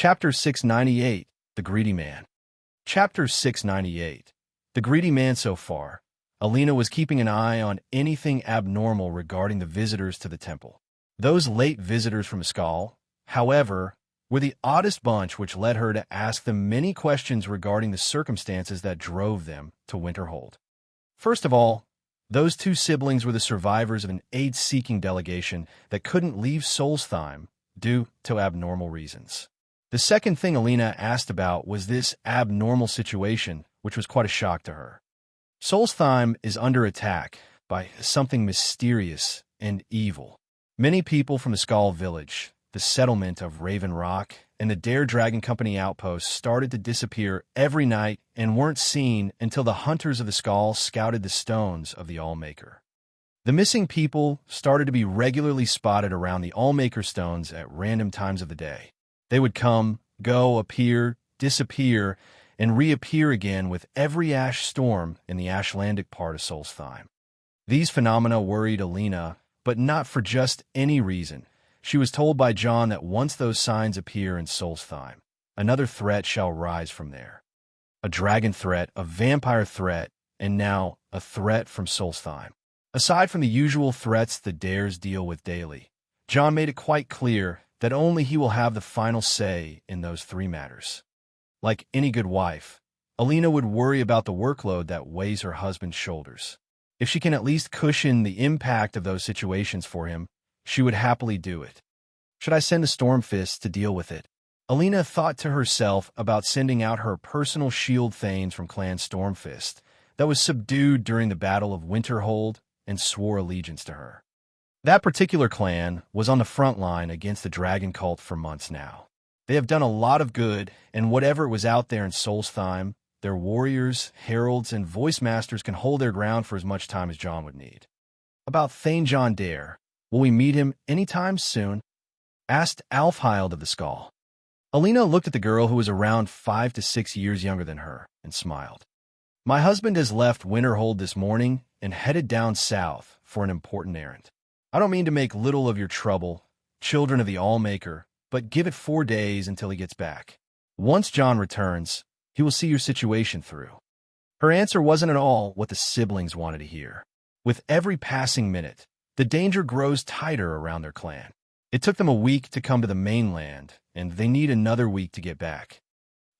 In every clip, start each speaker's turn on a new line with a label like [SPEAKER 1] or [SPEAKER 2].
[SPEAKER 1] Chapter 698, The Greedy Man. Chapter 698. The Greedy Man. So far, Alina was keeping an eye on anything abnormal regarding the visitors to the temple. Those late visitors from Skal, however, were the oddest bunch, which led her to ask them many questions regarding the circumstances that drove them to Winterhold. First of all, those two siblings were the survivors of an aid-seeking delegation that couldn't leave Solstheim due to abnormal reasons. The second thing Alina asked about was this abnormal situation, which was quite a shock to her. Solstheim is under attack by something mysterious and evil. Many people from the Skal village, the settlement of Raven Rock, and the Dare Dragon Company outpost started to disappear every night and weren't seen until the hunters of the Skal scouted the stones of the Allmaker. The missing people started to be regularly spotted around the Allmaker stones at random times of the day. They would come, go, appear, disappear, and reappear again with every ash storm in the Ashlandic part of Solstheim. These phenomena worried Alina, but not for just any reason. She was told by John that once those signs appear in Solstheim, another threat shall rise from there. A dragon threat, a vampire threat, and now a threat from Solstheim. Aside from the usual threats the Dares deal with daily, John made it quite clear that only he will have the final say in those three matters. Like any good wife, Alina would worry about the workload that weighs her husband's shoulders. If she can at least cushion the impact of those situations for him, she would happily do it. Should I send the Stormfists to deal with it? Alina thought to herself about sending out her personal shield thanes from Clan Stormfist that was subdued during the Battle of Winterhold and swore allegiance to her. That particular clan was on the front line against the dragon cult for months now. They have done a lot of good, and whatever was out there in Solstheim, their warriors, heralds, and voice masters can hold their ground for as much time as John would need. About Thane John Dare, will we meet him anytime soon? Asked Alfhild of the Skal. Alina looked at the girl who was around 5 to 6 years younger than her and smiled. My husband has left Winterhold this morning and headed down south for an important errand. I don't mean to make little of your trouble, children of the Allmaker, but give it 4 days until he gets back. Once John returns, he will see your situation through. Her answer wasn't at all what the siblings wanted to hear. With every passing minute, the danger grows tighter around their clan. It took them a week to come to the mainland, and they need another week to get back.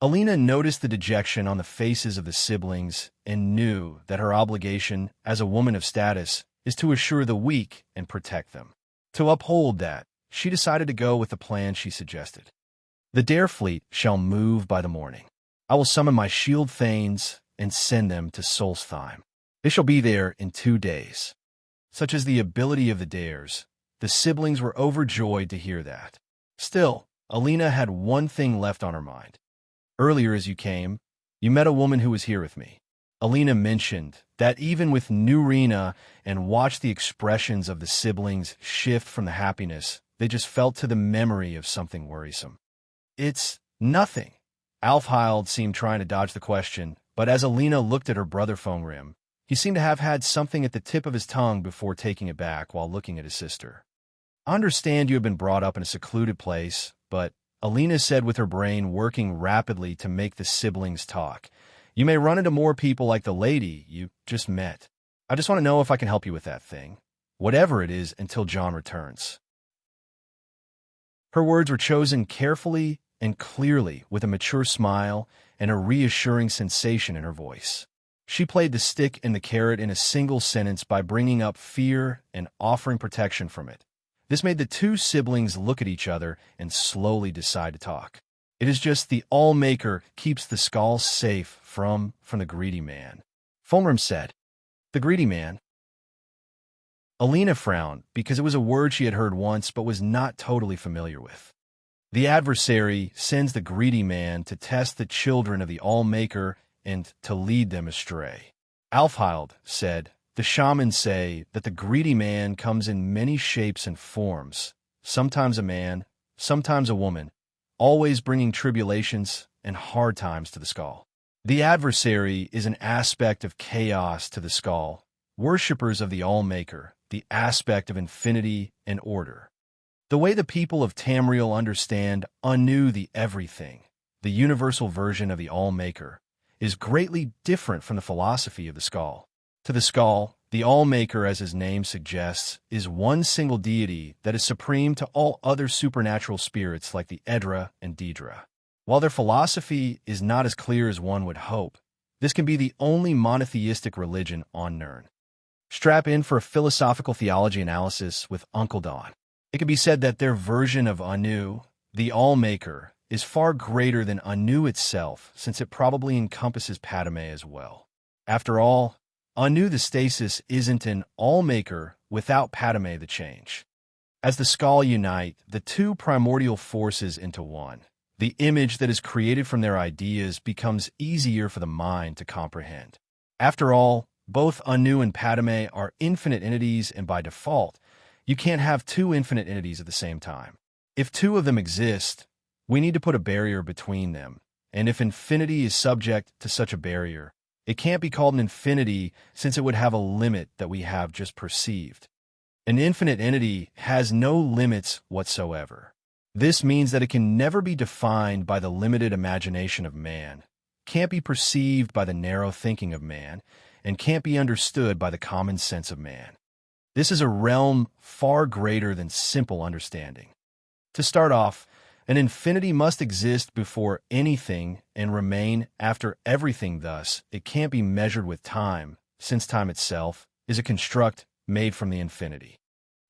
[SPEAKER 1] Alina noticed the dejection on the faces of the siblings and knew that her obligation as a woman of status is to assure the weak and protect them. To uphold that, she decided to go with the plan she suggested. The Dare fleet shall move by the morning. I will summon my shield thanes and send them to Solstheim. They shall be there in 2 days. Such is the ability of the Dares. The siblings were overjoyed to hear that. Still, Alina had one thing left on her mind. Earlier as you came, you met a woman who was here with me. Alina mentioned that even with Nurina and watched the expressions of the siblings shift from the happiness, they just felt to the memory of something worrisome. It's nothing. Alfhild seemed trying to dodge the question, but as Alina looked at her brother Fongrim, he seemed to have had something at the tip of his tongue before taking it back while looking at his sister. I understand you have been brought up in a secluded place, but Alina said with her brain working rapidly to make the siblings talk. You may run into more people like the lady you just met. I just want to know if I can help you with that thing, whatever it is, until John returns. Her words were chosen carefully and clearly, with a mature smile and a reassuring sensation in her voice. She played the stick and the carrot in a single sentence by bringing up fear and offering protection from it. This made the two siblings look at each other and slowly decide to talk. It is just the Allmaker keeps the Skal safe from the greedy man. Fulgrim said. The greedy man? Alina frowned because it was a word she had heard once but was not totally familiar with. The adversary sends the greedy man to test the children of the Allmaker and to lead them astray. Alfhild said, the shamans say that the greedy man comes in many shapes and forms, sometimes a man, sometimes a woman, always bringing tribulations and hard times to the Skal. The adversary is an aspect of chaos to the Skal, worshippers of the Allmaker, the aspect of infinity and order. The way the people of Tamriel understand Anu the Everything, the universal version of the All-Maker, is greatly different from the philosophy of the Skull. To the Skull, the All-Maker, as his name suggests, is one single deity that is supreme to all other supernatural spirits like the Edra and Daedra. While their philosophy is not as clear as one would hope, this can be the only monotheistic religion on Nirn. Strap in for a philosophical theology analysis with Uncle Don. It can be said that their version of Anu, the All-Maker, is far greater than Anu itself, since it probably encompasses Padme as well. After all, Anu the Stasis isn't an All-Maker without Padme the Change. As the Skull unite the two primordial forces into one, the image that is created from their ideas becomes easier for the mind to comprehend. After all, both Anu and Padme are infinite entities, and by default, you can't have two infinite entities at the same time. If two of them exist, we need to put a barrier between them, and if infinity is subject to such a barrier, it can't be called an infinity since it would have a limit that we have just perceived. An infinite entity has no limits whatsoever. This means that it can never be defined by the limited imagination of man, can't be perceived by the narrow thinking of man, and can't be understood by the common sense of man. This is a realm far greater than simple understanding. To start off, an infinity must exist before anything and remain after everything, thus, it can't be measured with time, since time itself is a construct made from the infinity.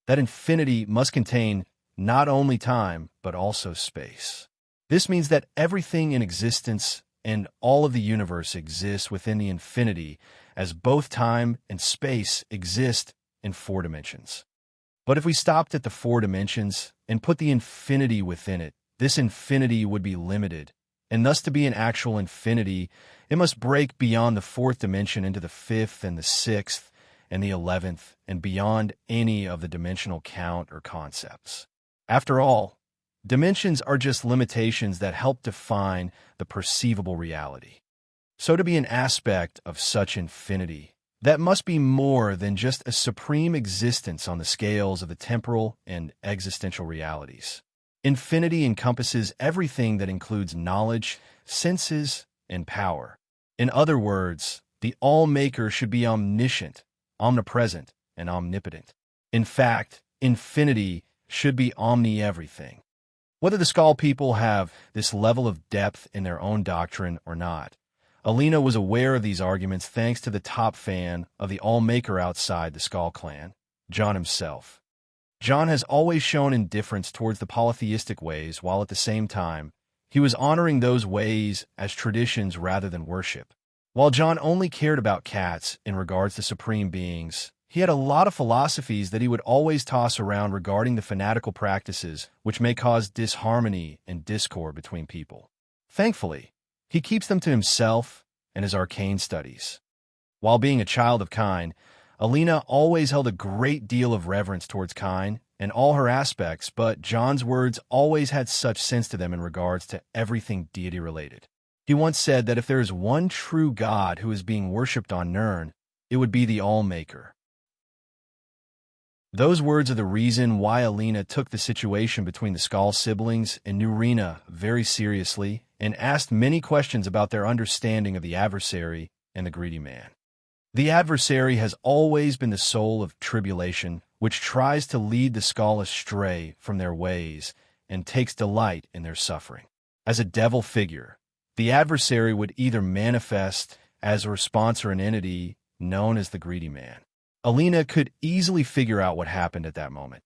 [SPEAKER 1] That infinity must contain not only time, but also space. This means that everything in existence and all of the universe exists within the infinity, as both time and space exist in 4 dimensions. But if we stopped at the 4 dimensions and put the infinity within it, this infinity would be limited, and thus to be an actual infinity, it must break beyond the 4th dimension into the 5th and the 6th and the 11th, and beyond any of the dimensional count or concepts. After all, dimensions are just limitations that help define the perceivable reality. So to be an aspect of such infinity, that must be more than just a supreme existence on the scales of the temporal and existential realities. Infinity encompasses everything that includes knowledge, senses, and power. In other words, the All-Maker should be omniscient, omnipresent, and omnipotent. In fact, infinity should be omni-everything. Whether the Skull people have this level of depth in their own doctrine or not, Alina was aware of these arguments thanks to the top fan of the All-Maker outside the Skull clan, Jon himself. Jon has always shown indifference towards the polytheistic ways, while at the same time, he was honoring those ways as traditions rather than worship. While Jon only cared about cats in regards to supreme beings, he had a lot of philosophies that he would always toss around regarding the fanatical practices which may cause disharmony and discord between people. Thankfully, he keeps them to himself and his arcane studies. While being a child of Kine, Alina always held a great deal of reverence towards Kine and all her aspects, but Jon's words always had such sense to them in regards to everything deity-related. He once said that if there is one true God who is being worshipped on Nirn, it would be the All-Maker. Those words are the reason why Alina took the situation between the Skull siblings and Nurina very seriously and asked many questions about their understanding of the adversary and the greedy man. The adversary has always been the soul of tribulation, which tries to lead the Skull astray from their ways and takes delight in their suffering. As a devil figure, the adversary would either manifest as a response or an entity known as the greedy man. Alina could easily figure out what happened at that moment.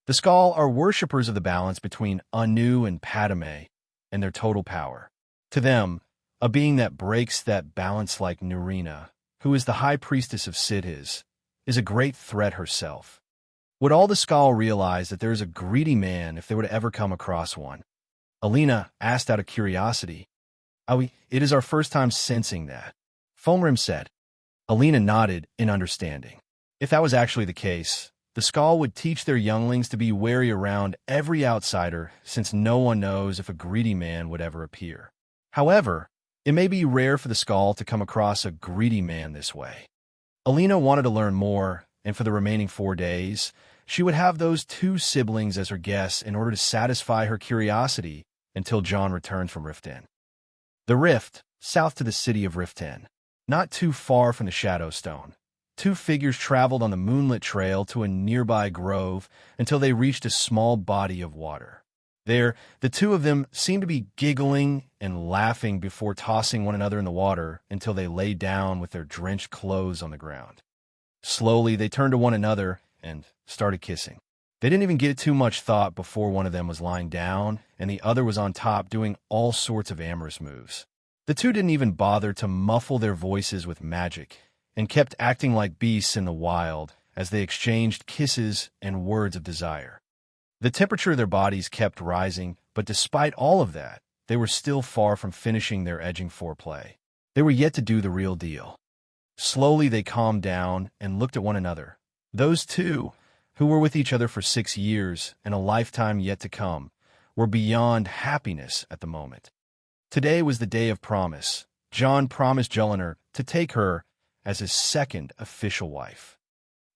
[SPEAKER 1] The Skull are worshippers of the balance between Anu and Padme and their total power. To them, a being that breaks that balance like Nurina, who is the high priestess of Sidhiz, is a great threat herself. Would all the Skull realize that there is a greedy man if they were to ever come across one? Alina asked out of curiosity. It is our first time sensing that, Fomrim said. Alina nodded in understanding. If that was actually the case, the Skull would teach their younglings to be wary around every outsider, since no one knows if a greedy man would ever appear. However, it may be rare for the Skull to come across a greedy man this way. Alina wanted to learn more, and for the remaining 4 days, She would have those two siblings as her guests in order to satisfy her curiosity until John returned from Rift Inn. The Rift, south to the city of Rift Inn, not too far from the Shadowstone. Two figures traveled on the moonlit trail to a nearby grove until they reached a small body of water. There, the two of them seemed to be giggling and laughing before tossing one another in the water until they lay down with their drenched clothes on the ground. Slowly, they turned to one another and started kissing. They didn't even give it too much thought before one of them was lying down and the other was on top doing all sorts of amorous moves. The two didn't even bother to muffle their voices with magic and kept acting like beasts in the wild as they exchanged kisses and words of desire. The temperature of their bodies kept rising, but despite all of that, they were still far from finishing their edging foreplay. They were yet to do the real deal. Slowly they calmed down and looked at one another. Those two, who were with each other for 6 years and a lifetime yet to come, were beyond happiness at the moment. Today was the day of promise. John promised Jellinar to take her as his second official wife.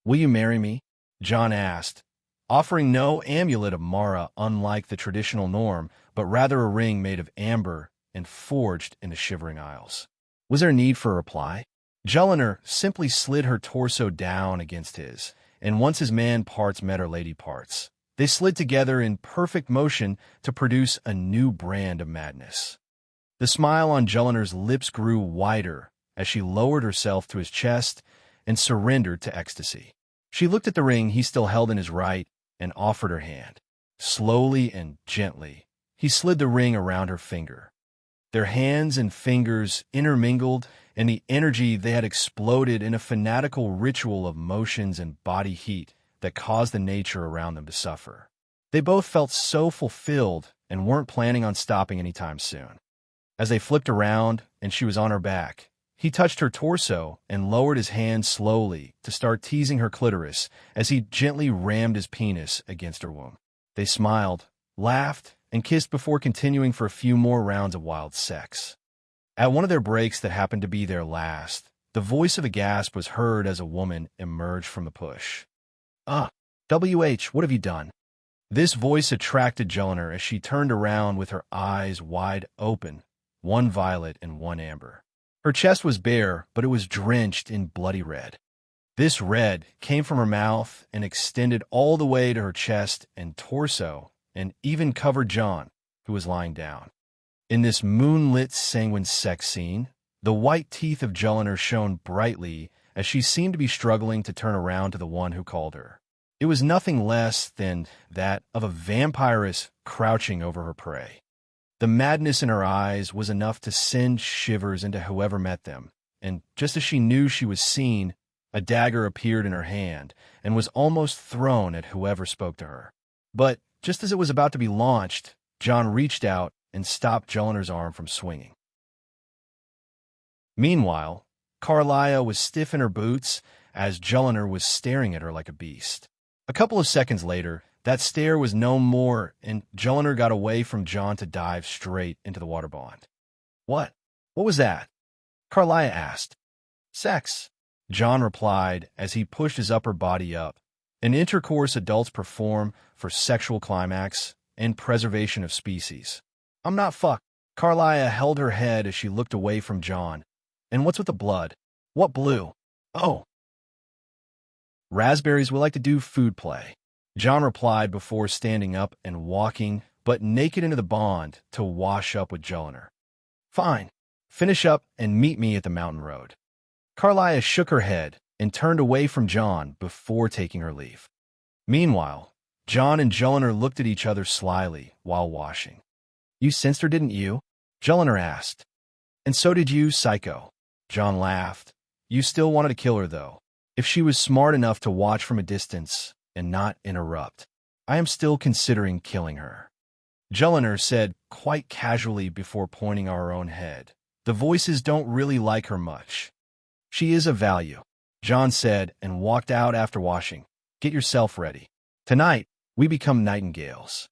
[SPEAKER 1] "Will you marry me?" John asked, offering no amulet of Mara unlike the traditional norm, but rather a ring made of amber and forged in the Shivering Isles. Was there need for a reply? Jellinar simply slid her torso down against his, and once his man parts met her lady parts, they slid together in perfect motion to produce a new brand of madness. The smile on Jellinar's lips grew wider as she lowered herself to his chest and surrendered to ecstasy. She looked at the ring he still held in his right and offered her hand. Slowly and gently, he slid the ring around her finger. Their hands and fingers intermingled, and the energy they had exploded in a fanatical ritual of motions and body heat that caused the nature around them to suffer. They both felt so fulfilled and weren't planning on stopping anytime soon. As they flipped around and she was on her back, he touched her torso and lowered his hand slowly to start teasing her clitoris as he gently rammed his penis against her womb. They smiled, laughed, and kissed before continuing for a few more rounds of wild sex. At one of their breaks that happened to be their last, the voice of a gasp was heard as a woman emerged from the push. WH, what have you done?" This voice attracted Jellinar as she turned around with her eyes wide open, one violet and one amber. Her chest was bare, but it was drenched in bloody red. This red came from her mouth and extended all the way to her chest and torso, and even covered John, who was lying down. In this moonlit sanguine sex scene, the white teeth of Jellinar shone brightly as she seemed to be struggling to turn around to the one who called her. It was nothing less than that of a vampiress crouching over her prey. The madness in her eyes was enough to send shivers into whoever met them, and just as she knew she was seen, a dagger appeared in her hand and was almost thrown at whoever spoke to her. But just as it was about to be launched, John reached out and stopped Jellinar's arm from swinging. Meanwhile, Carlia was stiff in her boots as Jellinar was staring at her like a beast. A couple of seconds later, that stare was no more, and Jellinar got away from John to dive straight into the water bond. What was that?" Carlia asked. "Sex," John replied as he pushed his upper body up, an intercourse adults perform for sexual climax and preservation of species. "I'm not fucked." Carlia held her head as she looked away from John. "And what's with the blood? What blue?" "Oh, raspberries. We like to do food play," John replied before standing up and walking, but naked into the bond to wash up with Jellinar. "Fine. Finish up and meet me at the mountain road." Carlia shook her head and turned away from John before taking her leave. Meanwhile, John and Jellinar looked at each other slyly while washing. "You sensed her, didn't you?" Jellinar asked. "And so did you, psycho." John laughed. "You still wanted to kill her, though. If she was smart enough to watch from a distance and not interrupt, I am still considering killing her," Jellinar said quite casually before pointing at her own head. "The voices don't really like her much." "She is of value," John said and walked out after washing. "Get yourself ready. Tonight, we become nightingales."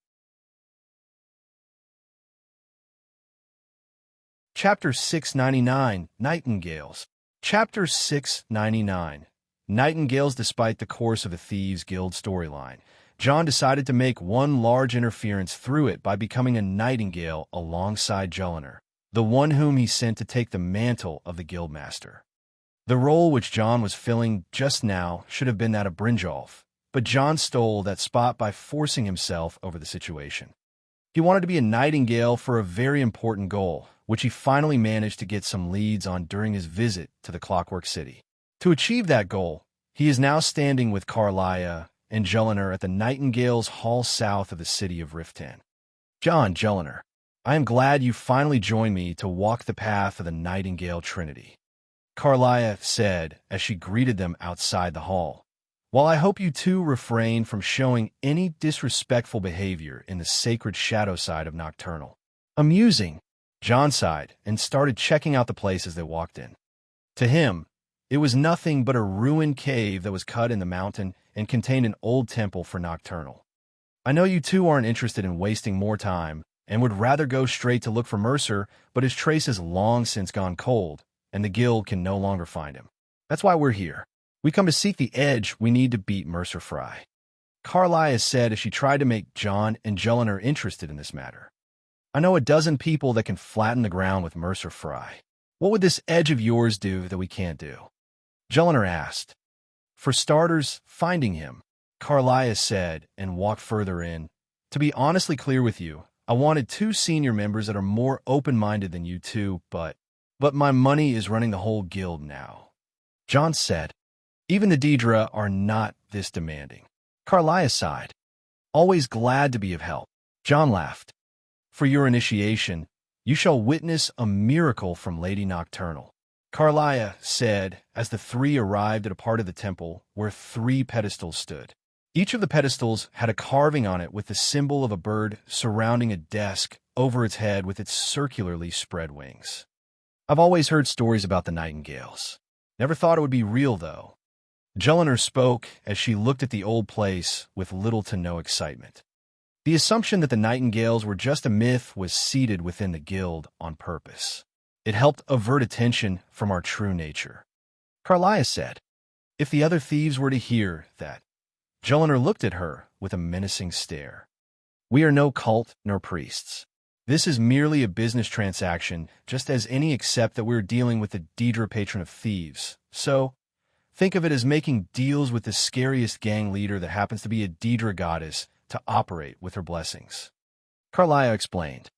[SPEAKER 1] Chapter 699, Nightingales. Chapter 699, Nightingales. Despite the course of the Thieves' Guild storyline, John decided to make one large interference through it by becoming a nightingale alongside Jelliner, the one whom he sent to take the mantle of the Guildmaster. The role which John was filling just now should have been that of Brynjolf, but John stole that spot by forcing himself over the situation. He wanted to be a nightingale for a very important goal, which he finally managed to get some leads on during his visit to the Clockwork City. To achieve that goal, he is now standing with Carlia and Jelliner at the Nightingales' Hall south of the city of Riften. John, Jelliner, I am glad you finally joined me to walk the path of the Nightingale Trinity, Carlia said as she greeted them outside the hall. While I hope you two refrain from showing any disrespectful behavior in the sacred shadow side of Nocturnal. Amusing, John sighed and started checking out the place as they walked in. To him, it was nothing but a ruined cave that was cut in the mountain and contained an old temple for Nocturnal. I know you two aren't interested in wasting more time and would rather go straight to look for Mercer, but his trace has long since gone cold, and the guild can no longer find him. That's why we're here. We come to seek the edge we need to beat Mercer Fry, Carlia said as she tried to make John and Jelliner interested in this matter. I know a dozen people that can flatten the ground with Mercer Fry. What would this edge of yours do that we can't do? Jelliner asked. For starters, finding him, Carlia said and walked further in. To be honestly clear with you, I wanted two senior members that are more open-minded than you two, but my money is running the whole guild now, John said. Even the Daedra are not this demanding. Carlia sighed. Always glad to be of help. John laughed. For your initiation, you shall witness a miracle from Lady Nocturnal, Carlia said as the three arrived at a part of the temple where 3 pedestals stood. Each of the pedestals had a carving on it with the symbol of a bird surrounding a desk over its head with its circularly spread wings. I've always heard stories about the nightingales. Never thought it would be real, though. Jelliner spoke as she looked at the old place with little to no excitement. The assumption that the nightingales were just a myth was seeded within the guild on purpose. It helped avert attention from our true nature, Carlia said. If the other thieves were to hear that, Jelliner looked at her with a menacing stare. We are no cult nor priests. This is merely a business transaction, just as any, except that we're dealing with the Daedra patron of thieves. So, think of it as making deals with the scariest gang leader that happens to be a Daedra goddess to operate with her blessings, Carlia explained.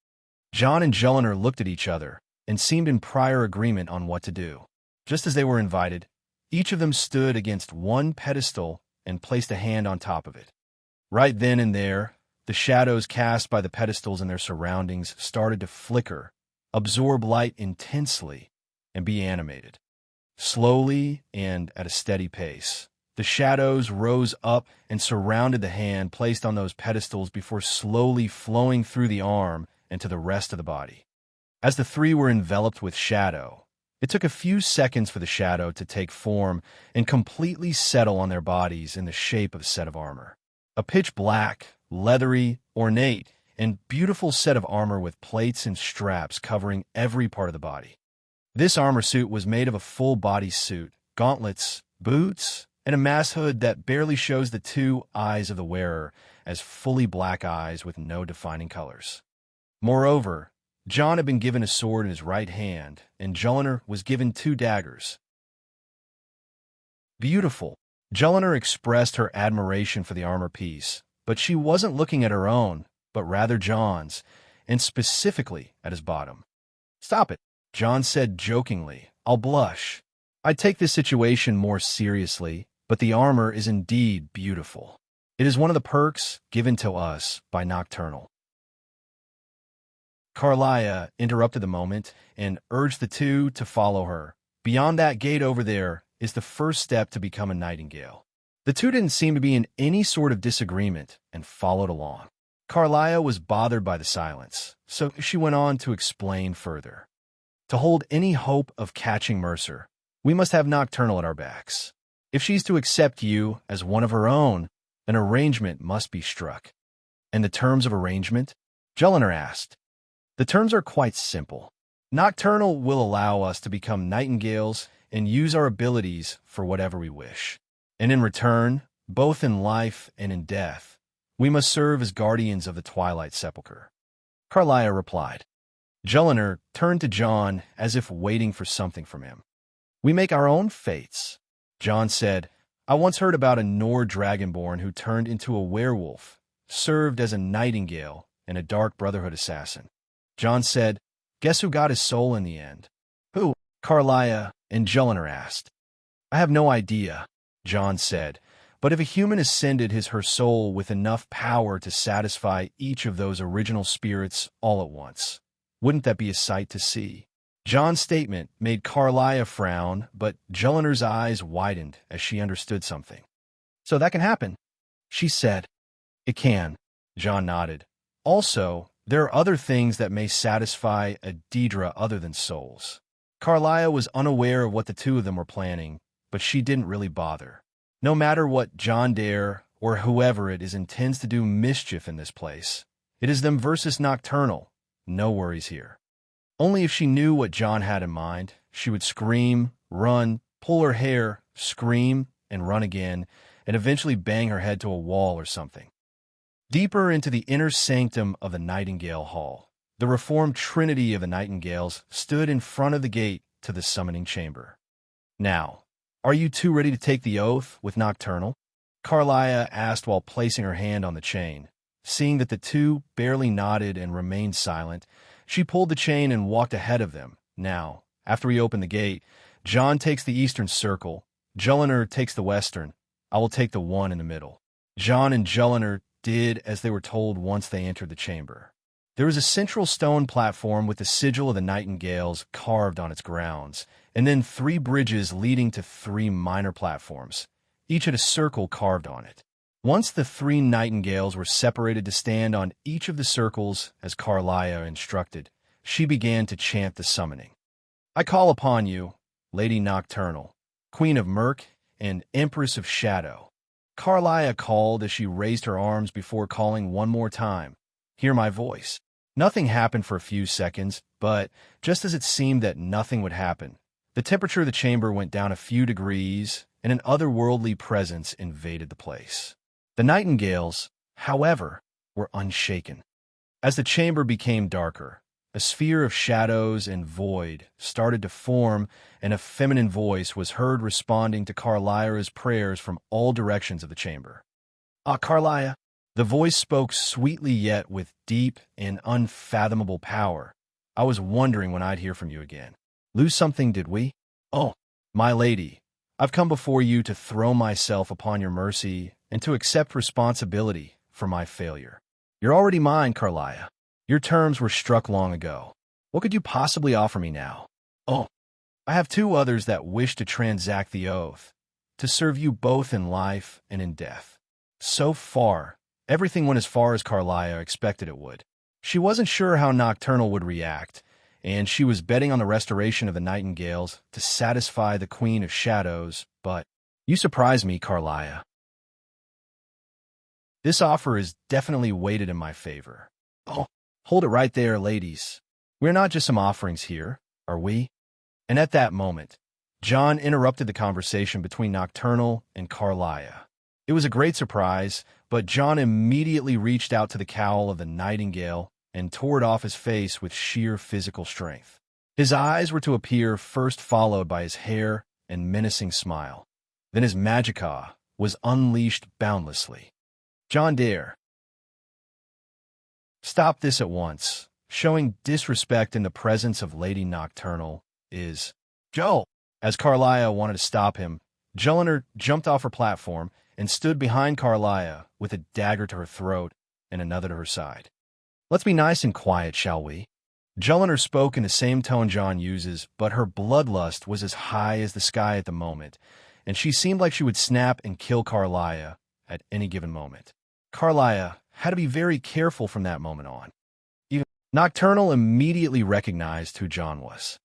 [SPEAKER 1] John and Jelliner looked at each other and seemed in prior agreement on what to do. Just as they were invited, each of them stood against one pedestal and placed a hand on top of it. Right then and there, the shadows cast by the pedestals and their surroundings started to flicker, absorb light intensely, and be animated. Slowly and at a steady pace, the shadows rose up and surrounded the hand placed on those pedestals before slowly flowing through the arm and to the rest of the body. As the 3 were enveloped with shadow, it took a few seconds for the shadow to take form and completely settle on their bodies in the shape of a set of armor. A pitch black, leathery, ornate, and beautiful set of armor with plates and straps covering every part of the body. This armor suit was made of a full body suit, gauntlets, boots, and a mass hood that barely shows the 2 eyes of the wearer as fully black eyes with no defining colors. Moreover, John had been given a sword in his right hand, and Jelliner was given 2 daggers. Beautiful. Jelliner expressed her admiration for the armor piece, but she wasn't looking at her own, but rather John's, and specifically at his bottom. Stop it, John said jokingly. I'll blush. I take this situation more seriously, but the armor is indeed beautiful. It is one of the perks given to us by Nocturnal. Carlia interrupted the moment and urged the 2 to follow her. Beyond that gate over there is the first step to become a nightingale. The 2 didn't seem to be in any sort of disagreement and followed along. Carlia was bothered by the silence, so she went on to explain further. To hold any hope of catching Mercer, we must have Nocturnal at our backs. If she's to accept you as one of her own, an arrangement must be struck. And the terms of arrangement? Jelliner asked. The terms are quite simple. Nocturnal will allow us to become nightingales and use our abilities for whatever we wish. And in return, both in life and in death, we must serve as guardians of the Twilight Sepulchre. Carlia replied. Jelinek turned to John as if waiting for something from him. We make our own fates. John said, I once heard about a Nord dragonborn who turned into a werewolf, served as a nightingale, and a Dark Brotherhood assassin. John said, guess who got his soul in the end? Who? Carlia and Jelinek asked. I have no idea, John said, but if a human ascended her soul with enough power to satisfy each of those original spirits all at once, wouldn't that be a sight to see? John's statement made Carlia frown, but Jelinek's eyes widened as she understood something. So that can happen, she said. It can, John nodded. Also, there are other things that may satisfy a Daedra other than souls. Carlia was unaware of what the two of them were planning, but she didn't really bother. No matter what John Dare, or whoever it is, intends to do mischief in this place, it is them versus Nocturnal. No worries here. Only if she knew what John had in mind, she would scream, run, pull her hair, scream, and run again, and eventually bang her head to a wall or something. Deeper into the inner sanctum of the Nightingale Hall, the reformed trinity of the Nightingales stood in front of the gate to the summoning chamber. Now, are you two ready to take the oath with Nocturnal? Carlia asked while placing her hand on the chain. Seeing that the two barely nodded and remained silent, she pulled the chain and walked ahead of them. Now, after we open the gate, John takes the eastern circle, Jelinek takes the western. I will take the one in the middle. John and Jelinek did as they were told once they entered the chamber. There was a central stone platform with the sigil of the Nightingales carved on its grounds, and then 3 bridges leading to 3 minor platforms, each had a circle carved on it. Once the 3 Nightingales were separated to stand on each of the circles, as Carlia instructed, she began to chant the summoning. I call upon you, Lady Nocturnal, Queen of Murk and Empress of Shadow. Carlia called as she raised her arms before calling one more time. Hear my voice. Nothing happened for a few seconds, but just as it seemed that nothing would happen, the temperature of the chamber went down a few degrees, and an otherworldly presence invaded the place. The Nightingales, however, were unshaken. As the chamber became darker, a sphere of shadows and void started to form, and a feminine voice was heard responding to Carlia's prayers from all directions of the chamber. Ah, Carlia! The voice spoke sweetly yet with deep and unfathomable power. I was wondering when I'd hear from you again. Lose something, did we? Oh, my lady, I've come before you to throw myself upon your mercy and to accept responsibility for my failure. You're already mine, Carlia. Your terms were struck long ago. What could you possibly offer me now? Oh, I have 2 others that wish to transact the oath, to serve you both in life and in death. So far, everything went as far as Carlia expected it would. She wasn't sure how Nocturnal would react, and she was betting on the restoration of the Nightingales to satisfy the Queen of Shadows, but you surprise me, Carlia. This offer is definitely weighted in my favor. Oh, hold it right there, ladies. We're not just some offerings here, are we? And at that moment, John interrupted the conversation between Nocturnal and Carlia. It was a great surprise, but John immediately reached out to the cowl of the Nightingale and tore it off his face with sheer physical strength. His eyes were to appear first, followed by his hair and menacing smile. Then his magicka was unleashed boundlessly. John Dare. Stop this at once. Showing disrespect in the presence of Lady Nocturnal is... Joe! As Carlia wanted to stop him, Jelinek jumped off her platform and stood behind Carlia with a dagger to her throat and another to her side. Let's be nice and quiet, shall we? Jelinek spoke in the same tone John uses, but her bloodlust was as high as the sky at the moment, and she seemed like she would snap and kill Carlia at any given moment. Carlia had to be very careful from that moment on. Even Nocturnal immediately recognized who John was.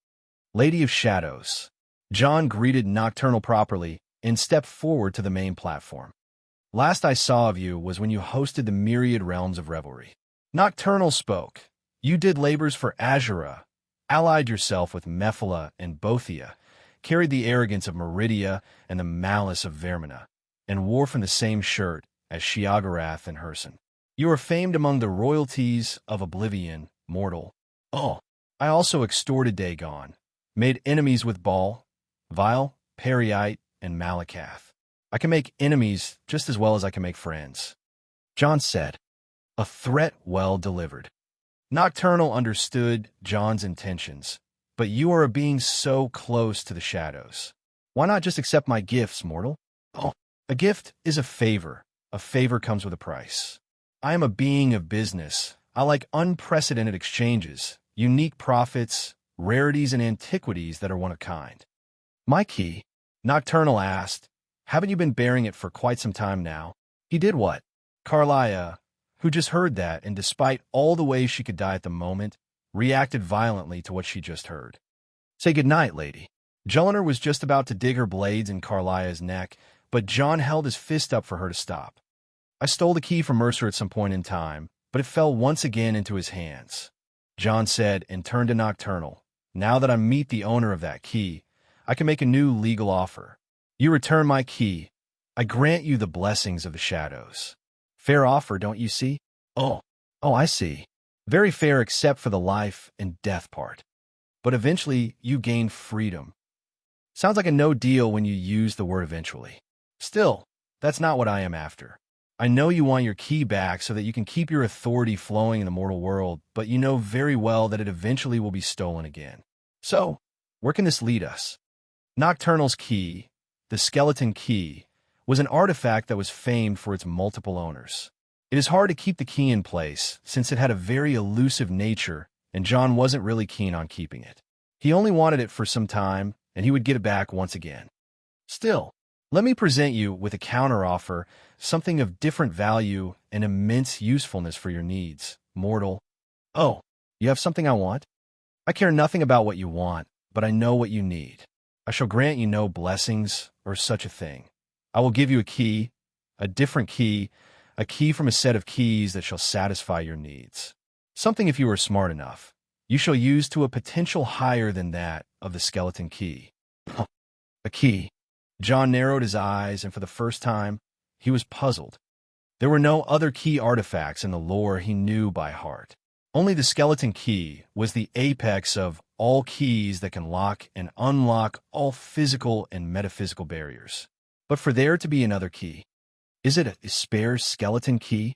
[SPEAKER 1] Lady of Shadows. John greeted Nocturnal properly and stepped forward to the main platform. Last I saw of you was when you hosted the myriad realms of revelry. Nocturnal spoke. You did labors for Azura, allied yourself with Mephala and Bothia, carried the arrogance of Meridia and the malice of Vermina, and wore from the same shirt as Sheogorath and Herson. You are famed among the royalties of Oblivion, mortal. Oh, I also extorted Dagon, made enemies with Baal, Vile, Periite, and Malakath. I can make enemies just as well as I can make friends. John said, a threat well delivered. Nocturnal understood John's intentions, but you are a being so close to the shadows. Why not just accept my gifts, mortal? Oh, a gift is a favor. A favor comes with a price. I am a being of business. I like unprecedented exchanges, unique profits, rarities, and antiquities that are one of kind. My key? Nocturnal asked. Haven't you been bearing it for quite some time now? He did what? Carlia, who just heard that, and despite all the ways she could die at the moment, reacted violently to what she just heard. Say goodnight, lady. Jelinar was just about to dig her blades in Carlia's neck, but John held his fist up for her to stop. I stole the key from Mercer at some point in time, but it fell once again into his hands. John said and turned to Nocturnal. Now that I meet the owner of that key, I can make a new legal offer. You return my key. I grant you the blessings of the shadows. Fair offer, don't you see? Oh, I see. Very fair except for the life and death part. But eventually, you gain freedom. Sounds like a no deal when you use the word eventually. Still, that's not what I am after. I know you want your key back so that you can keep your authority flowing in the mortal world, but you know very well that it eventually will be stolen again. So, where can this lead us? Nocturnal's key, the skeleton key, was an artifact that was famed for its multiple owners. It is hard to keep the key in place, since it had a very elusive nature, and John wasn't really keen on keeping it. He only wanted it for some time, and he would get it back once again. Still, let me present you with a counteroffer, something of different value and immense usefulness for your needs, mortal. Oh, you have something I want? I care nothing about what you want, but I know what you need. I shall grant you no blessings or such a thing. I will give you a key, a different key, a key from a set of keys that shall satisfy your needs. Something, if you are smart enough, you shall use to a potential higher than that of the skeleton key. A key. John narrowed his eyes, and for the first time, he was puzzled. There were no other key artifacts in the lore he knew by heart. Only the skeleton key was the apex of all keys that can lock and unlock all physical and metaphysical barriers. But for there to be another key, is it a spare skeleton key?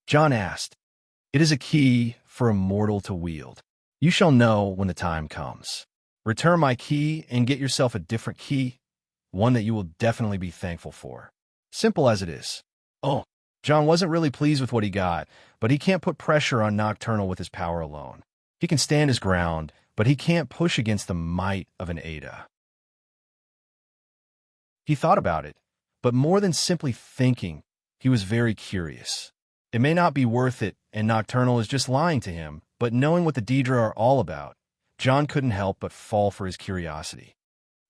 [SPEAKER 1] John asked. It is a key for a mortal to wield. You shall know when the time comes. Return my key and get yourself a different key, one that you will definitely be thankful for. Simple as it is. Oh, John wasn't really pleased with what he got, but he can't put pressure on Nocturnal with his power alone. He can stand his ground, but he can't push against the might of an Ada. He thought about it, but more than simply thinking, he was very curious. It may not be worth it, and Nocturnal is just lying to him, but knowing what the Daedra are all about, John couldn't help but fall for his curiosity.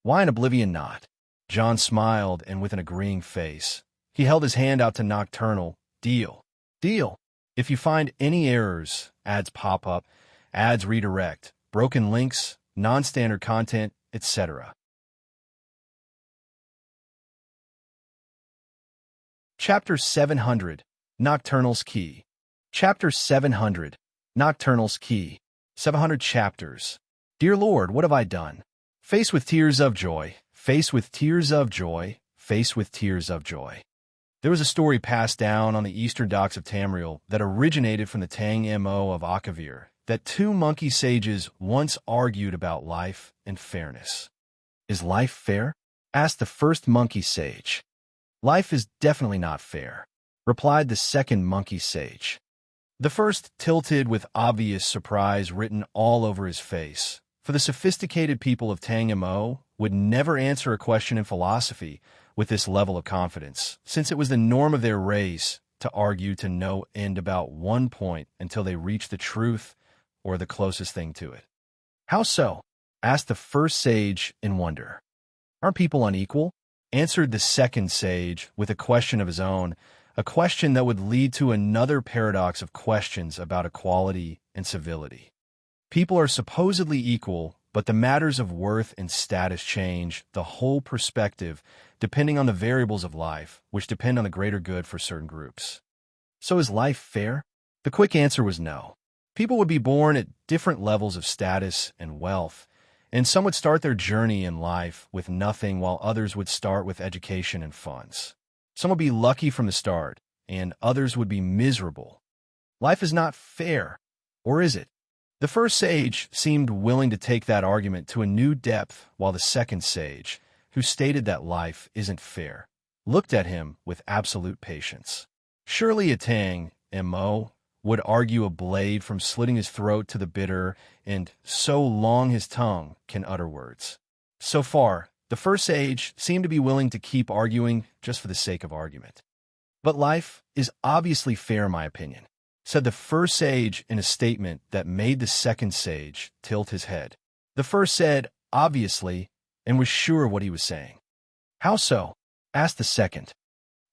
[SPEAKER 1] Why an Oblivion not? John smiled, and with an agreeing face, he held his hand out to Nocturnal. Deal. Deal. If you find any errors, ads pop up, ads redirect, broken links, non-standard content, etc. Chapter 700, Nocturnal's Key. Chapter 700, Nocturnal's Key. 700 chapters. Dear Lord, what have I done? Faced with tears of joy, faced with tears of joy, faced with tears of joy. There was a story passed down on the eastern docks of Tamriel that originated from the Tang Mo of Akavir, that two monkey sages once argued about life and fairness. Is life fair? Asked the first monkey sage. Life is definitely not fair, replied the second monkey sage. The first tilted with obvious surprise written all over his face, for the sophisticated people of Tang Mo would never answer a question in philosophy with this level of confidence, since it was the norm of their race to argue to no end about one point until they reached the truth or the closest thing to it. How so? Asked the first sage in wonder. Aren't people unequal? Answered the second sage with a question of his own, a question that would lead to another paradox of questions about equality and civility. People are supposedly equal, but the matters of worth and status change the whole perspective depending on the variables of life, which depend on the greater good for certain groups. So is life fair? The quick answer was no. People would be born at different levels of status and wealth, and some would start their journey in life with nothing while others would start with education and funds. Some would be lucky from the start, and others would be miserable. Life is not fair, or is it? The first sage seemed willing to take that argument to a new depth, while the second sage, who stated that life isn't fair, looked at him with absolute patience. Surely a Tang, M.O., would argue a blade from slitting his throat to the bitter, and so long his tongue can utter words. So far, the first sage seemed to be willing to keep arguing just for the sake of argument. But life is obviously fair, in my opinion, said the first sage in a statement that made the second sage tilt his head. The first said, obviously, and was sure of what he was saying. How so? Asked the second.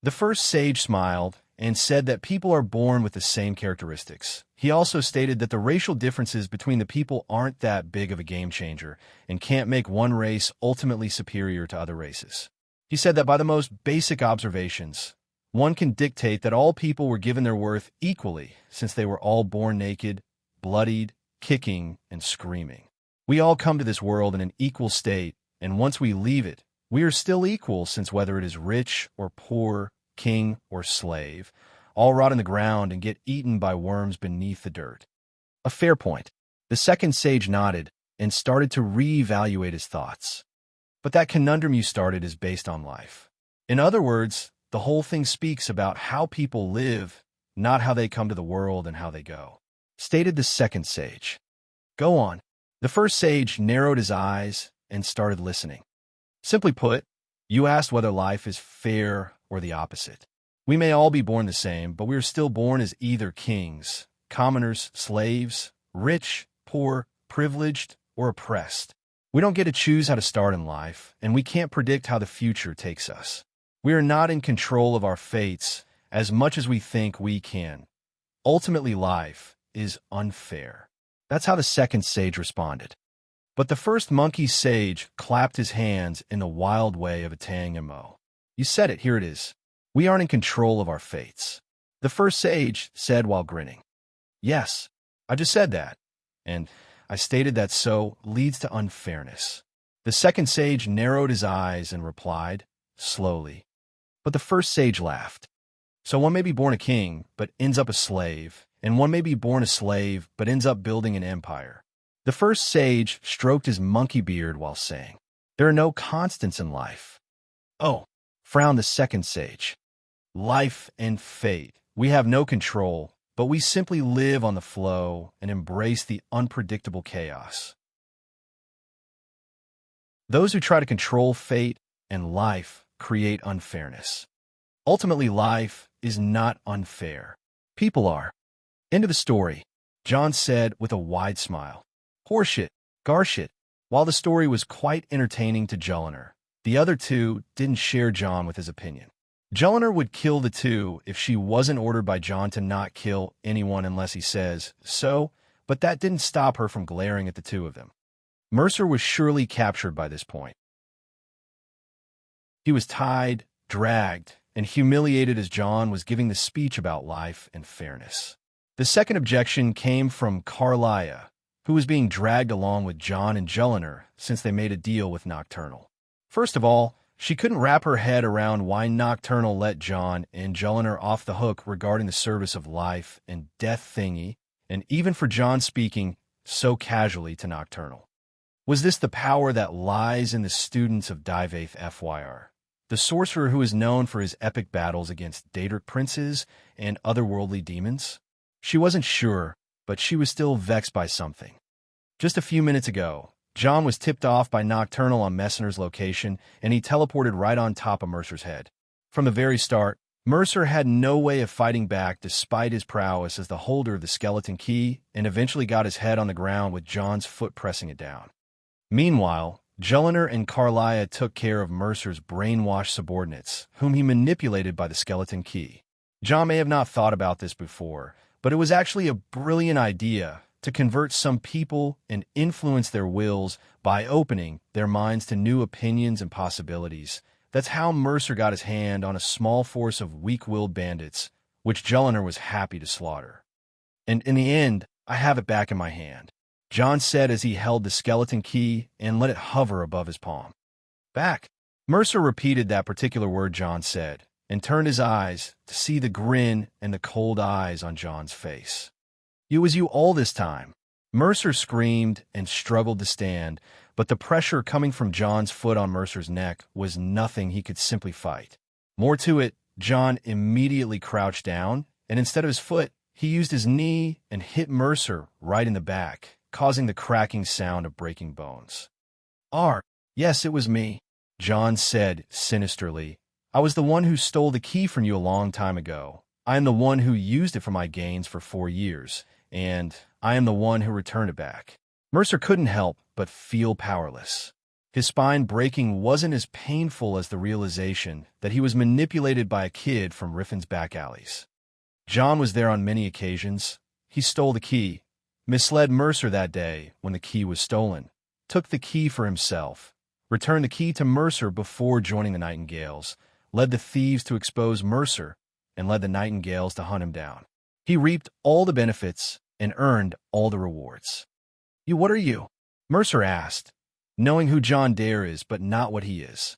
[SPEAKER 1] The first sage smiled and said that people are born with the same characteristics. He also stated that the racial differences between the people aren't that big of a game changer and can't make one race ultimately superior to other races. He said that by the most basic observations, one can dictate that all people were given their worth equally since they were all born naked, bloodied, kicking, and screaming. We all come to this world in an equal state, and once we leave it, we are still equal since whether it is rich or poor, king or slave, all rot in the ground and get eaten by worms beneath the dirt. A fair point. The second sage nodded and started to reevaluate his thoughts. But that conundrum you started is based on life. In other words, the whole thing speaks about how people live, not how they come to the world and how they go, stated the second sage. Go on. The first sage narrowed his eyes and started listening. Simply put, you asked whether life is fair or the opposite. We may all be born the same, but we are still born as either kings, commoners, slaves, rich, poor, privileged, or oppressed. We don't get to choose how to start in life, and we can't predict how the future takes us. We are not in control of our fates as much as we think we can. Ultimately, life is unfair. That's how the second sage responded. But the first monkey sage clapped his hands in the wild way of a Tang Mo. You said it, here it is. We aren't in control of our fates. The first sage said while grinning. Yes, I just said that. And I stated that so leads to unfairness. The second sage narrowed his eyes and replied, slowly. But the first sage laughed. So one may be born a king, but ends up a slave, and one may be born a slave, but ends up building an empire. The first sage stroked his monkey beard while saying, there are no constants in life. Oh, frowned the second sage. Life and fate. We have no control, but we simply live on the flow and embrace the unpredictable chaos. Those who try to control fate and life create unfairness. Ultimately, life is not unfair. People are. End of the story, John said with a wide smile. Horseshit, garshit. While the story was quite entertaining to Julliner, the other two didn't share John with his opinion. Julliner would kill the two if she wasn't ordered by John to not kill anyone unless he says so, but that didn't stop her from glaring at the two of them. Mercer was surely captured by this point. He was tied, dragged, and humiliated as John was giving the speech about life and fairness. The second objection came from Carlia, who was being dragged along with John and Julliner since they made a deal with Nocturnal. First of all, she couldn't wrap her head around why Nocturnal let John and Julliner off the hook regarding the service of life and death thingy, and even for John speaking so casually to Nocturnal. Was this the power that lies in the students of Divaith FYR? The sorcerer who is known for his epic battles against Daedric princes and otherworldly demons? She wasn't sure, but she was still vexed by something. Just a few minutes ago, John was tipped off by Nocturnal on Messenger's location, and he teleported right on top of Mercer's head. From the very start, Mercer had no way of fighting back despite his prowess as the holder of the skeleton key, and eventually got his head on the ground with John's foot pressing it down. Meanwhile, Julliner and Carlia took care of Mercer's brainwashed subordinates, whom he manipulated by the skeleton key. John may have not thought about this before, but it was actually a brilliant idea to convert some people and influence their wills by opening their minds to new opinions and possibilities. That's how Mercer got his hand on a small force of weak-willed bandits, which Jelliner was happy to slaughter. And in the end, I have it back in my hand, John said as he held the skeleton key and let it hover above his palm. Back. Mercer repeated that particular word John said, and turned his eyes to see the grin and the cold eyes on John's face. "It was you all this time." Mercer screamed and struggled to stand, but the pressure coming from John's foot on Mercer's neck was nothing he could simply fight. More to it, John immediately crouched down, and instead of his foot, he used his knee and hit Mercer right in the back, causing the cracking sound of breaking bones. Yes, it was me," John said sinisterly. "I was the one who stole the key from you a long time ago. I am the one who used it for my gains for 4 years, and I am the one who returned it back." Mercer couldn't help but feel powerless. His spine breaking wasn't as painful as the realization that he was manipulated by a kid from Riffin's back alleys. John was there on many occasions. He stole the key, misled Mercer that day when the key was stolen, took the key for himself, returned the key to Mercer before joining the Nightingales, led the thieves to expose Mercer, and led the Nightingales to hunt him down. He reaped all the benefits and earned all the rewards. What are you?" Mercer asked, knowing who John Dare is but not what he is.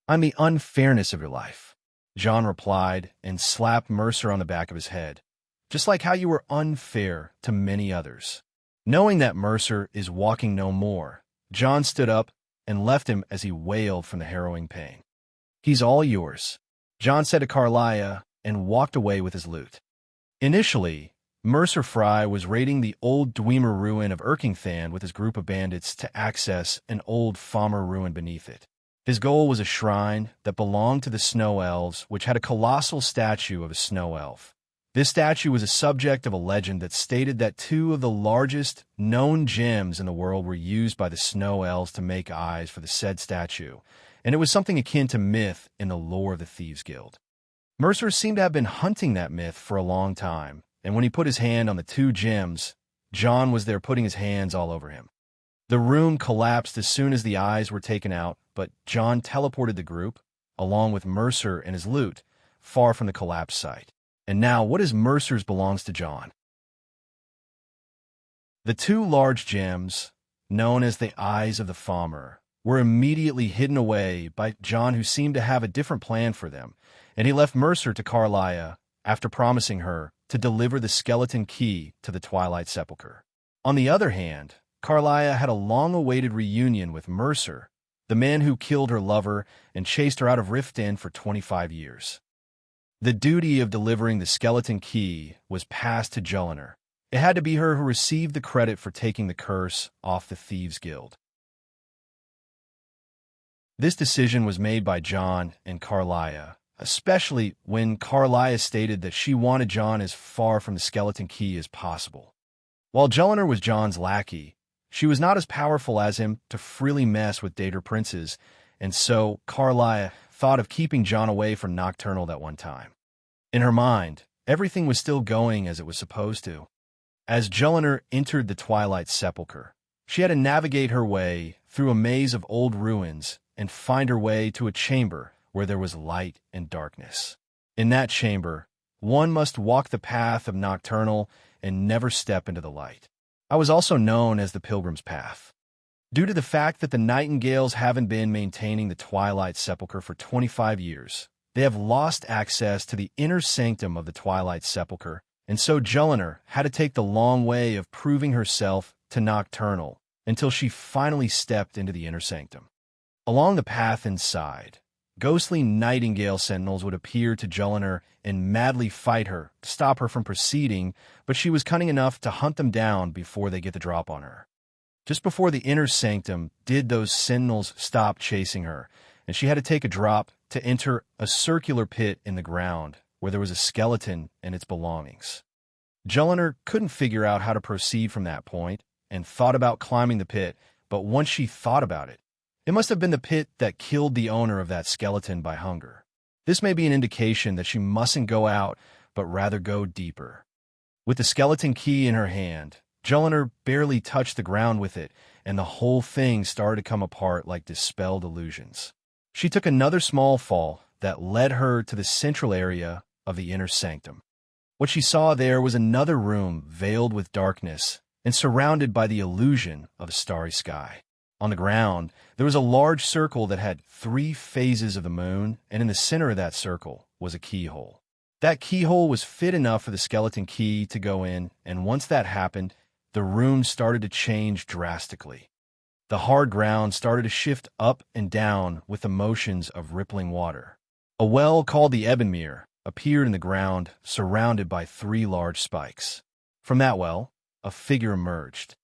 [SPEAKER 1] "I'm the unfairness of your life," John replied and slapped Mercer on the back of his head, "just like how you were unfair to many others." Knowing that Mercer is walking no more, John stood up and left him as he wailed from the harrowing pain. "He's all yours," John said to Carlia and walked away with his loot. Initially, Mercer Fry was raiding the old Dwemer ruin of Erkingthan with his group of bandits to access an old Falmer ruin beneath it. His goal was a shrine that belonged to the Snow Elves, which had a colossal statue of a snow elf. This statue was a subject of a legend that stated that 2 of the largest known gems in the world were used by the Snow Elves to make eyes for the said statue, and it was something akin to myth in the lore of the Thieves' Guild. Mercer seemed to have been hunting that myth for a long time, and when he put his hand on the 2 gems, John was there putting his hands all over him. The room collapsed as soon as the eyes were taken out, but John teleported the group, along with Mercer and his loot, far from the collapse site. And now, what is Mercer's belongs to John. The 2 large gems, known as the Eyes of the Falmer, were immediately hidden away by John, who seemed to have a different plan for them, and he left Mercer to Carlia after promising her to deliver the skeleton key to the Twilight Sepulchre. On the other hand, Carlia had a long-awaited reunion with Mercer, the man who killed her lover and chased her out of Rift Inn for 25 years. The duty of delivering the skeleton key was passed to Jelliner. It had to be her who received the credit for taking the curse off the Thieves' Guild. This decision was made by John and Carlia, especially when Carlia stated that she wanted John as far from the skeleton key as possible. While Jelliner was John's lackey, she was not as powerful as him to freely mess with Dater princes, and so Carlia thought of keeping John away from Nocturnal that one time. In her mind, everything was still going as it was supposed to. As Jelliner entered the Twilight Sepulchre, she had to navigate her way through a maze of old ruins and find her way to a chamber where there was light and darkness. In that chamber, one must walk the path of Nocturnal and never step into the light. I was also known as the Pilgrim's Path. Due to the fact that the Nightingales haven't been maintaining the Twilight Sepulchre for 25 years, they have lost access to the inner sanctum of the Twilight Sepulchre, and so Jelliner had to take the long way of proving herself to Nocturnal until she finally stepped into the inner sanctum. Along the path inside, ghostly Nightingale sentinels would appear to Jelliner and madly fight her to stop her from proceeding, but she was cunning enough to hunt them down before they get the drop on her. Just before the inner sanctum did those sentinels stop chasing her, and she had to take a drop to enter a circular pit in the ground where there was a skeleton and its belongings. Jelliner couldn't figure out how to proceed from that point and thought about climbing the pit, but once she thought about it, it must have been the pit that killed the owner of that skeleton by hunger. This may be an indication that she mustn't go out, but rather go deeper. With the skeleton key in her hand, Jelliner barely touched the ground with it, and the whole thing started to come apart like dispelled illusions. She took another small fall that led her to the central area of the inner sanctum. What she saw there was another room veiled with darkness and surrounded by the illusion of a starry sky. On the ground, there was a large circle that had 3 phases of the moon, and in the center of that circle was a keyhole. That keyhole was fit enough for the skeleton key to go in, and once that happened, the room started to change drastically. The hard ground started to shift up and down with the motions of rippling water. A well called the Ebonmere appeared in the ground, surrounded by 3 large spikes. From that well, a figure emerged.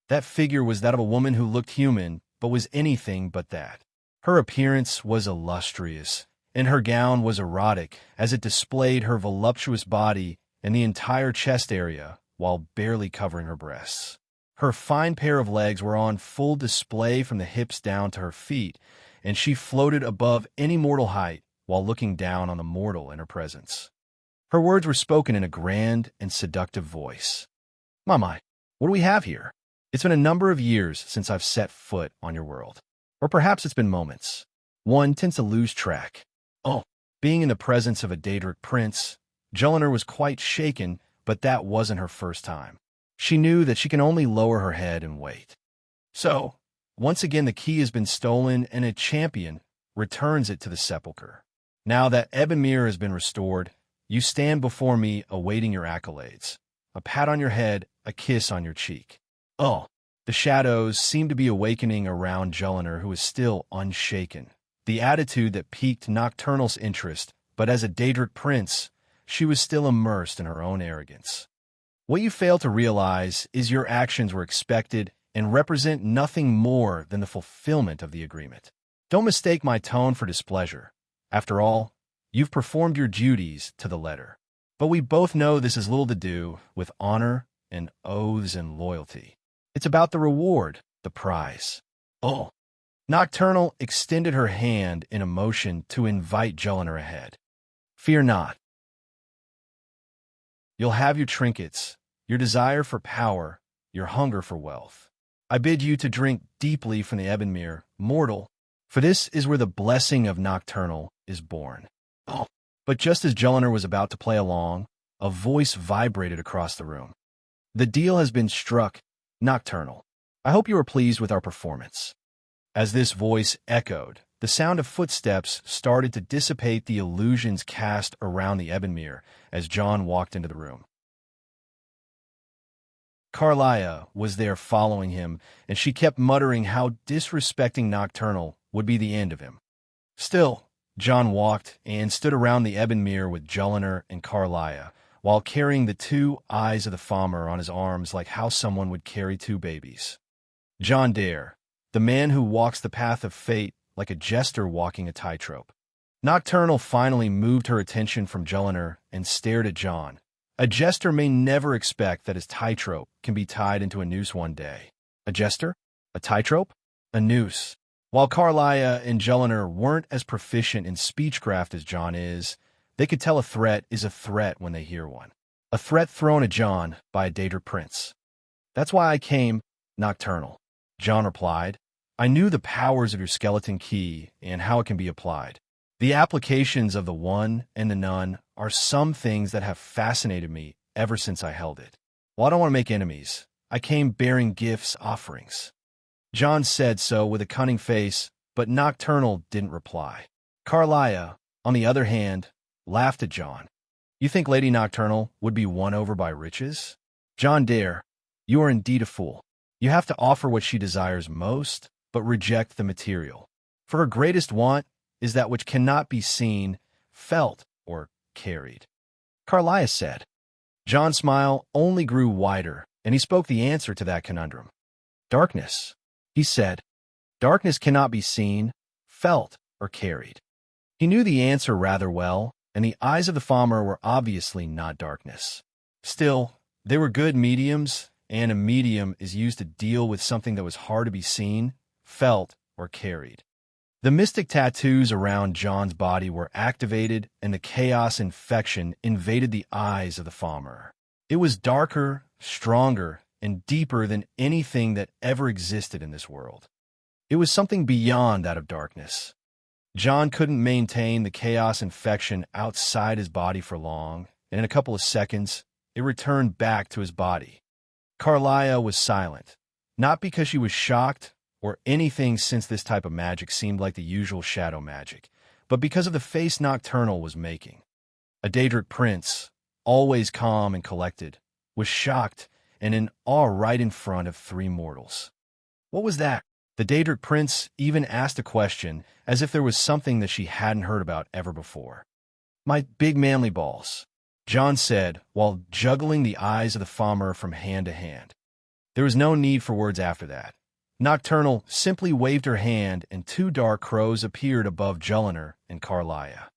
[SPEAKER 1] That figure was that of a woman who looked human, but was anything but that. Her appearance was illustrious, and her gown was erotic as it displayed her voluptuous body and the entire chest area while barely covering her breasts. Her fine pair of legs were on full display from the hips down to her feet, and she floated above any mortal height while looking down on the mortal in her presence. Her words were spoken in a grand and seductive voice. "My, what do we have here? It's been a number of years since I've set foot on your world. Or perhaps it's been moments. One tends to lose track." Oh, being in the presence of a Daedric prince, Jelliner was quite shaken, but that wasn't her first time. She knew that she can only lower her head and wait. So, once again the key has been stolen and a champion returns it to the sepulchre. Now that Ebonmere has been restored, you stand before me awaiting your accolades. A pat on your head, a kiss on your cheek. Oh, the shadows seem to be awakening around Jelliner, who is still unshaken. The attitude that piqued Nocturnal's interest, but as a Daedric prince, she was still immersed in her own arrogance. What you fail to realize is your actions were expected and represent nothing more than the fulfillment of the agreement. Don't mistake my tone for displeasure. After all, you've performed your duties to the letter. But we both know this has little to do with honor and oaths and loyalty. It's about the reward, the prize. Oh. Nocturnal extended her hand in a motion to invite Jelliner ahead. Fear not. You'll have your trinkets, your desire for power, your hunger for wealth. I bid you to drink deeply from the Ebonmere, mortal, for this is where the blessing of Nocturnal is born. Oh. But just as Jelliner was about to play along, a voice vibrated across the room. The deal has been struck, Nocturnal. I hope you are pleased with our performance. As this voice echoed, the sound of footsteps started to dissipate the illusions cast around the Ebonmere as John walked into the room. Carlia was there following him, and she kept muttering how disrespecting Nocturnal would be the end of him. Still, John walked and stood around the Ebonmere with Jelliner and Carlia, while carrying the 2 eyes of the Falmer on his arms like how someone would carry 2 babies. John Dare, the man who walks the path of fate like a jester walking a tightrope. Nocturnal finally moved her attention from Jelliner and stared at John. A jester may never expect that his tightrope can be tied into a noose one day. A jester? A tightrope? A noose. While Carlia and Jelliner weren't as proficient in speechcraft as John is, they could tell a threat is a threat when they hear one. A threat thrown at John by a Daedric prince. That's why I came, Nocturnal. John replied. I knew the powers of your skeleton key and how it can be applied. The applications of the one and the none are some things that have fascinated me ever since I held it. Well, I don't want to make enemies. I came bearing gifts, offerings. John said so with a cunning face, but Nocturnal didn't reply. Carlia, on the other hand, laughed at John. You think Lady Nocturnal would be won over by riches? John Dare, you are indeed a fool. You have to offer what she desires most, but reject the material. For her greatest want is that which cannot be seen, felt, or carried. Carlia said. John's smile only grew wider, and he spoke the answer to that conundrum. Darkness, he said. Darkness cannot be seen, felt, or carried. He knew the answer rather well, and the eyes of the Falmer were obviously not darkness. Still, they were good mediums, and a medium is used to deal with something that was hard to be seen, felt, or carried. The mystic tattoos around John's body were activated, and the chaos infection invaded the eyes of the Falmer. It was darker, stronger, and deeper than anything that ever existed in this world. It was something beyond that of darkness. John couldn't maintain the chaos infection outside his body for long, and in a couple of seconds, it returned back to his body. Carlia was silent, not because she was shocked or anything, since this type of magic seemed like the usual shadow magic, but because of the face Nocturnal was making. A Daedric prince, always calm and collected, was shocked and in awe right in front of three mortals. What was that? The Daedric prince even asked a question, as if there was something that she hadn't heard about ever before. "My big manly balls," John said, while juggling the eyes of the farmer from hand to hand. There was no need for words after that. Nocturnal simply waved her hand, and two dark crows appeared above Juliner and Carlia.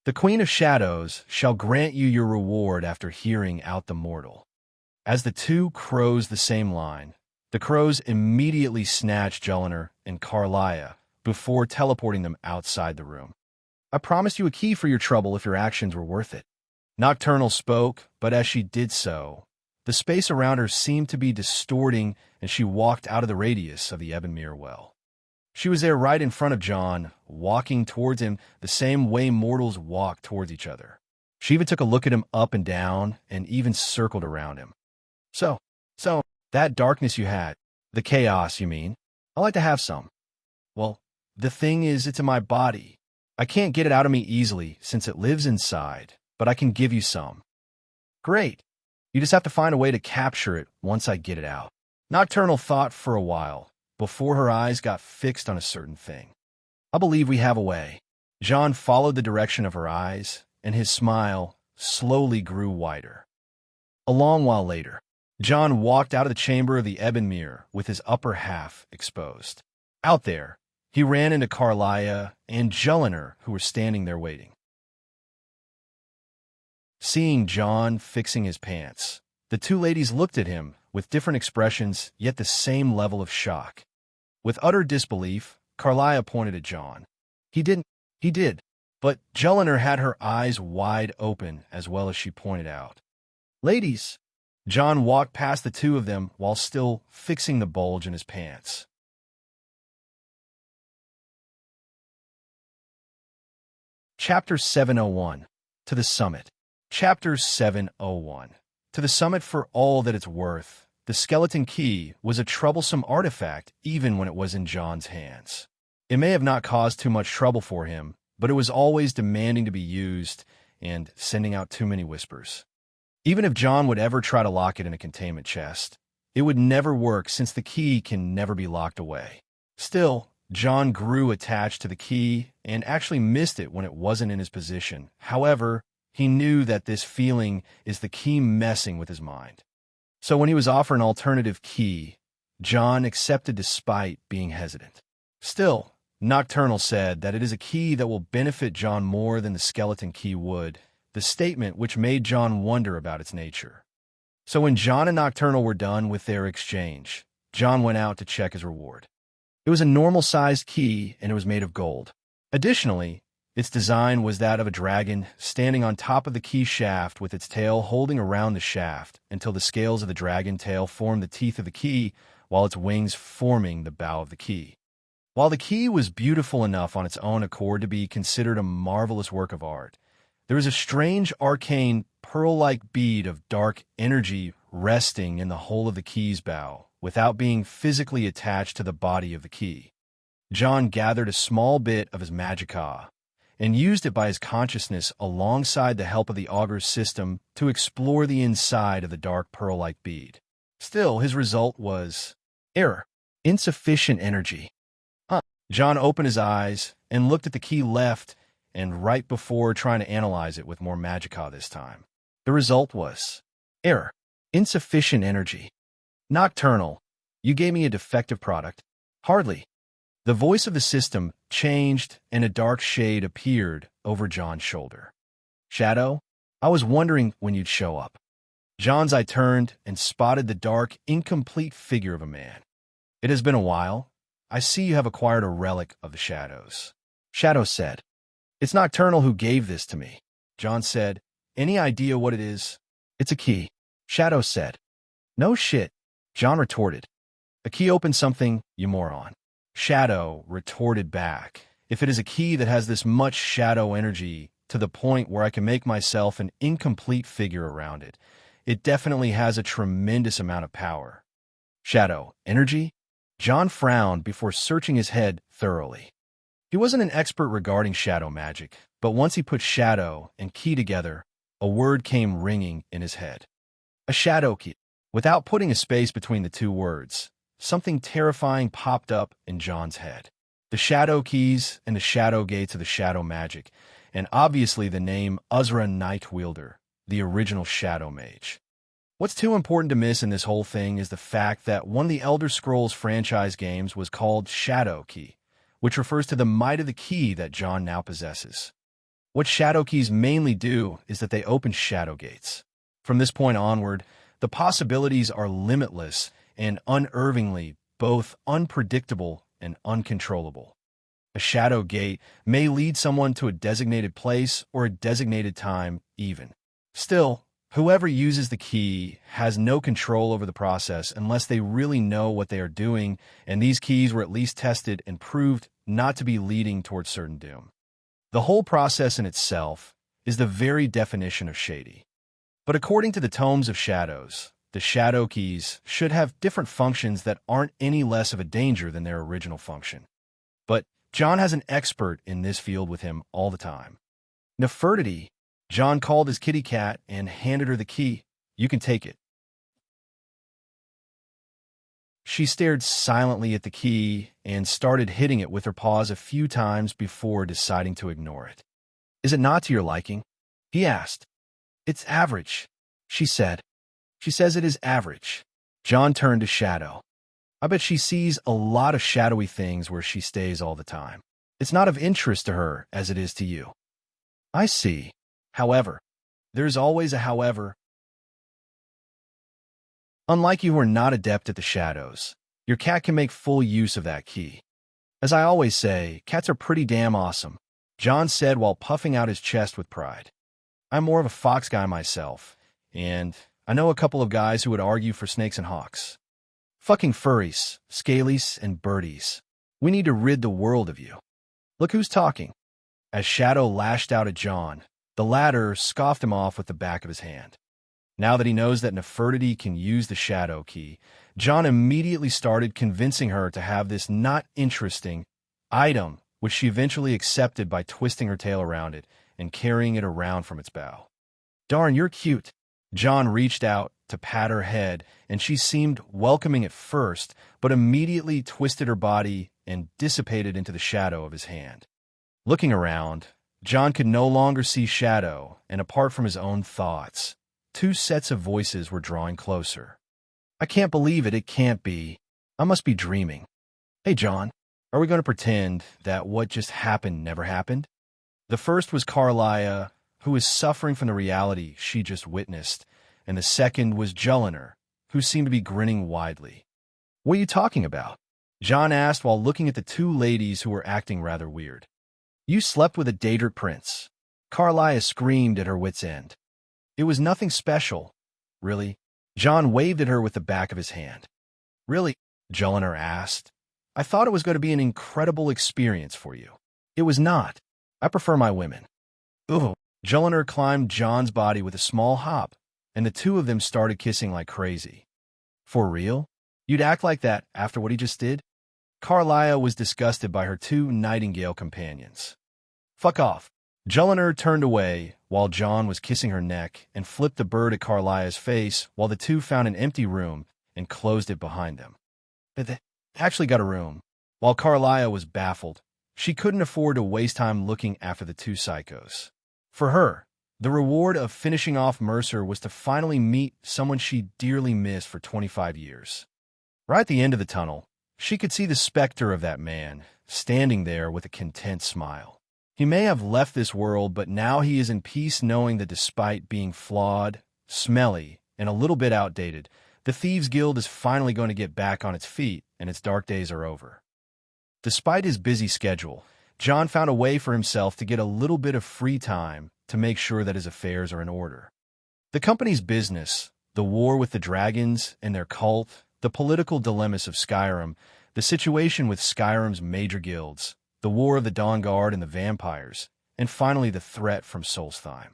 [SPEAKER 1] "The Queen of Shadows shall grant you your reward after hearing out the mortal." As the two crows the same line, the crows immediately snatched Juliner and Carlia before teleporting them outside the room. "I promised you a key for your trouble if your actions were worth it." Nocturnal spoke, but as she did so, the space around her seemed to be distorting, and she walked out of the radius of the Ebonmere well. She was there right in front of John, walking towards him the same way mortals walk towards each other. She even took a look at him up and down, and even circled around him. So, that darkness you had, the chaos, you mean? I'd like to have some." "Well, the thing is, it's in my body. I can't get it out of me easily since it lives inside, but I can give you some." "Great. You just have to find a way to capture it once I get it out." Nocturnal thought for a while before her eyes got fixed on a certain thing. "I believe we have a way." John followed the direction of her eyes, and his smile slowly grew wider. A long while later, John walked out of the chamber of the Ebonmere with his upper half exposed. Out there, he ran into Carlia and Juliner, who were standing there waiting. Seeing John fixing his pants, the two ladies looked at him with different expressions, yet the same level of shock. With utter disbelief, Carlia pointed at John. He did, but Juliner had her eyes wide open as well as she pointed out. "Ladies." John walked past the two of them while still fixing the bulge in his pants. Chapter 701. To the Summit. Chapter 701. To the summit for all that it's worth. The skeleton key was a troublesome artifact even when it was in John's hands. It may have not caused too much trouble for him, but it was always demanding to be used and sending out too many whispers. Even if John would ever try to lock it in a containment chest, it would never work since the key can never be locked away. Still, John grew attached to the key and actually missed it when it wasn't in his position. However, he knew that this feeling is the key messing with his mind. So when he was offered an alternative key, John accepted despite being hesitant. Still, Nocturnal said that it is a key that will benefit John more than the skeleton key would, the statement which made John wonder about its nature. So when John and Nocturnal were done with their exchange, John went out to check his reward. It was a normal-sized key, and it was made of gold. Additionally, its design was that of a dragon standing on top of the key shaft with its tail holding around the shaft until the scales of the dragon tail formed the teeth of the key, while its wings forming the bow of the key. While the key was beautiful enough on its own accord to be considered a marvelous work of art, there was a strange arcane pearl-like bead of dark energy resting in the hole of the key's bow without being physically attached to the body of the key. John gathered a small bit of his magicka and used it by his consciousness alongside the help of the augure's system to explore the inside of the dark pearl-like bead. Still, his result was error. Insufficient energy. John opened his eyes and looked at the key left and right before trying to analyze it with more magicka this time. The result was error. Insufficient energy. Nocturnal, you gave me a defective product. Hardly. The voice of the system changed and a dark shade appeared over John's shoulder. Shadow, I was wondering when you'd show up. John's eye turned and spotted the dark, incomplete figure of a man. It has been a while. I see you have acquired a relic of the shadows. Shadow said. It's Nocturnal who gave this to me. John said. Any idea what it is? It's a key. Shadow said. No shit. John retorted. A key opens something, you moron. Shadow retorted back. If it is a key that has this much shadow energy to the point where I can make myself an incomplete figure around it, it definitely has a tremendous amount of power. Shadow energy? John frowned before searching his head thoroughly. He wasn't an expert regarding shadow magic, but once he put shadow and key together, a word came ringing in his head. A shadow key. Without putting a space between the two words, something terrifying popped up in John's head. The shadow keys and the shadow gates of the shadow magic, and obviously the name Uzra Nightwielder, the original shadow mage. What's too important to miss in this whole thing is the fact that one of the Elder Scrolls franchise games was called Shadow Key, which refers to the might of the key that John now possesses. What shadow keys mainly do is that they open shadow gates. From this point onward, the possibilities are limitless and unervingly both unpredictable and uncontrollable. A shadow gate may lead someone to a designated place or a designated time even. Still, whoever uses the key has no control over the process unless they really know what they are doing, and these keys were at least tested and proved not to be leading towards certain doom. The whole process in itself is the very definition of shady. But according to the Tomes of Shadows, the shadow keys should have different functions that aren't any less of a danger than their original function. But John has an expert in this field with him all the time. Nefertiti, John called his kitty cat and handed her the key. You can take it. She stared silently at the key and started hitting it with her paws a few times before deciding to ignore it. Is it not to your liking? He asked. It's average, she said. She says it is average. John turned to Shadow. I bet she sees a lot of shadowy things where she stays all the time. It's not of interest to her as it is to you. I see. However, there's always a however. Unlike you who are not adept at the shadows, your cat can make full use of that key. As I always say, cats are pretty damn awesome, John said while puffing out his chest with pride. I'm more of a fox guy myself, and I know a couple of guys who would argue for snakes and hawks. Fucking furries, scalies, and birdies. We need to rid the world of you. Look who's talking. As Shadow lashed out at John, the latter scoffed him off with the back of his hand. Now that he knows that Nefertiti can use the shadow key, John immediately started convincing her to have this not interesting item, which she eventually accepted by twisting her tail around it and carrying it around from its bow. Darn, you're cute. John reached out to pat her head, and she seemed welcoming at first, but immediately twisted her body and dissipated into the shadow of his hand. Looking around, John could no longer see Shadow, and apart from his own thoughts, two sets of voices were drawing closer. I can't believe it can't be. I must be dreaming. Hey, John, are we going to pretend that what just happened never happened? The first was Carlia, who was suffering from the reality she just witnessed, and the second was Julliner, who seemed to be grinning widely. What are you talking about? John asked while looking at the two ladies who were acting rather weird. You slept with a Daedric prince. Carlia screamed at her wit's end. It was nothing special. Really? John waved at her with the back of his hand. Really? Julliner asked. I thought it was going to be an incredible experience for you. It was not. I prefer my women. Ooh. Julliner climbed John's body with a small hop, and the two of them started kissing like crazy. For real? You'd act like that after what he just did? Carlia was disgusted by her two nightingale companions. Fuck off. Julliner turned away while John was kissing her neck and flipped the bird at Carlia's face while the two found an empty room and closed it behind them. They actually got a room. While Carlia was baffled, she couldn't afford to waste time looking after the two psychos. For her, the reward of finishing off Mercer was to finally meet someone she dearly missed for 25 years. Right at the end of the tunnel, she could see the specter of that man, standing there with a content smile. He may have left this world, but now he is in peace knowing that despite being flawed, smelly, and a little bit outdated, the Thieves' Guild is finally going to get back on its feet, and its dark days are over. Despite his busy schedule, John found a way for himself to get a little bit of free time to make sure that his affairs are in order. The company's business, the war with the dragons and their cult, the political dilemmas of Skyrim, the situation with Skyrim's major guilds, the war of the Dawnguard and the vampires, and finally the threat from Solstheim.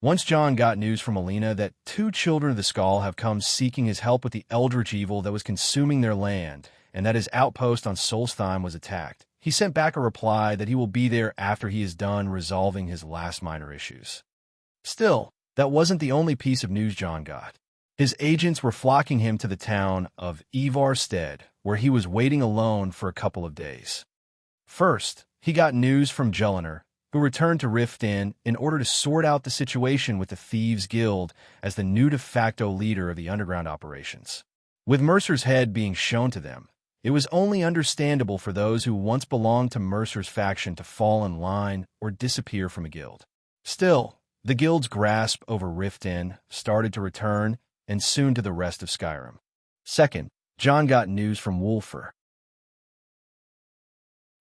[SPEAKER 1] Once John got news from Alina that 2 children of the Skull have come seeking his help with the eldritch evil that was consuming their land, and that his outpost on Solstheim was attacked, he sent back a reply that he will be there after he is done resolving his last minor issues. Still, that wasn't the only piece of news John got. His agents were flocking him to the town of Ivarstead, where he was waiting alone for a couple of days. First, he got news from Jelinar, who returned to Rift Inn in order to sort out the situation with the Thieves' Guild as the new de facto leader of the underground operations. With Mercer's head being shown to them, it was only understandable for those who once belonged to Mercer's faction to fall in line or disappear from a guild. Still, the guild's grasp over Rift Inn started to return, and soon to the rest of Skyrim. Second, John got news from Wulfr.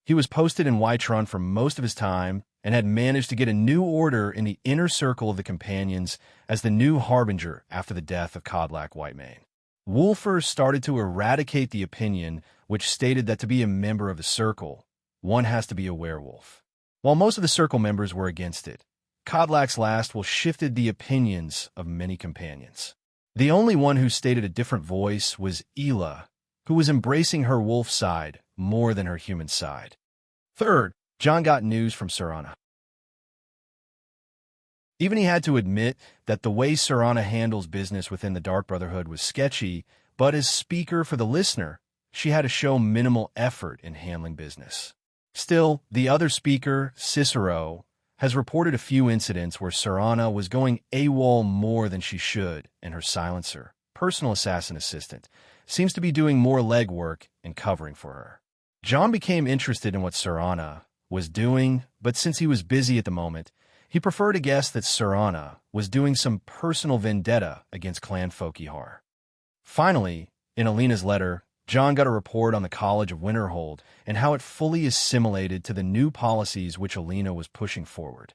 [SPEAKER 1] He was posted in Whiterun for most of his time and had managed to get a new order in the inner circle of the Companions as the new Harbinger after the death of Codlac Whitemane. Wulfr started to eradicate the opinion which stated that to be a member of the Circle, one has to be a werewolf. While most of the Circle members were against it, Codlac's last will shifted the opinions of many Companions. The only one who stated a different voice was Ela, who was embracing her wolf side more than her human side. Third, John got news from Serana. Even he had to admit that the way Serana handles business within the Dark Brotherhood was sketchy, but as speaker for the listener, she had to show minimal effort in handling business. Still, the other speaker, Cicero, has reported a few incidents where Serana was going AWOL more than she should, and her silencer, personal assassin assistant, seems to be doing more legwork and covering for her. John became interested in what Serana was doing, but since he was busy at the moment, he preferred to guess that Serana was doing some personal vendetta against Clan Folkihar. Finally, in Alina's letter, John got a report on the College of Winterhold and how it fully assimilated to the new policies which Alina was pushing forward.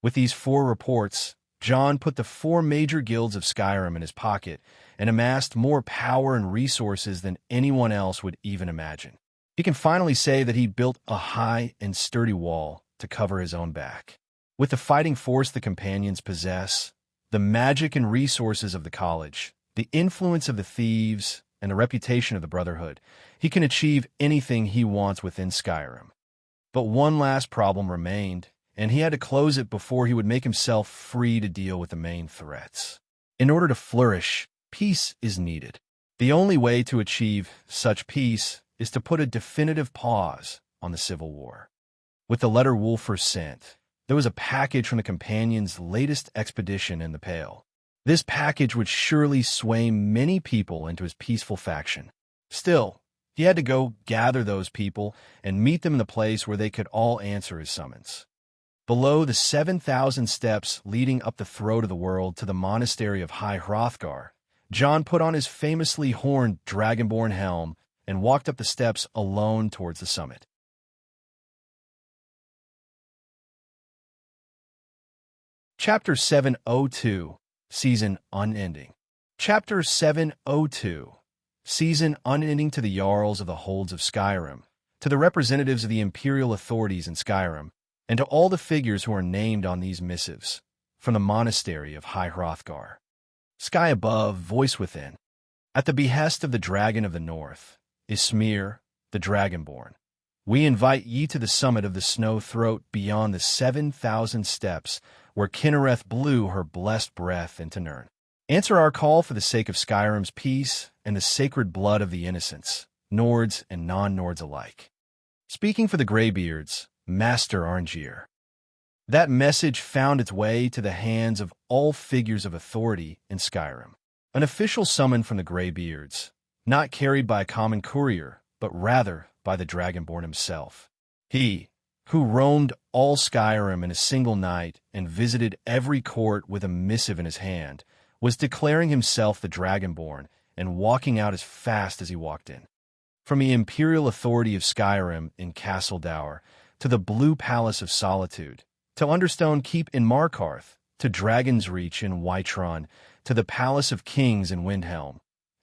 [SPEAKER 1] With these 4 reports, John put the 4 major guilds of Skyrim in his pocket and amassed more power and resources than anyone else would even imagine. He can finally say that he built a high and sturdy wall to cover his own back. With the fighting force the Companions possess, the magic and resources of the college, the influence of the thieves, and the reputation of the Brotherhood, he can achieve anything he wants within Skyrim. But one last problem remained, and he had to close it before he would make himself free to deal with the main threats. In order to flourish, peace is needed. The only way to achieve such peace is to put a definitive pause on the Civil War. With the letter Wulfr sent, there was a package from the Companions' latest expedition in the Pale. This package would surely sway many people into his peaceful faction. Still, he had to go gather those people and meet them in the place where they could all answer his summons. Below the 7,000 steps leading up the throat of the world to the monastery of High Hrothgar, John put on his famously horned dragonborn helm and walked up the steps alone towards the summit. Chapter 702, Season Unending. Chapter 702, Season Unending to the Jarls of the Holds of Skyrim, to the representatives of the Imperial authorities in Skyrim, and to all the figures who are named on these missives, from the monastery of High Hrothgar. Sky above, voice within. At the behest of the Dragon of the North, Ismir, the Dragonborn, we invite ye to the summit of the snow throat beyond the 7,000 steps, where Kinnereth blew her blessed breath into Nirn. Answer our call for the sake of Skyrim's peace and the sacred blood of the innocents, Nords and non-Nords alike. Speaking for the Greybeards, Master Arngeir. That message found its way to the hands of all figures of authority in Skyrim. An official summon from the Greybeards, not carried by a common courier, but rather by the Dragonborn himself. He, who roamed all Skyrim in a single night and visited every court with a missive in his hand, was declaring himself the Dragonborn and walking out as fast as he walked in. From the Imperial authority of Skyrim in Castle Dour, to the Blue Palace of Solitude, to Understone Keep in Markarth, to Dragon's Reach in Whiterun, to the Palace of Kings in Windhelm,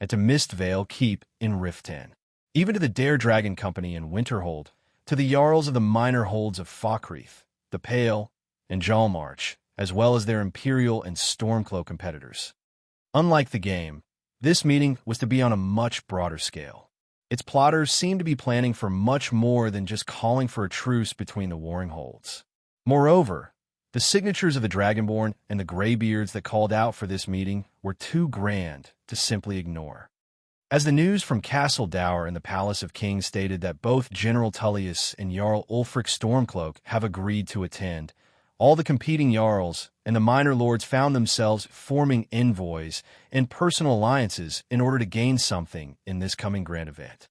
[SPEAKER 1] and to Mistvale Keep in Rift 10. Even to the Dare Dragon Company in Winterhold, to the Jarls of the minor holds of Falkreath, the Pale, and Jalmarch, as well as their Imperial and Stormcloak competitors. Unlike the game, this meeting was to be on a much broader scale. Its plotters seemed to be planning for much more than just calling for a truce between the warring holds. Moreover, the signatures of the Dragonborn and the Greybeards that called out for this meeting were too grand to simply ignore. As the news from Castle Dower and the Palace of Kings stated that both General Tullius and Jarl Ulfric Stormcloak have agreed to attend, all the competing Jarls and the minor lords found themselves forming envoys and personal alliances in order to gain something in this coming grand event.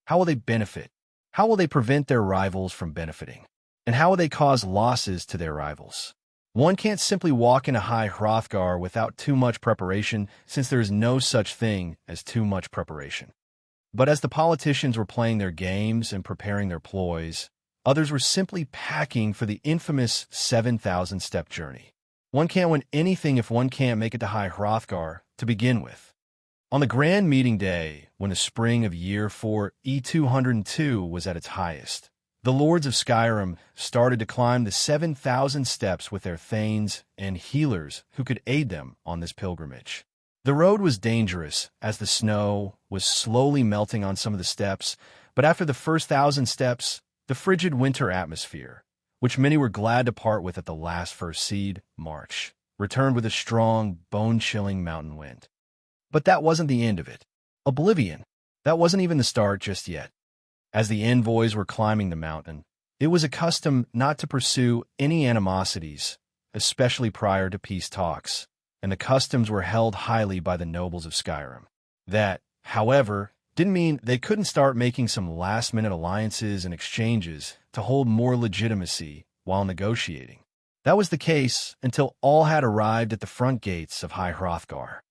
[SPEAKER 1] How will they benefit? How will they prevent their rivals from benefiting? And how will they cause losses to their rivals? One can't simply walk into High Hrothgar without too much preparation, since there is no such thing as too much preparation. But as the politicians were playing their games and preparing their ploys, others were simply packing for the infamous 7,000-step journey. One can't win anything if one can't make it to High Hrothgar to begin with. On the grand meeting day, when the spring of year 4 E202 was at its highest, the lords of Skyrim started to climb the 7,000 steps with their thanes and healers who could aid them on this pilgrimage. The road was dangerous, as the snow was slowly melting on some of the steps, but after the first 1,000 steps, the frigid winter atmosphere, which many were glad to part with at the last first seed, March, returned with a strong, bone-chilling mountain wind. But that wasn't the end of it. Oblivion. That wasn't even the start just yet. As the envoys were climbing the mountain, it was a custom not to pursue any animosities, especially prior to peace talks, and the customs were held highly by the nobles of Skyrim. That, however, didn't mean they couldn't start making some last-minute alliances and exchanges to hold more legitimacy while negotiating. That was the case until all had arrived at the front gates of High Hrothgar.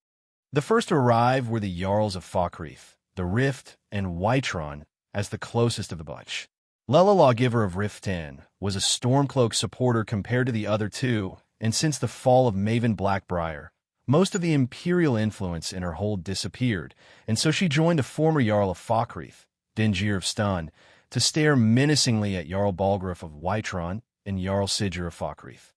[SPEAKER 1] The first to arrive were the Jarls of Falkreath, the Rift, and Whiterun, as the closest of the bunch. Lela, Lawgiver of Rift 10, was a Stormcloak supporter compared to the other two, and since the fall of Maven Blackbriar, most of the Imperial influence in her hold disappeared, and so she joined the former Jarl of Falkreath, Dingear of Stun, to stare menacingly at Jarl Balgruuf of Whiterun and Jarl Sigurd of Falkreath.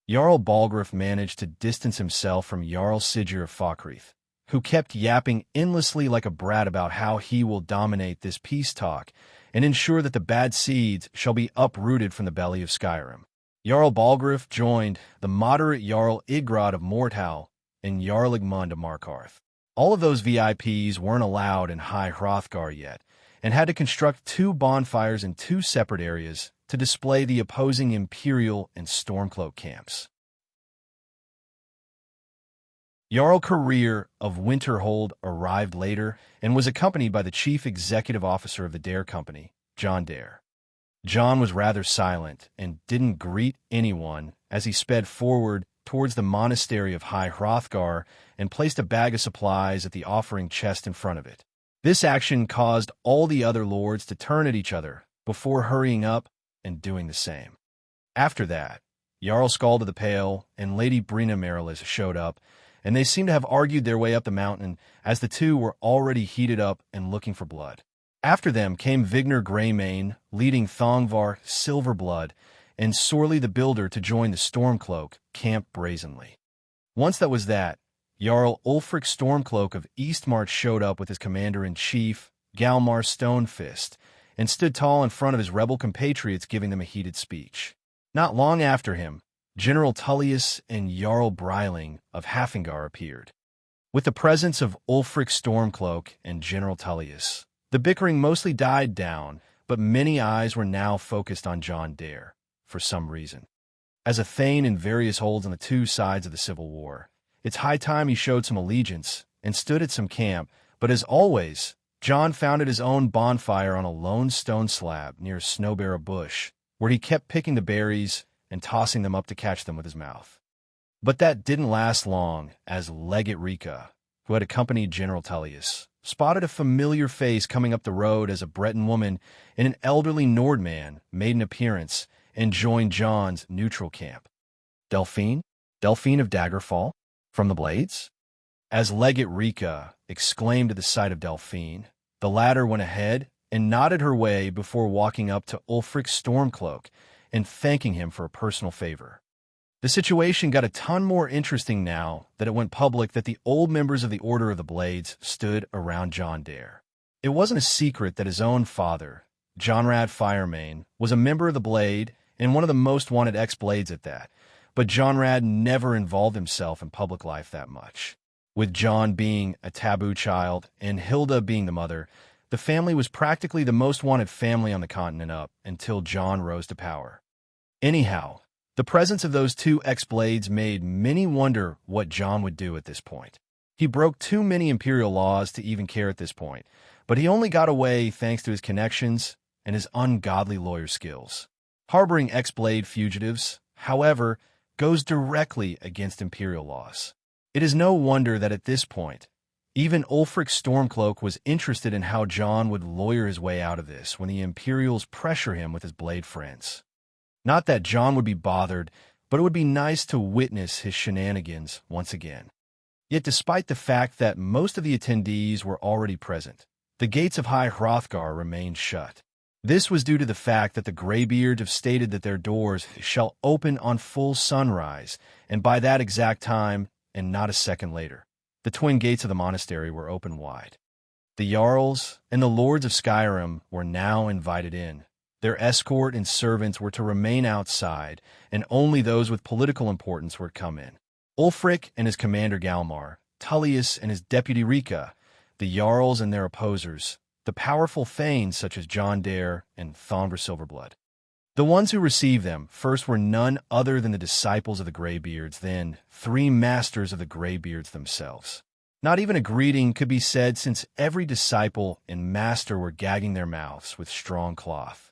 [SPEAKER 1] Jarl Balgruuf managed to distance himself from Jarl Sigurd of Falkreath, who kept yapping endlessly like a brat about how he will dominate this peace talk and ensure that the bad seeds shall be uprooted from the belly of Skyrim. Jarl Balgruuf joined the moderate Jarl Igrod of Morthal and Jarl Igmund of Markarth. All of those VIPs weren't allowed in High Hrothgar yet, and had to construct 2 bonfires in 2 separate areas to display the opposing Imperial and Stormcloak camps. Jarl Career of Winterhold arrived later and was accompanied by the chief executive officer of the Dare Company, John Dare. John was rather silent and didn't greet anyone as he sped forward towards the monastery of High Hrothgar and placed a bag of supplies at the offering chest in front of it. This action caused all the other lords to turn at each other before hurrying up and doing the same. After that, Jarl Skald of the Pale and Lady Brina Marilis showed up, and they seemed to have argued their way up the mountain as the two were already heated up and looking for blood. After them came Vigner Greymane, leading Thongvar Silverblood, and Sorley the Builder to join the Stormcloak camp brazenly. Once that was that, Jarl Ulfric Stormcloak of Eastmarch showed up with his commander-in-chief, Galmar Stonefist, and stood tall in front of his rebel compatriots giving them a heated speech. Not long after him, General Tullius and Jarl Breiling of Hafingar appeared. With the presence of Ulfric Stormcloak and General Tullius, the bickering mostly died down, but many eyes were now focused on John Dare, for some reason. As a thane in various holds on the 2 sides of the Civil War, it's high time he showed some allegiance and stood at some camp, but as always, John founded his own bonfire on a lone stone slab near a snowbarrow bush, where he kept picking the berries and tossing them up to catch them with his mouth. But that didn't last long, as Legate Rika, who had accompanied General Tullius, spotted a familiar face coming up the road as a Breton woman and an elderly Nordman made an appearance and joined John's neutral camp. Delphine? Delphine of Daggerfall? From the Blades? As Legate Rika exclaimed at the sight of Delphine, the latter went ahead and nodded her way before walking up to Ulfric's Stormcloak and thanking him for a personal favor. The situation got a ton more interesting now that it went public that the old members of the Order of the Blades stood around John Dare. It wasn't a secret that his own father, Jonrad Firemane, was a member of the Blade and one of the most wanted ex-Blades at that, but Jonrad never involved himself in public life that much. With John being a taboo child and Hilda being the mother, the family was practically the most wanted family on the continent up until John rose to power. Anyhow, the presence of those two ex-Blades made many wonder what John would do at this point. He broke too many imperial laws to even care at this point, but he only got away thanks to his connections and his ungodly lawyer skills. Harboring ex-Blade fugitives, however, goes directly against imperial laws. It is no wonder that at this point, even Ulfric Stormcloak was interested in how John would lawyer his way out of this when the Imperials pressure him with his Blade friends. Not that John would be bothered, but it would be nice to witness his shenanigans once again. Yet despite the fact that most of the attendees were already present, the gates of High Hrothgar remained shut. This was due to the fact that the Greybeards have stated that their doors shall open on full sunrise, and by that exact time, and not a second later, the twin gates of the monastery were open wide. The Jarls and the Lords of Skyrim were now invited in. Their escort and servants were to remain outside, and only those with political importance were to come in. Ulfric and his commander Galmar, Tullius and his deputy Rika, the Jarls and their opposers, the powerful thanes such as John Dare and Thombre Silverblood. The ones who received them first were none other than the disciples of the Greybeards, then 3 masters of the Greybeards themselves. Not even a greeting could be said since every disciple and master were gagging their mouths with strong cloth.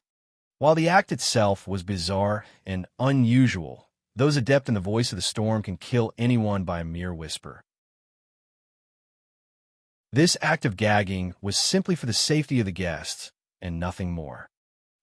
[SPEAKER 1] While the act itself was bizarre and unusual, those adept in the voice of the storm can kill anyone by a mere whisper. This act of gagging was simply for the safety of the guests, and nothing more.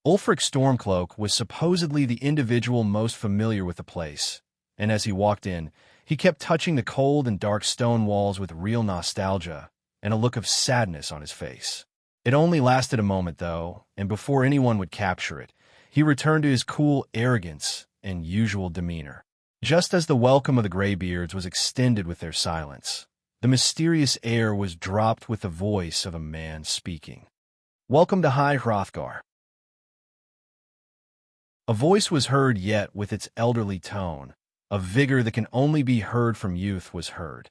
[SPEAKER 1] Ulfric Stormcloak was supposedly the individual most familiar with the place, and as he walked in, he kept touching the cold and dark stone walls with real nostalgia and a look of sadness on his face. It only lasted a moment, though, and before anyone would capture it, he returned to his cool arrogance and usual demeanor. Just as the welcome of the Greybeards was extended with their silence, the mysterious air was dropped with the voice of a man speaking. "Welcome to High Hrothgar." A voice was heard, yet with its elderly tone, a vigor that can only be heard from youth was heard.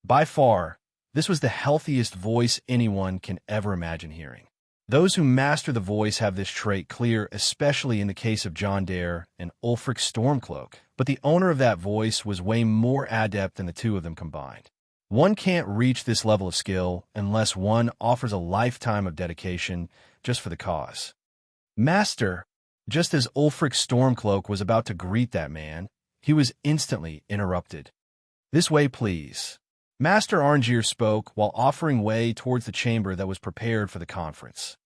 [SPEAKER 1] By far, this was the healthiest voice anyone can ever imagine hearing. Those who master the voice have this trait clear, especially in the case of John Dare and Ulfric Stormcloak, but the owner of that voice was way more adept than the two of them combined. One can't reach this level of skill unless one offers a lifetime of dedication just for the cause. "Master," just as Ulfric Stormcloak was about to greet that man, he was instantly interrupted. "This way, please." Master Arngeir spoke while offering way towards the chamber that was prepared for the conference.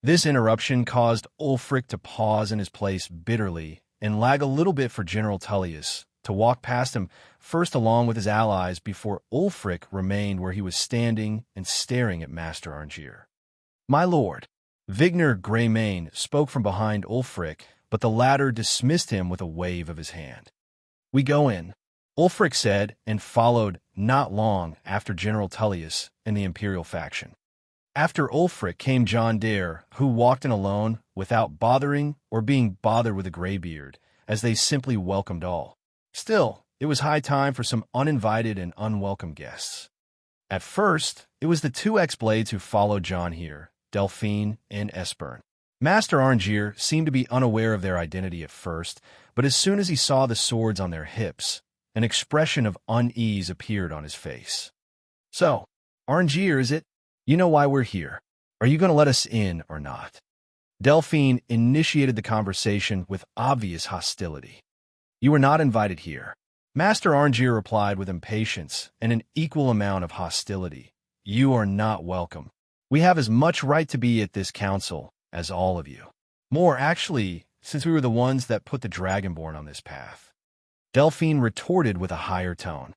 [SPEAKER 1] This interruption caused Ulfric to pause in his place bitterly and lag a little bit for General Tullius to walk past him first along with his allies before Ulfric remained where he was standing and staring at Master Arngeir. "My lord," Vigner Greymane spoke from behind Ulfric, but the latter dismissed him with a wave of his hand. "We go in," Ulfric said, and followed not long after General Tullius and the Imperial faction. After Ulfric came John Dare, who walked in alone without bothering or being bothered with a Greybeard, as they simply welcomed all. Still, it was high time for some uninvited and unwelcome guests. At first, it was the 2 ex-Blades who followed John here, Delphine and Esbern. Master Arngeir seemed to be unaware of their identity at first, but as soon as he saw the swords on their hips, an expression of unease appeared on his face. "So, Arngeir, is it? You know why we're here. Are you going to let us in or not?" Delphine initiated the conversation with obvious hostility. "You were not invited here." Master Arngeir replied with impatience and an equal amount of hostility. "You are not welcome. We have as much right to be at this council as all of you. More, actually, since we were the ones that put the Dragonborn on this path." Delphine retorted with a higher tone.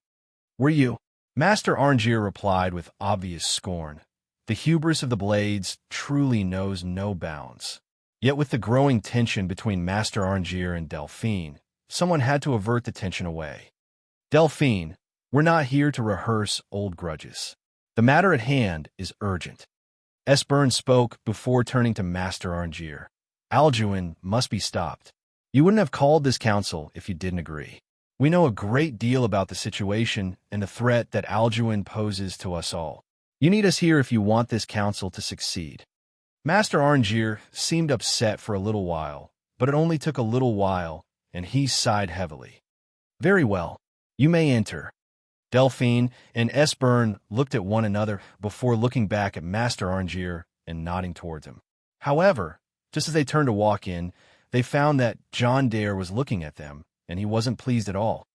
[SPEAKER 1] "Were you?" Master Arngeir replied with obvious scorn. The hubris of the blades truly knows no bounds. Yet with the growing tension between Master Arngeir and Delphine, someone had to avert the tension away. Delphine, we're not here to rehearse old grudges. The matter at hand is urgent. Esbern spoke before turning to Master Arngeir. Alduin must be stopped. You wouldn't have called this council if you didn't agree. We know a great deal about the situation and the threat that Alduin poses to us all. You need us here if you want this council to succeed. Master Arngeir seemed upset for a little while, but it only took a little while, and he sighed heavily. Very well, you may enter. Delphine and Esbern looked at one another before looking back at Master Arngeir and nodding towards him. However, just as they turned to walk in, they found that John Dare was looking at them, and he wasn't pleased at all.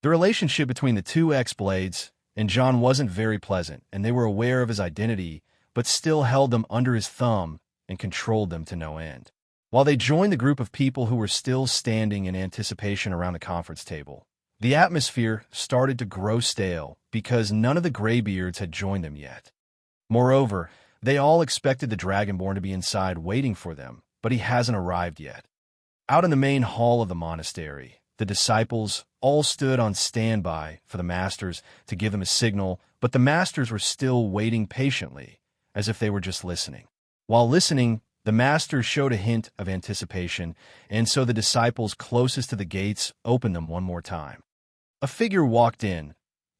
[SPEAKER 1] The relationship between the two ex-blades and John wasn't very pleasant, and they were aware of his identity, but still held them under his thumb and controlled them to no end. While they joined the group of people who were still standing in anticipation around the conference table, the atmosphere started to grow stale because none of the Greybeards had joined them yet. Moreover, they all expected the Dragonborn to be inside waiting for them, but he hasn't arrived yet. Out in the main hall of the monastery, the disciples all stood on standby for the masters to give them a signal, but the masters were still waiting patiently, as if they were just listening. While listening, the masters showed a hint of anticipation, and so the disciples closest to the gates opened them one more time. A figure walked in,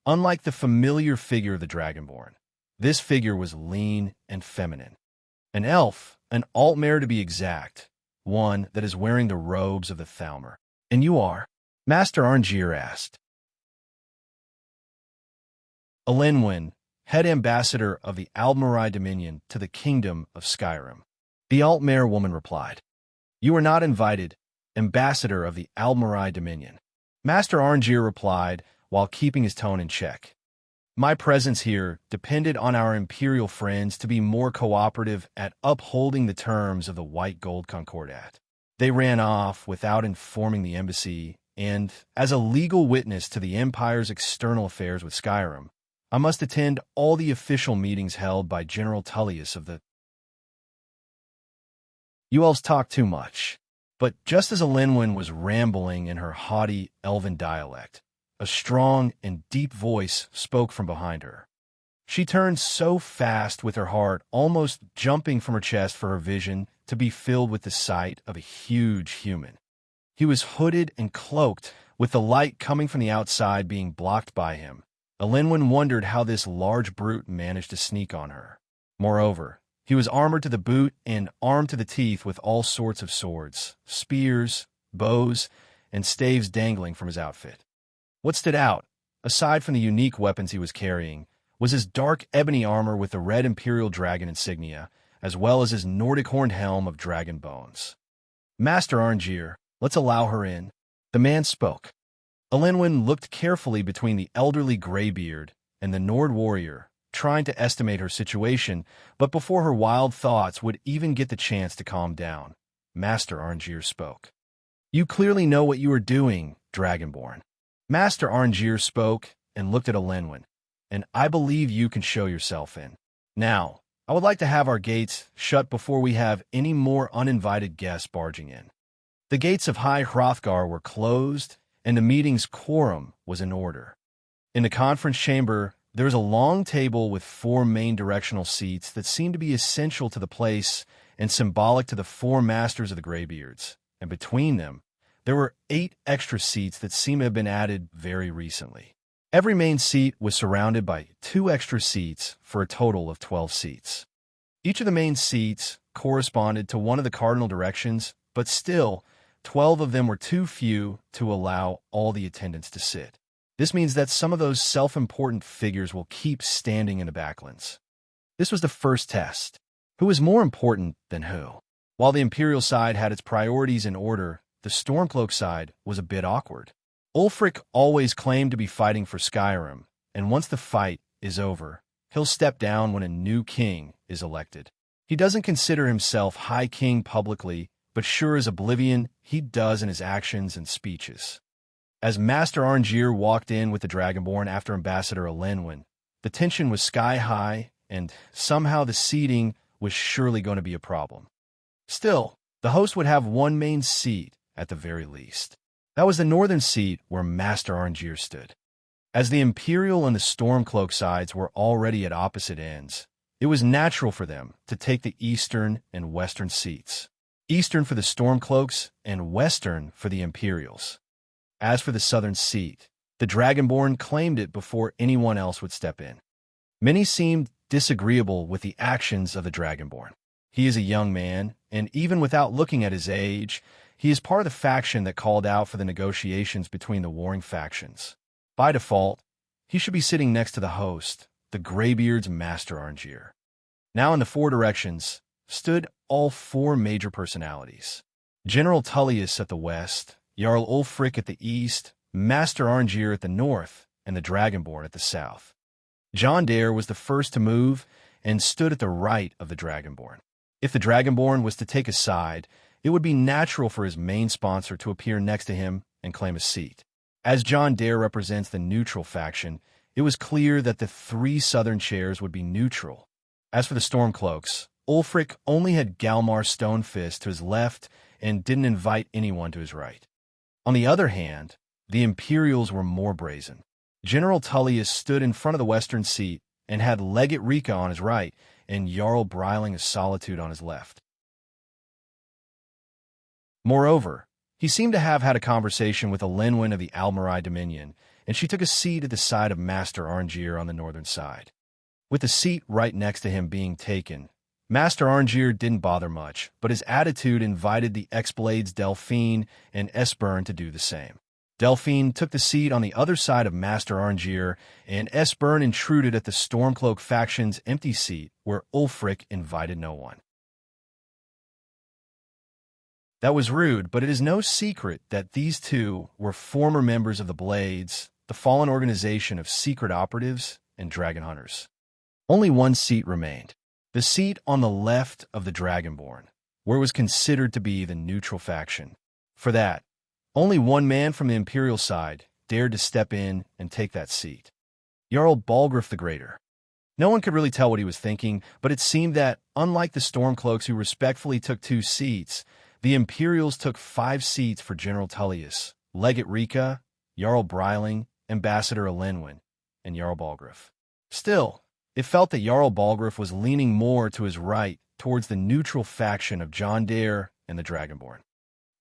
[SPEAKER 1] unlike the familiar figure of the Dragonborn. This figure was lean and feminine. An elf, an altmare to be exact, one that is wearing the robes of the Thalmor. And you are? Master Arngeir asked. Elenwen, head ambassador of the Aldmeri Dominion to the Kingdom of Skyrim. The altmare woman replied. You are not invited, ambassador of the Aldmeri Dominion. Master Arngeir replied while keeping his tone in check. My presence here depended on our Imperial friends to be more cooperative at upholding the terms of the White Gold Concordat. They ran off without informing the embassy, and, as a legal witness to the Empire's external affairs with Skyrim, I must attend all the official meetings held by General Tullius of the... You elves talk too much. But just as Elenwen was rambling in her haughty elven dialect, a strong and deep voice spoke from behind her. She turned so fast with her heart almost jumping from her chest for her vision to be filled with the sight of a huge human. He was hooded and cloaked, with the light coming from the outside being blocked by him. Elenwen wondered how this large brute managed to sneak on her. Moreover, he was armored to the boot and armed to the teeth with all sorts of swords, spears, bows, and staves dangling from his outfit. What stood out, aside from the unique weapons he was carrying, was his dark ebony armor with the red Imperial Dragon insignia, as well as his Nordic horned helm of dragon bones. Master Arngeir, let's allow her in. The man spoke. Elenwen looked carefully between the elderly Greybeard and the Nord warrior, trying to estimate her situation, but before her wild thoughts would even get the chance to calm down, Master Arngeir spoke. You clearly know what you are doing, Dragonborn. Master Arngeir spoke and looked at Elenwen, and I believe you can show yourself in. Now, I would like to have our gates shut before we have any more uninvited guests barging in. The gates of High Hrothgar were closed, and the meeting's quorum was in order. In the conference chamber, there was a long table with 4 main directional seats that seemed to be essential to the place and symbolic to the 4 masters of the Greybeards, and between them, there were 8 extra seats that seemed to have been added very recently. Every main seat was surrounded by 2 extra seats for a total of 12 seats. Each of the main seats corresponded to one of the cardinal directions, but still, 12 of them were too few to allow all the attendants to sit. This means that some of those self-important figures will keep standing in the backlands. This was the first test. Who is more important than who? While the Imperial side had its priorities in order, the Stormcloak side was a bit awkward. Ulfric always claimed to be fighting for Skyrim, and once the fight is over, he'll step down when a new king is elected. He doesn't consider himself High King publicly, but sure as oblivion, he does in his actions and speeches. As Master Arngeir walked in with the Dragonborn after Ambassador Elenwen, The tension was sky high, and somehow the seating was surely going to be a problem. Still, the host would have one main seat at the very least. That was the northern seat where Master Arngeir stood. As the Imperial and the Stormcloak sides were already at opposite ends, it was natural for them to take the eastern and western seats. Eastern for the Stormcloaks and western for the Imperials. As for the southern seat, the Dragonborn claimed it before anyone else would step in. Many seemed disagreeable with the actions of the Dragonborn. He is a young man, and even without looking at his age, he is part of the faction that called out for the negotiations between the warring factions. By default, he should be sitting next to the host, the Greybeard's Master Arngeir. Now in the four directions stood all four major personalities. General Tullius at the west, Jarl Ulfric at the east, Master Arngeir at the north, and the Dragonborn at the south. John Dare was the first to move and stood at the right of the Dragonborn. If the Dragonborn was to take a side, it would be natural for his main sponsor to appear next to him and claim a seat. As John Dare represents the neutral faction, it was clear that the three southern chairs would be neutral. As for the Stormcloaks, Ulfric only had Galmar Stonefist to his left and didn't invite anyone to his right. On the other hand, the Imperials were more brazen. General Tullius stood in front of the western seat and had Legate Rika on his right and Jarl Breiling of Solitude on his left. Moreover, he seemed to have had a conversation with Elenwen of the Almarai Dominion, and she took a seat at the side of Master Arngeir on the northern side. With the seat right next to him being taken, Master Arngeir didn't bother much, but his attitude invited the X-Blades Delphine and Esbern to do the same. Delphine took the seat on the other side of Master Arngeir, and Esbern intruded at the Stormcloak faction's empty seat where Ulfric invited no one. That was rude, but it is no secret that these two were former members of the Blades, the fallen organization of secret operatives and dragon hunters. Only one seat remained, the seat on the left of the Dragonborn, where it was considered to be the neutral faction. For that, only one man from the Imperial side dared to step in and take that seat. Jarl Balgruuf the Greater. No one could really tell what he was thinking, but it seemed that, unlike the Stormcloaks who respectfully took 2 seats, the Imperials took 5 seats for General Tullius, Legate Rika, Jarl Breiling, Ambassador Elenwen, and Jarl Balgruuf. Still, it felt that Jarl Balgruuf was leaning more to his right towards the neutral faction of John Dare and the Dragonborn.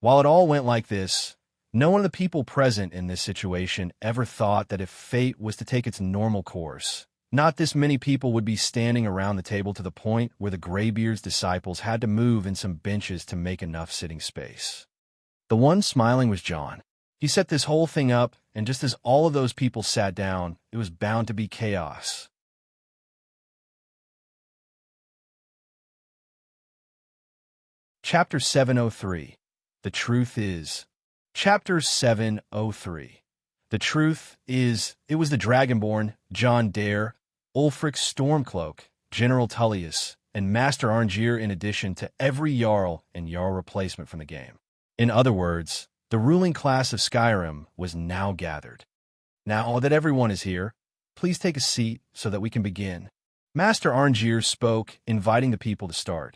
[SPEAKER 1] While it all went like this, no one of the people present in this situation ever thought that if fate was to take its normal course, not this many people would be standing around the table to the point where the Greybeard's disciples had to move in some benches to make enough sitting space. The one smiling was John. He set this whole thing up, and just as all of those people sat down, it was bound to be chaos. Chapter 703. The Truth Is. Chapter 703. The truth is, it was the Dragonborn, John Dare, Ulfric Stormcloak, General Tullius, and Master Arngeir in addition to every Jarl and Jarl replacement from the game. In other words, the ruling class of Skyrim was now gathered. Now that everyone is here, please take a seat so that we can begin. Master Arngeir spoke, inviting the people to start.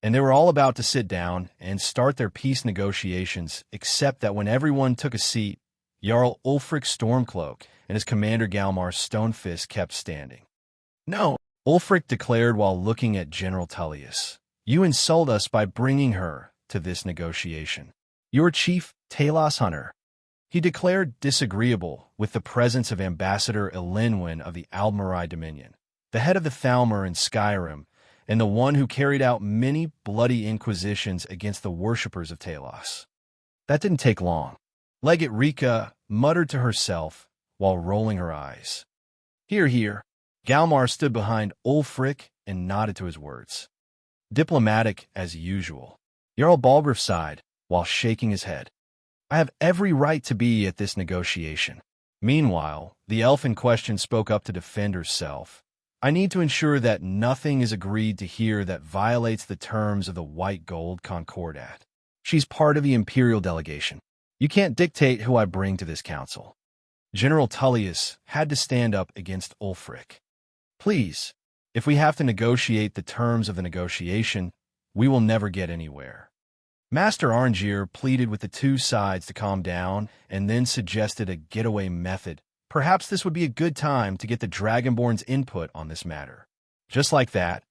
[SPEAKER 1] And they were all about to sit down and start their peace negotiations, except that when everyone took a seat, Jarl Ulfric Stormcloak and his commander Galmar Stonefist kept standing. "No," Ulfric declared while looking at General Tullius. "You insult us by bringing her to this negotiation. Your chief, Talos Hunter." He declared disagreeable with the presence of Ambassador Elenwen of the Almarai Dominion, the head of the Thalmor in Skyrim, and the one who carried out many bloody inquisitions against the worshippers of Talos. That didn't take long. Legate Rika muttered to herself while rolling her eyes. "Hear, hear." Galmar stood behind Ulfric and nodded to his words. Diplomatic as usual. Jarl Balgruuf sighed while shaking his head. "I have every right to be at this negotiation." Meanwhile, the elf in question spoke up to defend herself. "I need to ensure that nothing is agreed to here that violates the terms of the White Gold Concordat. She's part of the Imperial delegation. You can't dictate who I bring to this council." General Tullius had to stand up against Ulfric. Please, if we have to negotiate the terms of the negotiation, we will never get anywhere. Master Orangier pleaded with the two sides to calm down and then suggested a getaway method. Perhaps this would be a good time to get the Dragonborn's input on this matter. Just like that,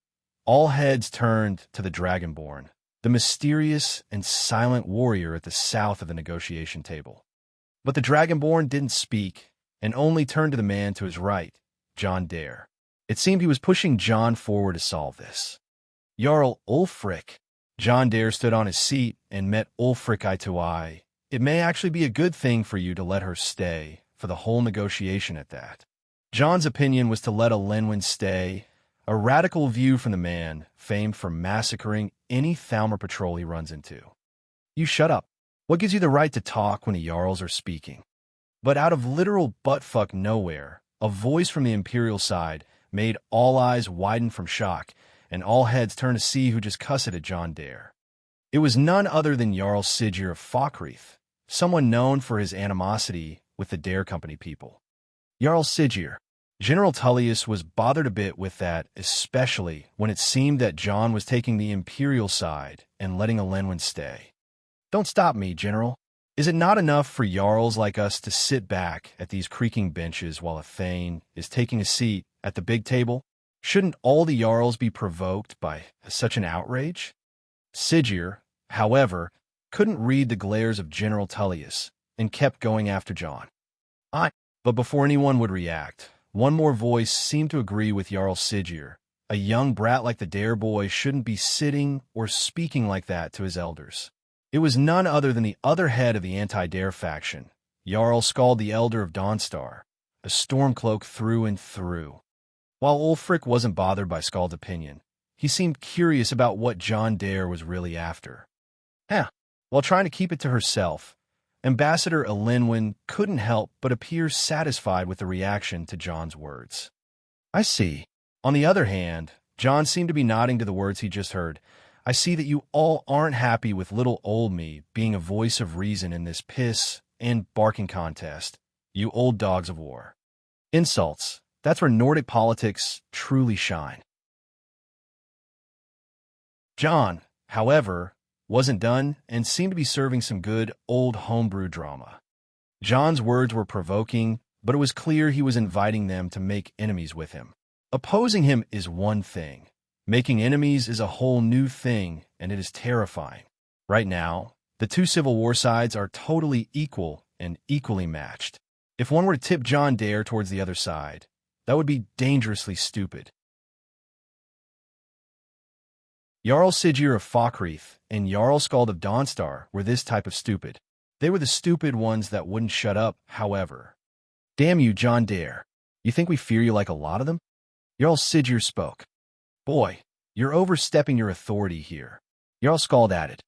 [SPEAKER 1] all heads turned to the Dragonborn, the mysterious and silent warrior at the south of the negotiation table. But the Dragonborn didn't speak and only turned to the man to his right, John Dare. It seemed he was pushing John forward to solve this. Jarl Ulfric. John Dare stood on his seat and met Ulfric eye to eye. It may actually be a good thing for you to let her stay, for the whole negotiation at that. John's opinion was to let Elenwen stay, a radical view from the man, famed for massacring any Thalmor patrol he runs into. You shut up. What gives you the right to talk when the Jarls are speaking? But out of literal buttfuck nowhere, a voice from the Imperial side made all eyes widen from shock, and all heads turned to see who just cussed at John Dare. It was none other than Jarl Sigurd of Falkreath, someone known for his animosity with the Dare Company people. Jarl Sigurd. General Tullius was bothered a bit with that, especially when it seemed that John was taking the Imperial side and letting Elenwen stay. Don't stop me, General. Is it not enough for Jarls like us to sit back at these creaking benches while a Thane is taking a seat at the big table? Shouldn't all the Jarls be provoked by such an outrage? Sigurd, however, couldn't read the glares of General Tullius and kept going after John. But before anyone would react, one more voice seemed to agree with Jarl Sigurd. A young brat like the Dare boy shouldn't be sitting or speaking like that to his elders. It was none other than the other head of the anti-Dare faction, Jarl Skald the Elder of Dawnstar, a Stormcloak through and through. While Ulfric wasn't bothered by Skald's opinion, he seemed curious about what John Dare was really after. While trying to keep it to herself, Ambassador Elenwen couldn't help but appear satisfied with the reaction to John's words. I see. On the other hand, John seemed to be nodding to the words he just heard. I see that you all aren't happy with little old me being a voice of reason in this piss and barking contest, you old dogs of war. Insults. That's where Nordic politics truly shine. John, however, wasn't done and seemed to be serving some good old homebrew drama. John's words were provoking, but it was clear he was inviting them to make enemies with him. Opposing him is one thing. Making enemies is a whole new thing, and it is terrifying. Right now, the two Civil War sides are totally equal and equally matched. If one were to tip John Dare towards the other side, that would be dangerously stupid. Jarl Sigurd of Falkreath and Jarl Skald of Dawnstar were this type of stupid. They were the stupid ones that wouldn't shut up, however. Damn you, John Dare. You think we fear you like a lot of them? Jarl Sigurd spoke. Boy, you're overstepping your authority here. Jarl Skald added.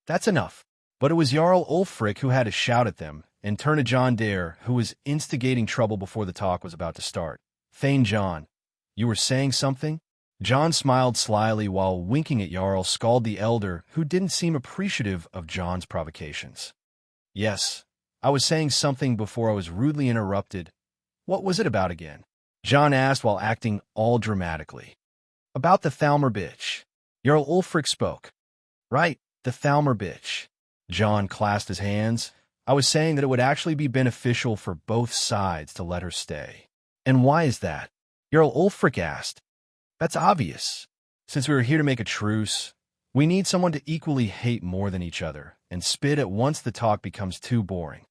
[SPEAKER 1] That's enough. But it was Jarl Ulfric who had to shout at them and turn to John Dare, who was instigating trouble before the talk was about to start. Thane John, you were saying something? John smiled slyly while winking at Jarl Skald the Elder, who didn't seem appreciative of John's provocations. Yes, I was saying something before I was rudely interrupted. What was it about again? John asked while acting all dramatically. About the Thalmor bitch. Jarl Ulfric spoke. Right, the Thalmor bitch. John clasped his hands. I was saying that it would actually be beneficial for both sides to let her stay. And why is that? Jarl Ulfric asked. That's obvious. Since we are here to make a truce, we need someone to equally hate more than each other and spit at once the talk becomes too boring.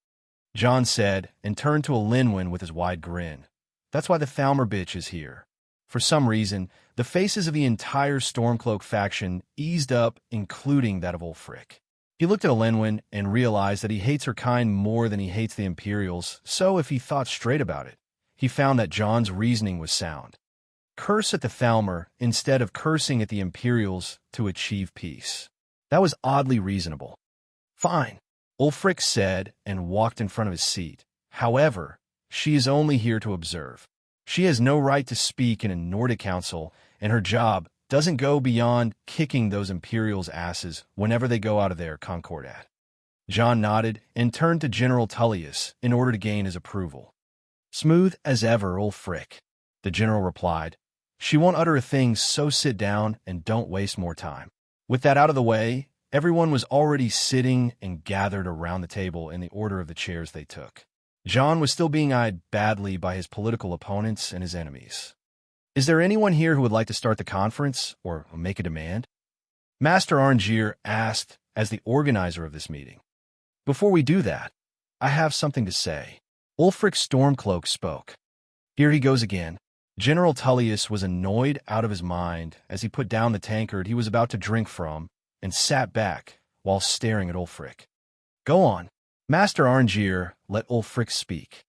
[SPEAKER 1] John said, and turned to Elenwen with his wide grin. That's why the Thalmor bitch is here. For some reason, the faces of the entire Stormcloak faction eased up, including that of Ulfric. He looked at Elenwen and realized that he hates her kind more than he hates the Imperials, so if he thought straight about it, he found that John's reasoning was sound. Curse at the Thalmor instead of cursing at the Imperials to achieve peace. That was oddly reasonable. Fine, Ulfric said and walked in front of his seat. However, she is only here to observe. She has no right to speak in a Nordic council, and her job doesn't go beyond kicking those Imperials' asses whenever they go out of their Concordat. John nodded and turned to General Tullius in order to gain his approval. Smooth as ever, Ulfric, the general replied. She won't utter a thing, so sit down and don't waste more time. With that out of the way, everyone was already sitting and gathered around the table in the order of the chairs they took. John was still being eyed badly by his political opponents and his enemies. Is there anyone here who would like to start the conference or make a demand? Master Arngier asked as the organizer of this meeting. Before we do that, I have something to say. Ulfric Stormcloak spoke. Here he goes again. General Tullius was annoyed out of his mind as he put down the tankard he was about to drink from and sat back while staring at Ulfric. Go on. Master Arngier let Ulfric speak.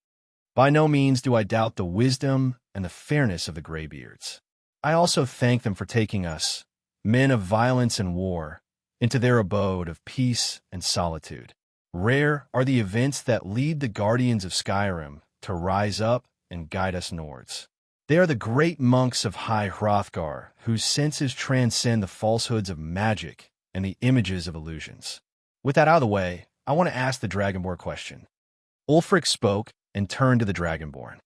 [SPEAKER 1] By no means do I doubt the wisdom and the fairness of the Greybeards. I also thank them for taking us, men of violence and war, into their abode of peace and solitude. Rare are the events that lead the guardians of Skyrim to rise up and guide us nords. They are the great monks of High Hrothgar, whose senses transcend the falsehoods of magic and the images of illusions. With that out of the way, I want to ask the Dragonborn question. Ulfric spoke and turned to the Dragonborn.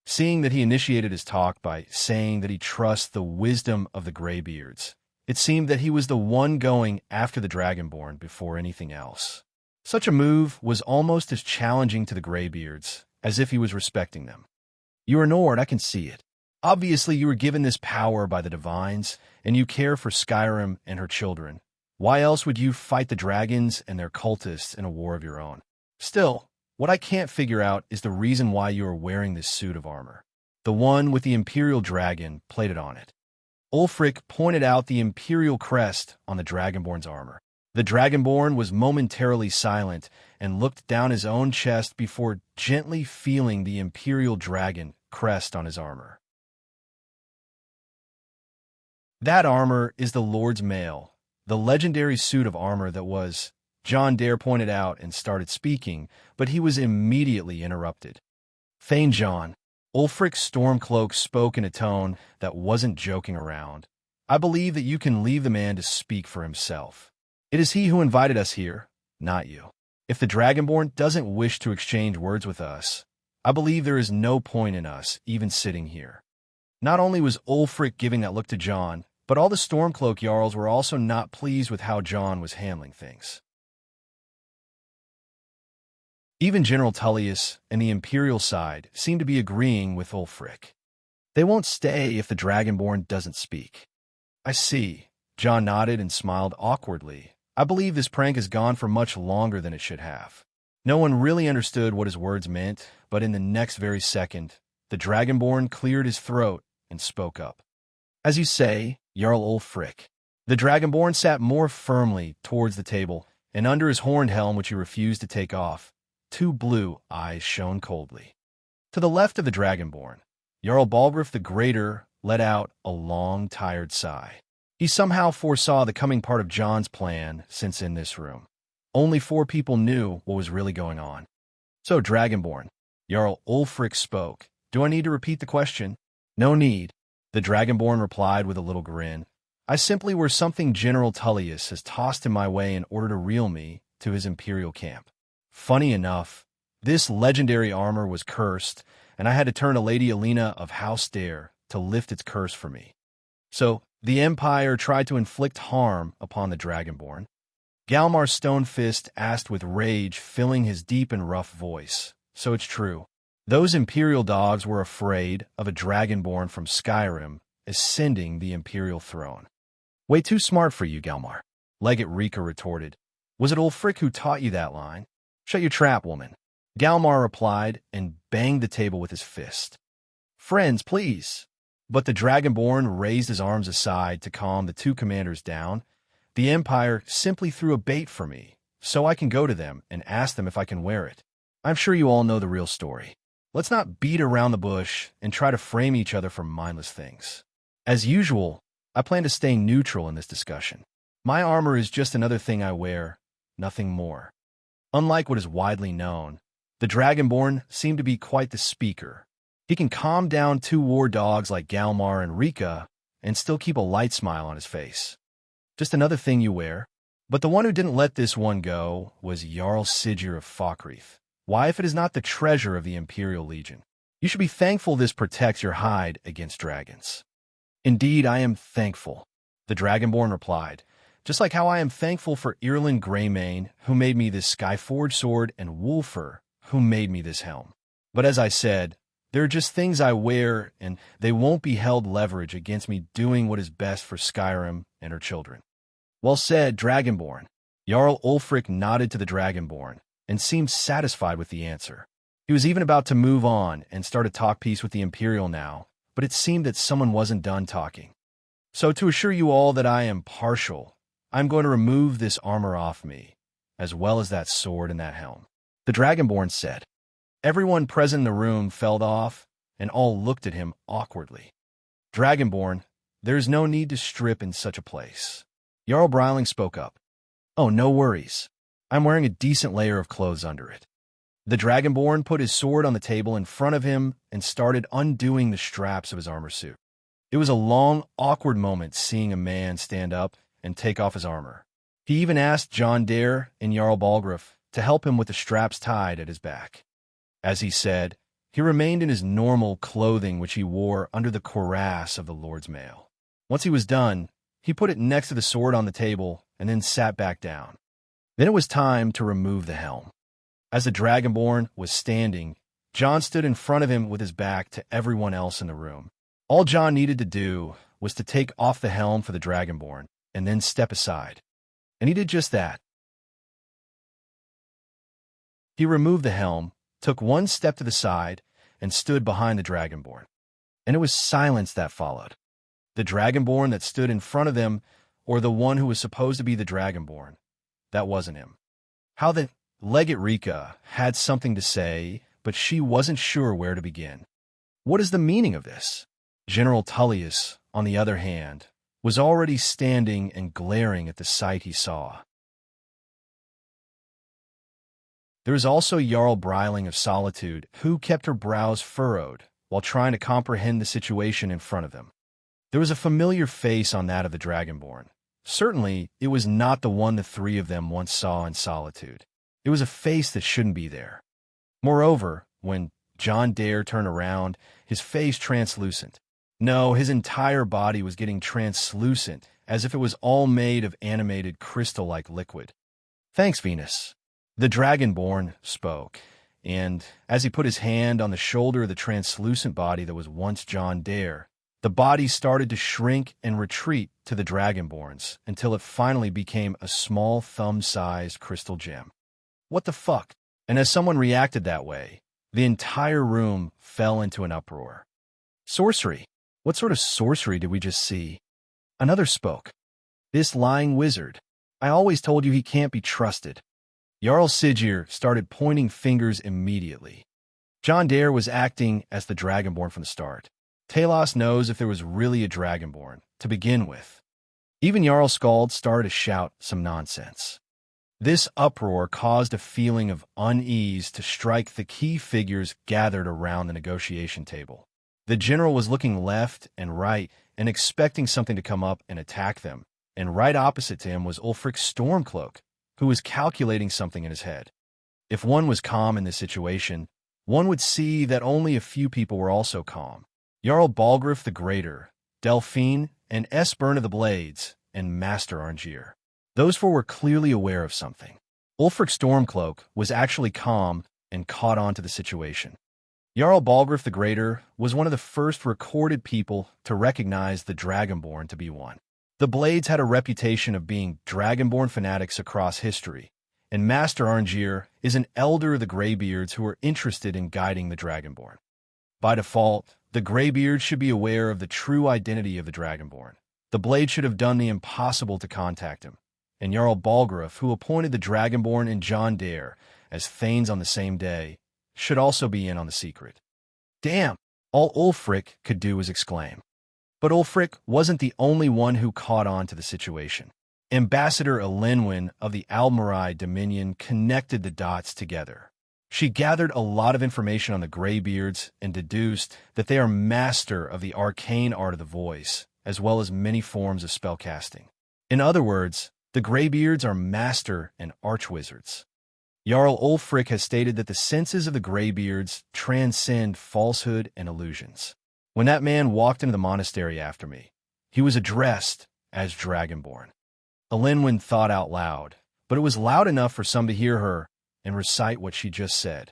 [SPEAKER 1] Seeing that he initiated his talk by saying that he trusts the wisdom of the Greybeards, it seemed that he was the one going after the Dragonborn before anything else. Such a move was almost as challenging to the Greybeards as if he was respecting them. You are Nord, I can see it. Obviously, you were given this power by the Divines, and you care for Skyrim and her children. Why else would you fight the dragons and their cultists in a war of your own? Still, what I can't figure out is the reason why you are wearing this suit of armor. The one with the Imperial Dragon plated on it. Ulfric pointed out the Imperial crest on the Dragonborn's armor. The Dragonborn was momentarily silent and looked down his own chest before gently feeling the Imperial Dragon crest on his armor. That armor is the Lord's Mail, the legendary suit of armor that was, John Dare pointed out and started speaking, but he was immediately interrupted. Thane John, Ulfric Stormcloak spoke in a tone that wasn't joking around. I believe that you can leave the man to speak for himself. It is he who invited us here, not you. If the Dragonborn doesn't wish to exchange words with us, I believe there is no point in us even sitting here. Not only was Ulfric giving that look to John, but all the Stormcloak Jarls were also not pleased with how John was handling things. Even General Tullius and the Imperial side seemed to be agreeing with Ulfric. They won't stay if the Dragonborn doesn't speak. I see. John nodded and smiled awkwardly. I believe this prank has gone for much longer than it should have. No one really understood what his words meant, but in the next very second, the Dragonborn cleared his throat and spoke up. As you say, Jarl Ulfric. The Dragonborn sat more firmly towards the table, and under his horned helm, which he refused to take off, 2 blue eyes shone coldly. To the left of the Dragonborn, Jarl Balgruuf the Greater let out a long, tired sigh. He somehow foresaw the coming part of John's plan, since in this room, only 4 people knew what was really going on. So, Dragonborn, Jarl Ulfric spoke. Do I need to repeat the question? No need. The Dragonborn replied with a little grin. I simply were something General Tullius has tossed in my way in order to reel me to his Imperial camp. Funny enough, this legendary armor was cursed, and I had to turn to Lady Alina of House Dare to lift its curse for me. So, the Empire tried to inflict harm upon the Dragonborn. Galmar Stonefist asked with rage, filling his deep and rough voice. So it's true. Those Imperial dogs were afraid of a Dragonborn from Skyrim ascending the Imperial throne. Way too smart for you, Galmar. Legate Rika retorted. Was it Ulfric who taught you that line? Shut your trap, woman. Galmar replied and banged the table with his fist. Friends, please. But the Dragonborn raised his arms aside to calm the 2 commanders down. The Empire simply threw a bait for me, so I can go to them and ask them if I can wear it. I'm sure you all know the real story. Let's not beat around the bush and try to frame each other for mindless things. As usual, I plan to stay neutral in this discussion. My armor is just another thing I wear, nothing more. Unlike what is widely known, the Dragonborn seemed to be quite the speaker. He can calm down 2 war dogs like Galmar and Rika and still keep a light smile on his face. Just another thing you wear. But the one who didn't let this one go was Jarl Sigurd of Falkreath. Why, if it is not the treasure of the Imperial Legion? You should be thankful this protects your hide against dragons. Indeed, I am thankful, the Dragonborn replied, just like how I am thankful for Irland Greymane, who made me this Skyforge sword, and Wolfer, who made me this helm. But as I said, there are just things I wear, and they won't be held leverage against me doing what is best for Skyrim and her children. Well said, Dragonborn. Jarl Ulfric nodded to the Dragonborn and seemed satisfied with the answer. He was even about to move on and start a talk piece with the Imperial now, but it seemed that someone wasn't done talking. So to assure you all that I am partial, I'm going to remove this armor off me, as well as that sword and that helm, the Dragonborn said. Everyone present in the room fell off, and all looked at him awkwardly. Dragonborn, there's no need to strip in such a place. Jarl Bryling spoke up. Oh, no worries. I'm wearing a decent layer of clothes under it. The Dragonborn put his sword on the table in front of him and started undoing the straps of his armor suit. It was a long, awkward moment seeing a man stand up and take off his armor. He even asked John Dare and Jarl Balgruuf to help him with the straps tied at his back. As he said, he remained in his normal clothing which he wore under the cuirass of the Lord's Mail. Once he was done, he put it next to the sword on the table and then sat back down. Then it was time to remove the helm. As the Dragonborn was standing, John stood in front of him with his back to everyone else in the room. All John needed to do was to take off the helm for the Dragonborn and then step aside. And he did just that. He removed the helm, took one step to the side, and stood behind the Dragonborn. And it was silence that followed. The Dragonborn that stood in front of them, or the one who was supposed to be the Dragonborn, that wasn't him. How the Legate Rika had something to say, but she wasn't sure where to begin. What is the meaning of this? General Tullius, on the other hand, was already standing and glaring at the sight he saw. There was also Jarl Bryling of Solitude, who kept her brows furrowed while trying to comprehend the situation in front of them. There was a familiar face on that of the Dragonborn. Certainly, it was not the one the three of them once saw in Solitude. It was a face that shouldn't be there. Moreover, when John Dare turned around, his face translucent. No, his entire body was getting translucent, as if it was all made of animated crystal-like liquid. Thanks, Venus. The Dragonborn spoke, and as he put his hand on the shoulder of the translucent body that was once John Dare, the body started to shrink and retreat to the Dragonborns until it finally became a small thumb-sized crystal gem. What the fuck? And as someone reacted that way, the entire room fell into an uproar. Sorcery. What sort of sorcery did we just see? Another spoke. This lying wizard. I always told you he can't be trusted. Jarl Sigir started pointing fingers immediately. John Dare was acting as the Dragonborn from the start. Talos knows if there was really a Dragonborn, to begin with. Even Jarl Skald started to shout some nonsense. This uproar caused a feeling of unease to strike the key figures gathered around the negotiation table. The general was looking left and right and expecting something to come up and attack them, and right opposite to him was Ulfric Stormcloak, who was calculating something in his head. If one was calm in this situation, one would see that only a few people were also calm. Jarl Balgruuf the Greater, Delphine, and Esbern of the Blades, and Master Arngeir. Those four were clearly aware of something. Ulfric Stormcloak was actually calm and caught on to the situation. Jarl Balgruuf the Greater was one of the first recorded people to recognize the Dragonborn to be one. The Blades had a reputation of being Dragonborn fanatics across history, and Master Arngeir is an elder of the Greybeards who are interested in guiding the Dragonborn. By default, the Greybeards should be aware of the true identity of the Dragonborn. The Blade should have done the impossible to contact him, and Jarl Balgruuf, who appointed the Dragonborn and John Dare as Thanes on the same day, should also be in on the secret. Damn! All Ulfric could do was exclaim. But Ulfric wasn't the only one who caught on to the situation. Ambassador Elenwen of the Almarai Dominion connected the dots together. She gathered a lot of information on the Greybeards and deduced that they are master of the arcane art of the voice, as well as many forms of spellcasting. In other words, the Greybeards are master and archwizards. Jarl Ulfric has stated that the senses of the Greybeards transcend falsehood and illusions. When that man walked into the monastery after me, he was addressed as Dragonborn. Elinwen thought out loud, but it was loud enough for some to hear her and recite what she just said.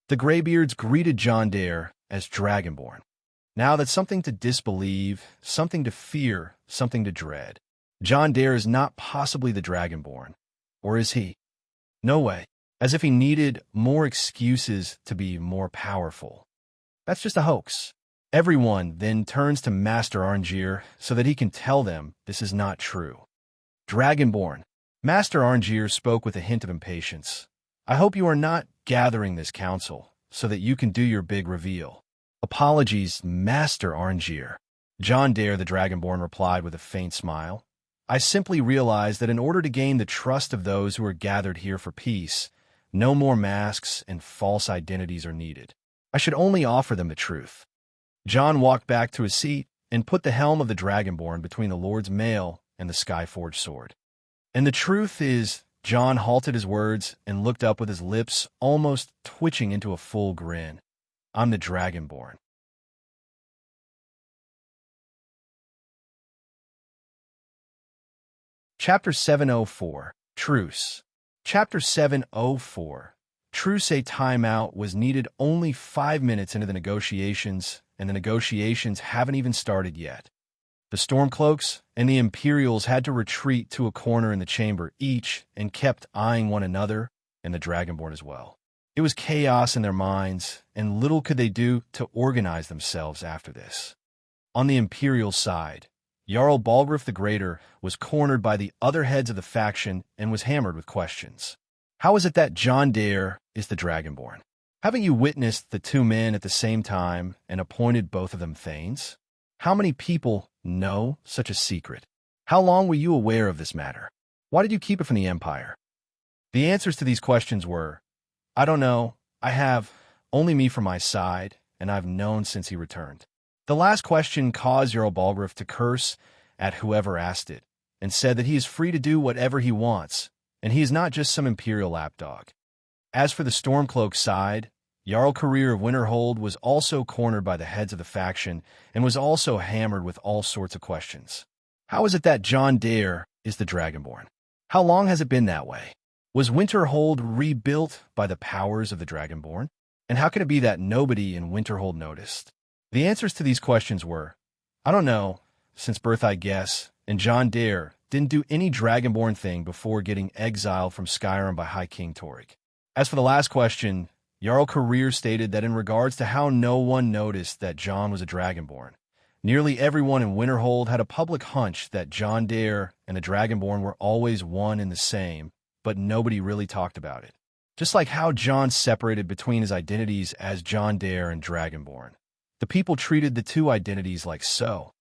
[SPEAKER 1] The Greybeards greeted John Dare as Dragonborn. Now that's something to disbelieve, something to fear, something to dread. John Dare is not possibly the Dragonborn. Or is he? No way. As if he needed more excuses to be more powerful. That's just a hoax. Everyone then turns to Master Arngeir so that he can tell them this is not true. Dragonborn. Master Arngeir spoke with a hint of impatience. I hope you are not gathering this council so that you can do your big reveal. Apologies, Master Arngeir. John Dare the Dragonborn replied with a faint smile. I simply realized that in order to gain the trust of those who are gathered here for peace, no more masks and false identities are needed. I should only offer them the truth. John walked back to his seat and put the helm of the Dragonborn between the Lord's mail and the Skyforged sword. And the truth is, John halted his words and looked up with his lips almost twitching into a full grin. I'm the Dragonborn. Chapter 704, Truce. Chapter 704, Truce. A timeout was needed only 5 minutes into the negotiations, and the negotiations haven't even started yet. The Stormcloaks and the Imperials had to retreat to a corner in the chamber each and kept eyeing one another, and the Dragonborn as well. It was chaos in their minds, and little could they do to organize themselves after this. On the Imperial side, Jarl Balgruuf the Greater was cornered by the other heads of the faction and was hammered with questions. How is it that John Dare is the Dragonborn? Haven't you witnessed the two men at the same time and appointed both of them Thanes? How many people know such a secret? How long were you aware of this matter? Why did you keep it from the Empire? The answers to these questions were, I don't know, I have only me from my side, and I've known since he returned. The last question caused Jarl Balgruuf to curse at whoever asked it, and said that he is free to do whatever he wants, and he is not just some Imperial lapdog. As for the Stormcloak side, Jarl Career of Winterhold was also cornered by the heads of the faction and was also hammered with all sorts of questions. How is it that John Dare is the Dragonborn? How long has it been that way? Was Winterhold rebuilt by the powers of the Dragonborn? And how can it be that nobody in Winterhold noticed? The answers to these questions were, I don't know, since birth I guess, and John Dare didn't do any Dragonborn thing before getting exiled from Skyrim by High King Torrik. As for the last question, Jarl Career stated that in regards to how no one noticed that John was a Dragonborn, nearly everyone in Winterhold had a public hunch that John Dare and the Dragonborn were always one and the same, but nobody really talked about it. Just like how John separated between his identities as John Dare and Dragonborn. The people treated the two identities like so.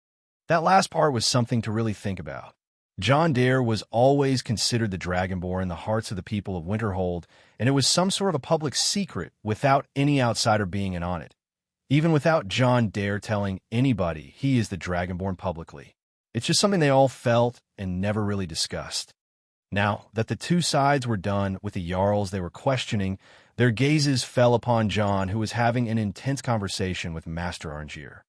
[SPEAKER 1] That last part was something to really think about. John Dare was always considered the Dragonborn in the hearts of the people of Winterhold, and it was some sort of a public secret without any outsider being in on it. Even without John Dare telling anybody he is the Dragonborn publicly. It's just something they all felt and never really discussed. Now that the two sides were done with the Jarls they were questioning, their gazes fell upon John, who was having an intense conversation with Master Arngeir.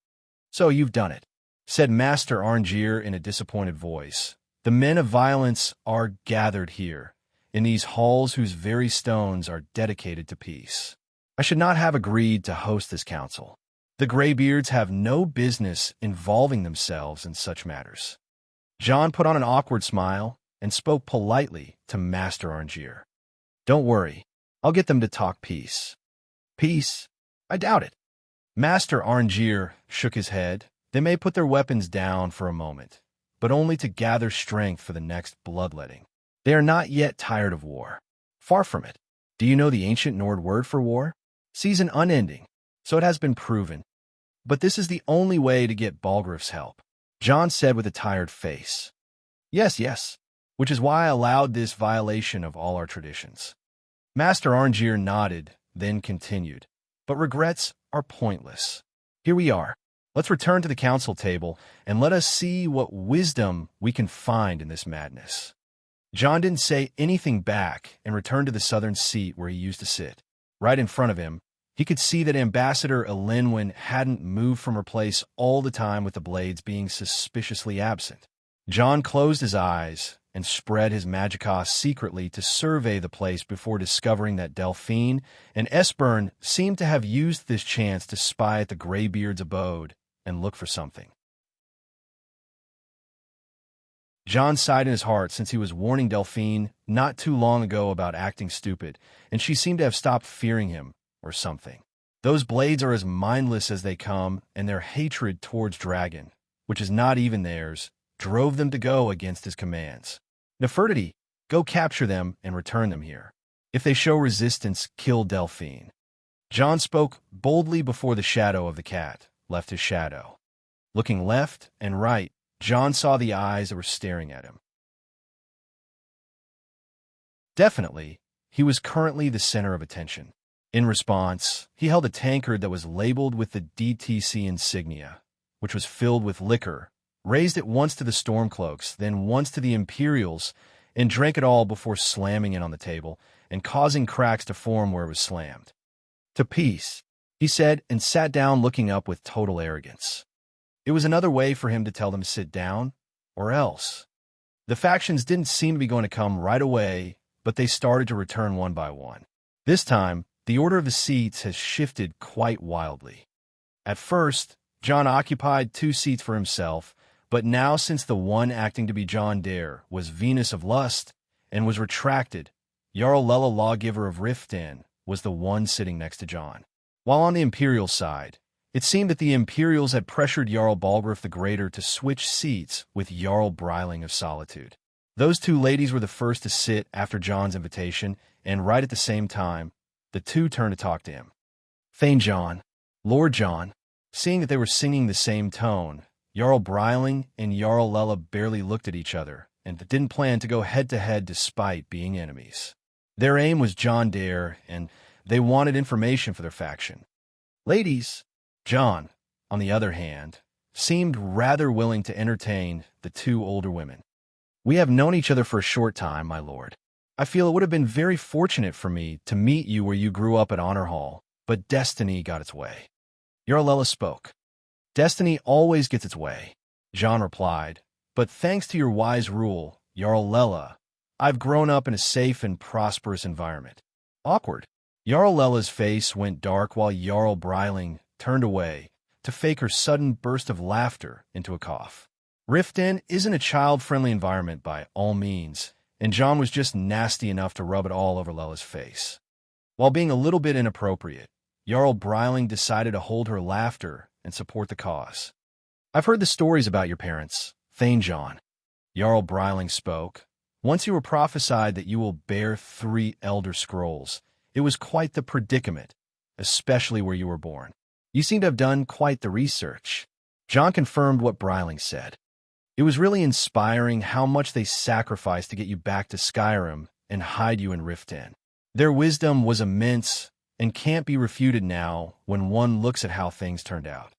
[SPEAKER 1] So you've done it, said Master Arngeir in a disappointed voice. The men of violence are gathered here, in these halls whose very stones are dedicated to peace. I should not have agreed to host this council. The Greybeards have no business involving themselves in such matters. John put on an awkward smile and spoke politely to Master Arngeir. Don't worry, I'll get them to talk peace. Peace? I doubt it. Master Arngeir shook his head. They may put their weapons down for a moment, but only to gather strength for the next bloodletting. They are not yet tired of war. Far from it. Do you know the ancient Nord word for war? Season unending, so it has been proven. But this is the only way to get Balgruuf's help, John said with a tired face. Yes, which is why I allowed this violation of all our traditions. Master Arngeir nodded, then continued. But regrets are pointless. Here we are. Let's return to the council table, and let us see what wisdom we can find in this madness. John didn't say anything back and returned to the southern seat where he used to sit. Right in front of him, He could see that Ambassador Elinwyn hadn't moved from her place all the time, with the blades being suspiciously absent. John closed his eyes and spread his magicka secretly to survey the place before discovering that Delphine and Esbern seemed to have used this chance to spy at the Greybeard's abode and look for something. John sighed in his heart, since he was warning Delphine not too long ago about acting stupid, and she seemed to have stopped fearing him or something. Those blades are as mindless as they come, and their hatred towards Dragon, which is not even theirs, drove them to go against his commands. Nefertiti, go capture them and return them here. If they show resistance, kill Delphine. John spoke boldly before the shadow of the cat left his shadow. Looking left and right, John saw the eyes that were staring at him. Definitely, he was currently the center of attention. In response, he held a tankard that was labeled with the DTC insignia, which was filled with liquor, raised it once to the Stormcloaks, then once to the Imperials, and drank it all before slamming it on the table and causing cracks to form where it was slammed. To peace, he said, and sat down, looking up with total arrogance. It was another way for him to tell them to sit down, or else. The factions didn't seem to be going to come right away, but they started to return one by one. This time, the order of the seats has shifted quite wildly. At first, John occupied 2 seats for himself, but now, since the one acting to be John Dare was Venus of Lust and was retracted, Jarl Lela, lawgiver of Riften, was the one sitting next to John. While on the Imperial side, it seemed that the Imperials had pressured Jarl Balgruuf the Greater to switch seats with Jarl Breiling of Solitude. Those 2 ladies were the first to sit after John's invitation, and right at the same time, the 2 turned to talk to him. Thane John, Lord John, seeing that they were singing the same tone, Jarl Breiling and Jarl Lela barely looked at each other and didn't plan to go head-to-head despite being enemies. Their aim was John Dare, and they wanted information for their faction. Ladies, John, on the other hand, seemed rather willing to entertain the 2 older women. We have known each other for a short time, my lord. I feel it would have been very fortunate for me to meet you where you grew up at Honor Hall, but destiny got its way. Jarl Lela spoke. Destiny always gets its way, John replied, but thanks to your wise rule, Jarl Lela, I've grown up in a safe and prosperous environment. Awkward. Jarl Lela's face went dark while Jarl Breiling turned away to fake her sudden burst of laughter into a cough. Riften isn't a child-friendly environment by all means, and John was just nasty enough to rub it all over Lela's face. While being a little bit inappropriate, Jarl Breiling decided to hold her laughter and support the cause. I've heard the stories about your parents, Thane John. Jarl Breiling spoke. Once you were prophesied that you will bear 3 Elder Scrolls, it was quite the predicament, especially where you were born. You seem to have done quite the research. John confirmed what Breiling said. It was really inspiring how much they sacrificed to get you back to Skyrim and hide you in Riften. Their wisdom was immense and can't be refuted now when one looks at how things turned out.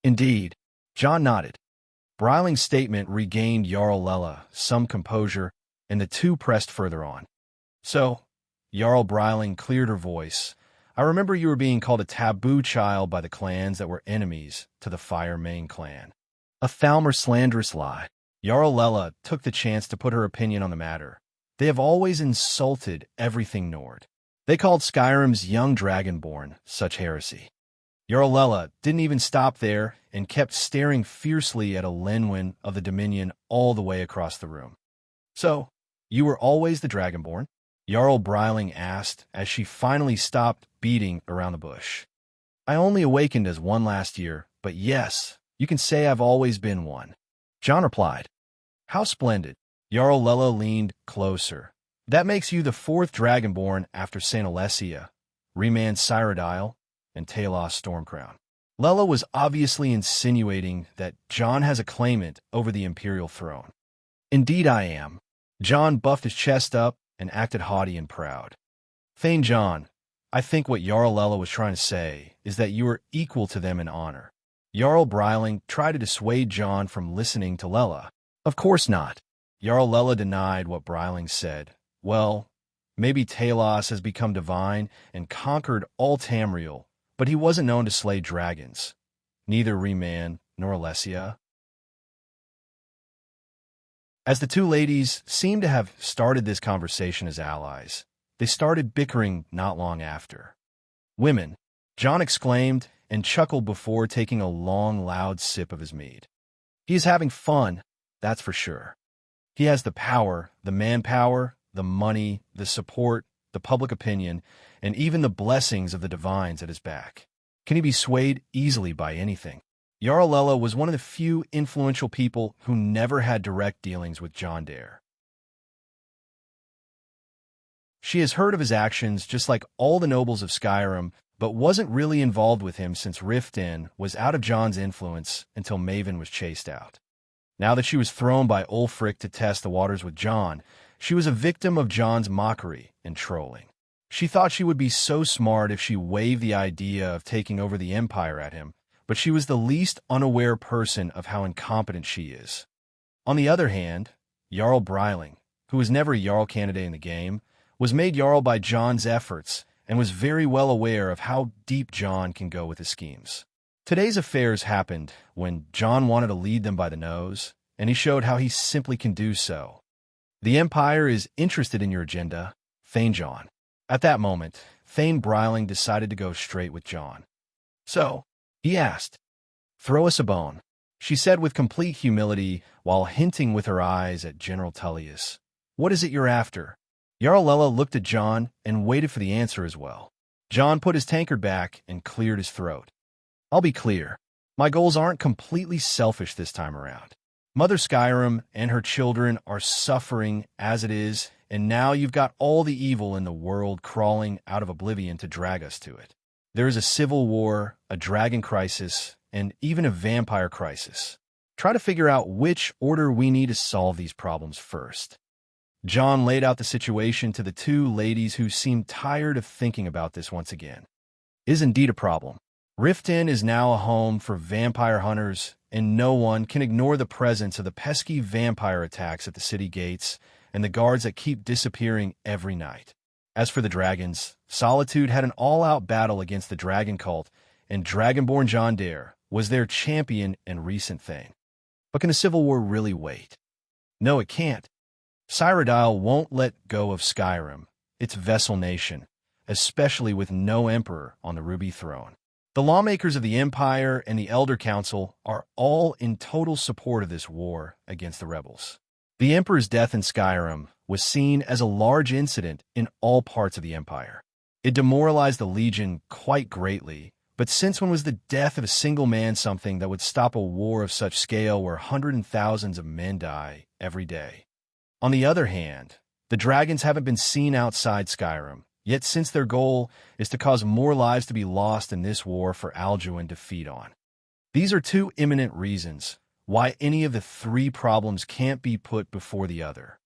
[SPEAKER 1] Indeed, John nodded. Breiling's statement regained Jarl Lela some composure, and the 2 pressed further on. So, Jarl Breiling cleared her voice. I remember you were being called a taboo child by the clans that were enemies to the Fire Mane clan. A foul or slanderous lie. Jarl Lela took the chance to put her opinion on the matter. They have always insulted everything Nord. They called Skyrim's young dragonborn such heresy. Jarl Lela didn't even stop there and kept staring fiercely at Elenwen of the Dominion all the way across the room. So, you were always the dragonborn? Jarl Breiling asked as she finally stopped beating around the bush. I only awakened as one last year, but yes, you can say I've always been one. John replied. How splendid. Jarl Lela leaned closer. That makes you the 4th dragonborn after St. Alessia, Remand Cyrodiil, and Talos Stormcrown. Lela was obviously insinuating that John has a claimant over the imperial throne. Indeed I am. John buffed his chest up and acted haughty and proud. Thane John, I think what Jarl Lela was trying to say is that you are equal to them in honor. Jarl Breiling tried to dissuade John from listening to Lela. Of course not. Jarl Lela denied what Breiling said. Well, maybe Talos has become divine and conquered all Tamriel, but he wasn't known to slay dragons, neither Reman nor Alessia. As the two ladies seemed to have started this conversation as allies, they started bickering not long after. "Women," John exclaimed and chuckled before taking a long, loud sip of his mead. "He is having fun, that's for sure. He has the power, the manpower, the money, the support, the public opinion, and even the blessings of the divines at his back. Can he be swayed easily by anything?" Yarlella was one of the few influential people who never had direct dealings with John Dare. She has heard of his actions just like all the nobles of Skyrim, but wasn't really involved with him since Riften was out of John's influence until Maven was chased out. Now that she was thrown by Ulfric to test the waters with John, she was a victim of John's mockery and trolling. She thought she would be so smart if she waved the idea of taking over the Empire at him, but she was the least unaware person of how incompetent she is. On the other hand, Jarl Bryling, who was never a Jarl candidate in the game, was made Jarl by John's efforts and was very well aware of how deep John can go with his schemes. Today's affairs happened when John wanted to lead them by the nose, and he showed how he simply can do so. "The Empire is interested in your agenda, Thane John." At that moment, Thane Bryling decided to go straight with John. "So," he asked, "throw us a bone," she said with complete humility while hinting with her eyes at General Tullius. "What is it you're after?" Yarlella looked at John and waited for the answer as well. John put his tankard back and cleared his throat. "I'll be clear. My goals aren't completely selfish this time around. Mother Skyrim and her children are suffering as it is, and now you've got all the evil in the world crawling out of oblivion to drag us to it. There is a civil war, a dragon crisis, and even a vampire crisis. Try to figure out which order we need to solve these problems first." John laid out the situation to the two ladies who seemed tired of thinking about this once again. "It is indeed a problem. Riften is now a home for vampire hunters, and no one can ignore the presence of the pesky vampire attacks at the city gates and the guards that keep disappearing every night. As for the dragons, Solitude had an all-out battle against the dragon cult, and Dragonborn John Dare was their champion and recent thing. But can a civil war really wait? No, it can't. Cyrodiil won't let go of Skyrim, its vessel nation, especially with no emperor on the Ruby Throne. The lawmakers of the Empire and the Elder Council are all in total support of this war against the rebels. The Emperor's death in Skyrim was seen as a large incident in all parts of the Empire. It demoralized the Legion quite greatly, but since when was the death of a single man something that would stop a war of such scale where hundreds and thousands of men die every day? On the other hand, the dragons haven't been seen outside Skyrim, yet since their goal is to cause more lives to be lost in this war for Alduin to feed on. These are two imminent reasons why any of the three problems can't be put before the other.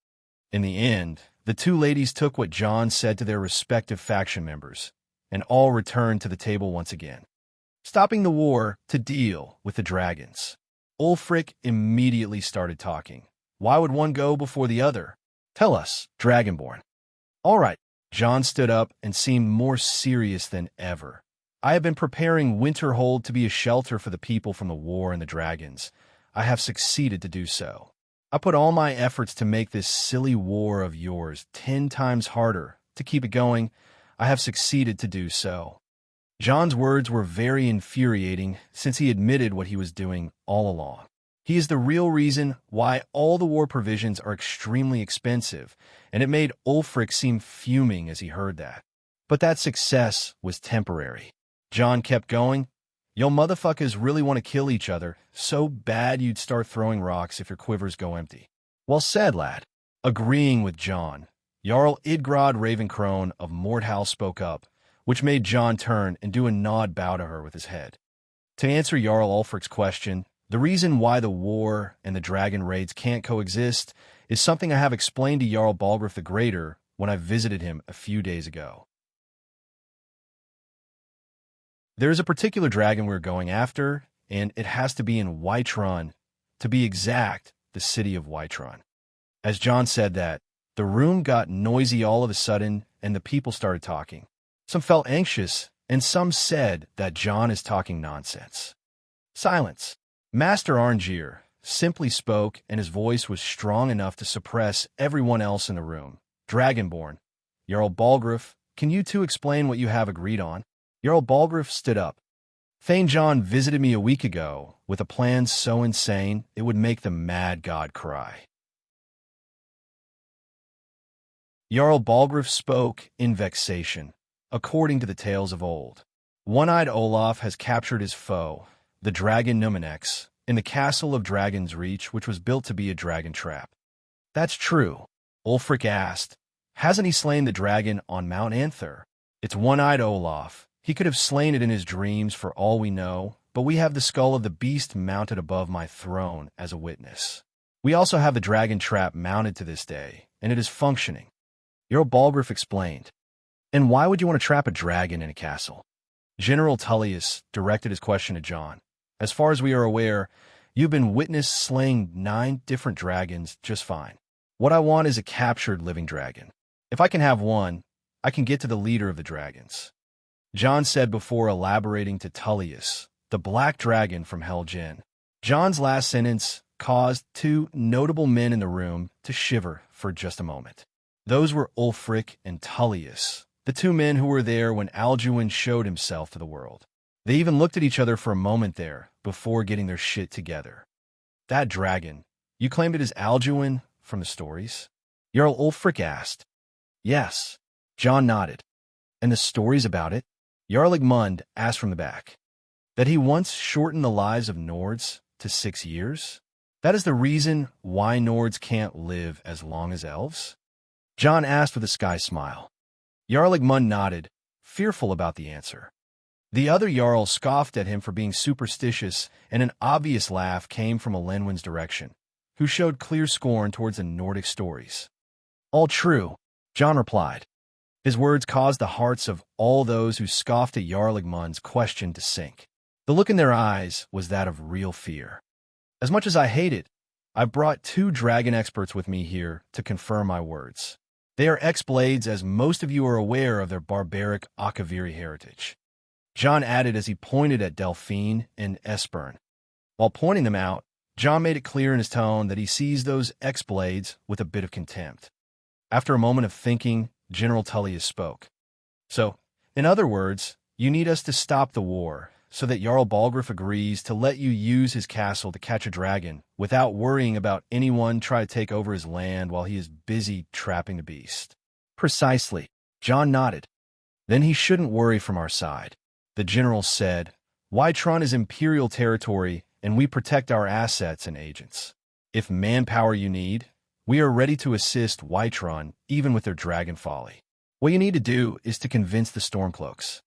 [SPEAKER 1] In the end, the two ladies took what John said to their respective faction members, and all returned to the table once again. Stopping the war to deal with the dragons. Ulfric immediately started talking. Why would one go before the other? Tell us, Dragonborn. All right. John stood up and seemed more serious than ever. I have been preparing Winterhold to be a shelter for the people from the war and the dragons. I have succeeded to do so. I put all my efforts to make this silly war of yours 10 times harder to keep it going. I have succeeded to do so. John's words were very infuriating since he admitted what he was doing all along. He is the real reason why all the war provisions are extremely expensive, and it made Ulfric seem fuming as he heard that. But that success was temporary. John kept going. Yo motherfuckers really want to kill each other, so bad you'd start throwing rocks if your quivers go empty. Well said, lad. Agreeing with John, Jarl Idgrod Ravencrone of Mordhau spoke up, which made John turn and do a nod bow to her with his head. To answer Jarl Ulfric's question, the reason why the war and the dragon raids can't coexist is something I have explained to Jarl Balgruuf the Greater when I visited him a few days ago. There is a particular dragon we're going after, and it has to be in Whiterun, to be exact, the city of Whiterun. As John said that, the room got noisy all of a sudden, and the people started talking. Some felt anxious, and some said that John is talking nonsense. Silence. Master Arngeir simply spoke, and his voice was strong enough to suppress everyone else in the room. Dragonborn, Jarl Balgruuf, can you two explain what you have agreed on? Jarl Balgruuf stood up. Thane John visited me a week ago with a plan so insane it would make the mad god cry. Jarl Balgruuf spoke in vexation, according to the tales of old. One-eyed Olaf has captured his foe, the dragon Numinex, in the castle of Dragon's Reach, which was built to be a dragon trap. That's true, Ulfric asked. Hasn't he slain the dragon on Mount Anther? It's one-eyed Olaf. He could have slain it in his dreams for all we know, but we have the skull of the beast mounted above my throne as a witness. We also have the dragon trap mounted to this day, and it is functioning. Jarl Balgruuf explained. And why would you want to trap a dragon in a castle? General Tullius directed his question to John. As far as we are aware, you've been witness slaying 9 different dragons just fine. What I want is a captured living dragon. If I can have one, I can get to the leader of the dragons. John said before elaborating to Tullius, the black dragon from Helgen. John's last sentence caused 2 notable men in the room to shiver for just a moment. Those were Ulfric and Tullius, the 2 men who were there when Alduin showed himself to the world. They even looked at each other for a moment there before getting their shit together. That dragon, you claimed it as Alduin from the stories? Jarl Ulfric asked. Yes. John nodded. And the stories about it? Jarl Mund asked from the back. That he once shortened the lives of Nords to 6 years? That is the reason why Nords can't live as long as elves? John asked with a sky smile. Jarl Mund nodded, fearful about the answer. The other Jarl scoffed at him for being superstitious, and an obvious laugh came from Elenwen's direction, who showed clear scorn towards the Nordic stories. All true, John replied. His words caused the hearts of all those who scoffed at Jarl Mund's question to sink. The look in their eyes was that of real fear. As much as I hate it, I've brought 2 dragon experts with me here to confirm my words. They are ex-blades, as most of you are aware of their barbaric Akaviri heritage. John added as he pointed at Delphine and Espern. While pointing them out, John made it clear in his tone that he sees those ex-blades with a bit of contempt. After a moment of thinking, General Tullius spoke. So, in other words, you need us to stop the war, so that Jarl Balgruuf agrees to let you use his castle to catch a dragon without worrying about anyone trying to take over his land while he is busy trapping the beast. Precisely. John nodded. Then he shouldn't worry from our side. The general said, Whiterun is imperial territory, and we protect our assets and agents. If manpower you need, we are ready to assist Whiterun, even with their dragon folly. What you need to do is to convince the Stormcloaks.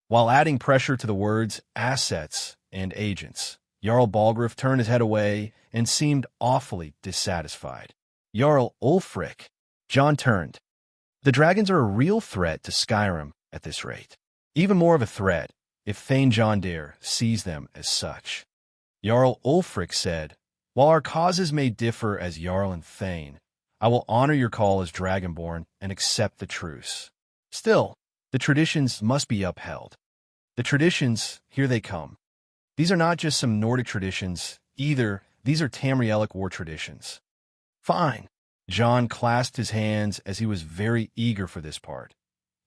[SPEAKER 1] While adding pressure to the words assets and agents, Jarl Balgruuf turned his head away and seemed awfully dissatisfied. Jarl Ulfric. John turned. The dragons are a real threat to Skyrim at this rate. Even more of a threat if Thane Jondair sees them as such. Jarl Ulfric said, While our causes may differ as Jarl and Thane, I will honor your call as Dragonborn and accept the truce. Still, the traditions must be upheld. The traditions, here they come. These are not just some Nordic traditions, either. These are Tamrielic war traditions. Fine. John clasped his hands as he was very eager for this part.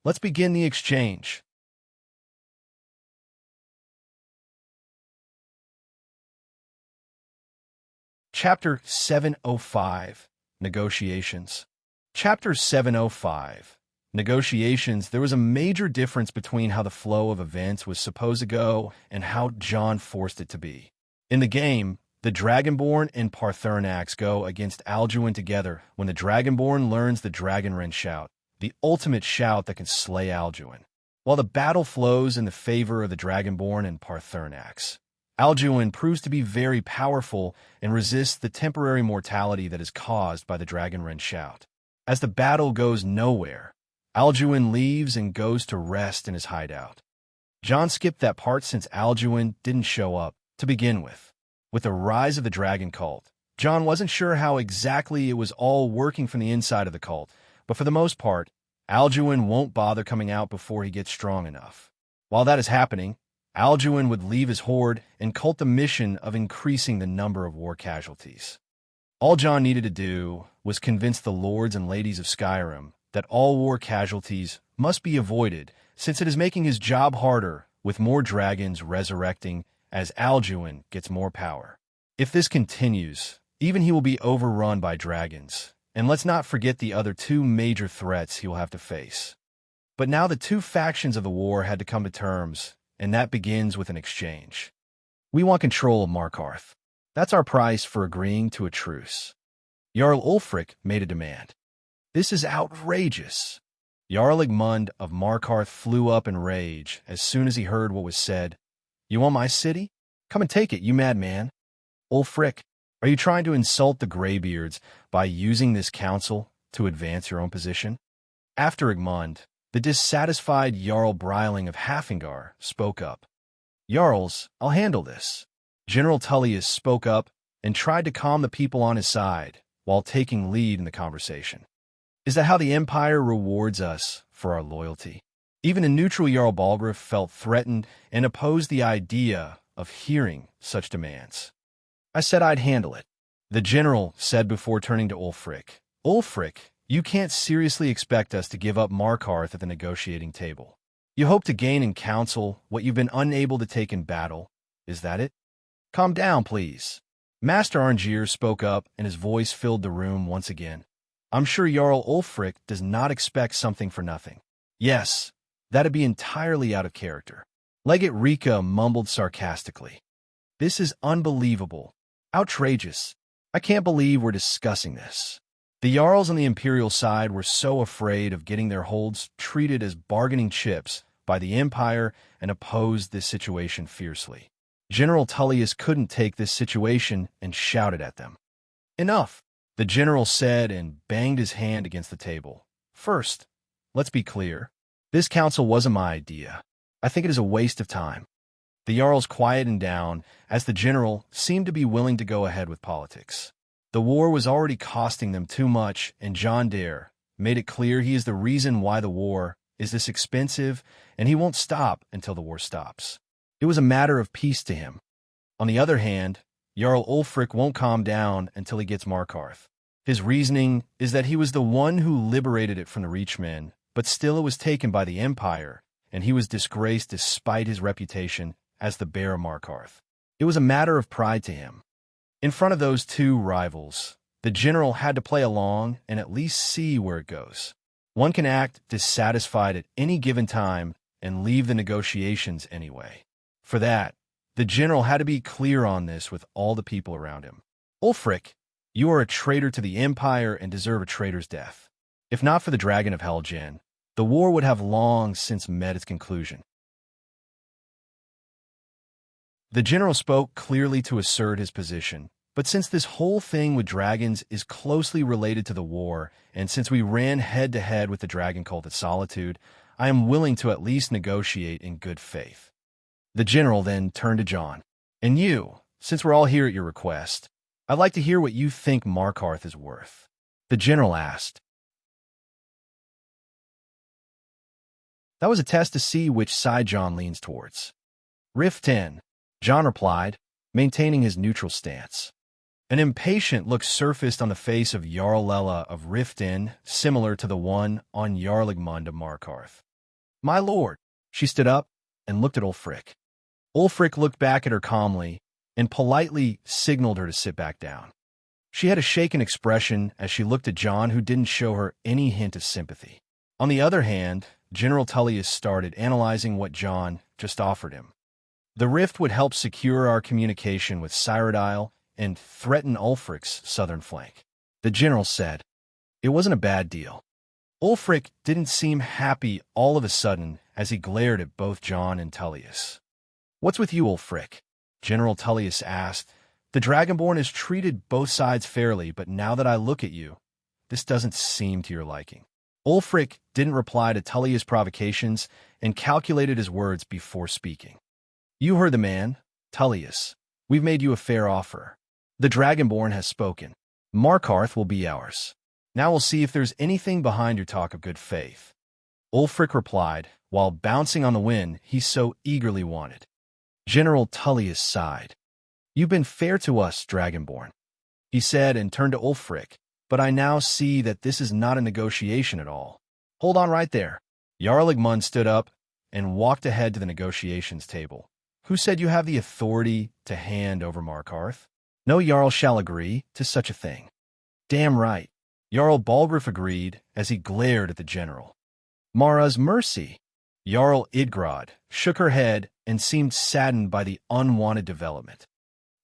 [SPEAKER 1] Let's begin the exchange. Chapter 705, Negotiations. Chapter 705, Negotiations. There was a major difference between how the flow of events was supposed to go and how John forced it to be. In the game, the Dragonborn and Parthernax go against Alduin together when the Dragonborn learns the Dragonren shout, the ultimate shout that can slay Alduin. While the battle flows in the favor of the Dragonborn and Parthernax, Alduin proves to be very powerful and resists the temporary mortality that is caused by the Dragonren shout. As the battle goes nowhere, Alduin leaves and goes to rest in his hideout. John skipped that part since Alduin didn't show up to begin with. With the rise of the dragon cult, John wasn't sure how exactly it was all working from the inside of the cult, but for the most part, Alduin won't bother coming out before he gets strong enough. While that is happening, Alduin would leave his horde and cult the mission of increasing the number of war casualties. All Jon needed to do was convince the lords and ladies of Skyrim that all war casualties must be avoided, since it is making his job harder with more dragons resurrecting as Alduin gets more power. If this continues, even he will be overrun by dragons, and let's not forget the other two major threats he will have to face. But now the two factions of the war had to come to terms, and that begins with an exchange. We want control of Markarth. That's our price for agreeing to a truce. Jarl Ulfric made a demand. This is outrageous. Jarl Igmund of Markarth flew up in rage as soon as he heard what was said. You want my city? Come and take it, you madman. Ulfric, are you trying to insult the Greybeards by using this council to advance your own position? After Igmund, the dissatisfied Jarl Breiling of Hafengar spoke up. Jarls, I'll handle this. General Tullius spoke up and tried to calm the people on his side while taking lead in the conversation. Is that how the Empire rewards us for our loyalty? Even a neutral Jarl Balgruuf felt threatened and opposed the idea of hearing such demands. I said I'd handle it, the general said before turning to Ulfric. Ulfric, you can't seriously expect us to give up Markarth at the negotiating table. You hope to gain in council what you've been unable to take in battle. Is that it? Calm down, please. Master Arngeir spoke up, and his voice filled the room once again. I'm sure Jarl Ulfric does not expect something for nothing. Yes, that'd be entirely out of character. Legate Rika mumbled sarcastically. This is unbelievable. Outrageous. I can't believe we're discussing this. The Jarls on the Imperial side were so afraid of getting their holds treated as bargaining chips by the Empire and opposed this situation fiercely. General Tullius couldn't take this situation and shouted at them. Enough, the general said and banged his hand against the table. First, let's be clear. This council wasn't my idea. I think it is a waste of time. The Jarls quieted down as the general seemed to be willing to go ahead with politics. The war was already costing them too much, and Jon Dare made it clear he is the reason why the war is this expensive, and he won't stop until the war stops. It was a matter of peace to him. On the other hand, Jarl Ulfric won't calm down until he gets Markarth. His reasoning is that he was the one who liberated it from the Reachmen, but still it was taken by the Empire, and he was disgraced despite his reputation as the Bear of Markarth. It was a matter of pride to him. In front of those two rivals, the general had to play along and at least see where it goes. One can act dissatisfied at any given time and leave the negotiations anyway. For that, the general had to be clear on this with all the people around him. Ulfric, you are a traitor to the Empire and deserve a traitor's death. If not for the Dragon of Helgen, the war would have long since met its conclusion. The general spoke clearly to assert his position, but since this whole thing with dragons is closely related to the war, and since we ran head-to-head with the dragon cult at Solitude, I am willing to at least negotiate in good faith. The general then turned to Jon. And you, since we're all here at your request, I'd like to hear what you think Markarth is worth. The general asked. That was a test to see which side Jon leans towards. Rift 10, Jon replied, maintaining his neutral stance. An impatient look surfaced on the face of Jarl Lela of Riften, similar to the one on Jarl Igmund of Markarth. My lord, she stood up and looked at Ulfric. Ulfric looked back at her calmly and politely signaled her to sit back down. She had a shaken expression as she looked at Jon, who didn't show her any hint of sympathy. On the other hand, General Tullius started analyzing what Jon just offered him. The rift would help secure our communication with Cyrodiil and threaten Ulfric's southern flank. The general said. It wasn't a bad deal. Ulfric didn't seem happy all of a sudden as he glared at both Jon and Tullius. What's with you, Ulfric? General Tullius asked. The Dragonborn has treated both sides fairly, but now that I look at you, this doesn't seem to your liking. Ulfric didn't reply to Tullius' provocations and calculated his words before speaking. You heard the man, Tullius. We've made you a fair offer. The Dragonborn has spoken. Markarth will be ours. Now we'll see if there's anything behind your talk of good faith. Ulfric replied, while bouncing on the wind he so eagerly wanted. General Tullius sighed. You've been fair to us, Dragonborn, he said and turned to Ulfric, but I now see that this is not a negotiation at all. Hold on right there. Jarl Igmund stood up and walked ahead to the negotiations table. Who said you have the authority to hand over Markarth? No Jarl shall agree to such a thing. Damn right. Jarl Balgruuf agreed as he glared at the general. Mara's mercy. Jarl Idgrod shook her head and seemed saddened by the unwanted development.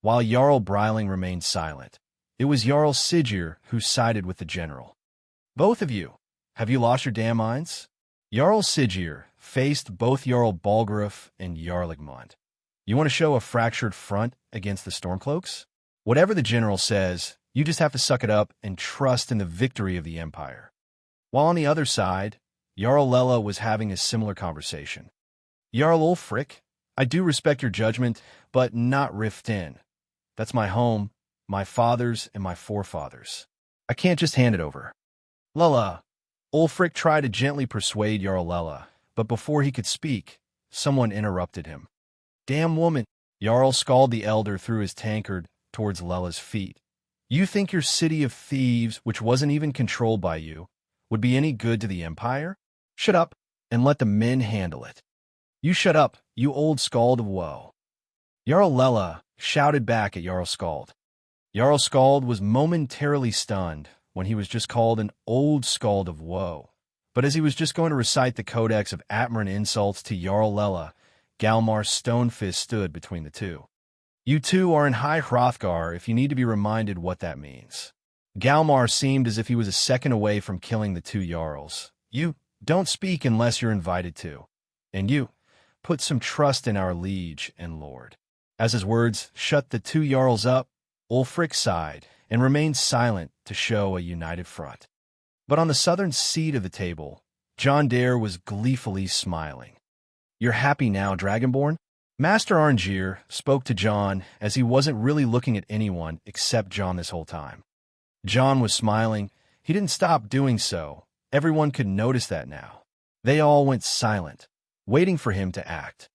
[SPEAKER 1] While Jarl Breiling remained silent, it was Jarl Sigir who sided with the general. Both of you, have you lost your damn minds? Jarl Sigir faced both Jarl Balgruuf and Jarl Igmund. You want to show a fractured front against the Stormcloaks? Whatever the general says, you just have to suck it up and trust in the victory of the Empire. While on the other side, Jarl Lella was having a similar conversation. Jarl Ulfric, I do respect your judgment, but not Rift Inn. That's my home, my fathers, and my forefathers. I can't just hand it over. Lella. Ulfric tried to gently persuade Jarl Lella, but before he could speak, someone interrupted him. Damn woman. Jarl Skald the Elder threw his tankard towards Lella's feet. You think your city of thieves, which wasn't even controlled by you, would be any good to the Empire? Shut up and let the men handle it. You shut up, you old Skald of woe. Jarl Lella shouted back at Jarl Skald. Jarl Skald was momentarily stunned when he was just called an old Skald of woe. But as he was just going to recite the codex of Atmarin insults to Jarl Lella, Galmar Stonefist stood between the two. You two are in High Hrothgar if you need to be reminded what that means. Galmar seemed as if he was a second away from killing the two Jarls. You don't speak unless you're invited to. And you, put some trust in our liege and lord. As his words shut the two Jarls up, Ulfric sighed and remained silent to show a united front. But on the southern seat of the table, Jon Dare was gleefully smiling. You're happy now, Dragonborn? Master Arngeir spoke to Jon as he wasn't really looking at anyone except Jon this whole time. Jon was smiling. He didn't stop doing so. Everyone could notice that now. They all went silent, waiting for him to act.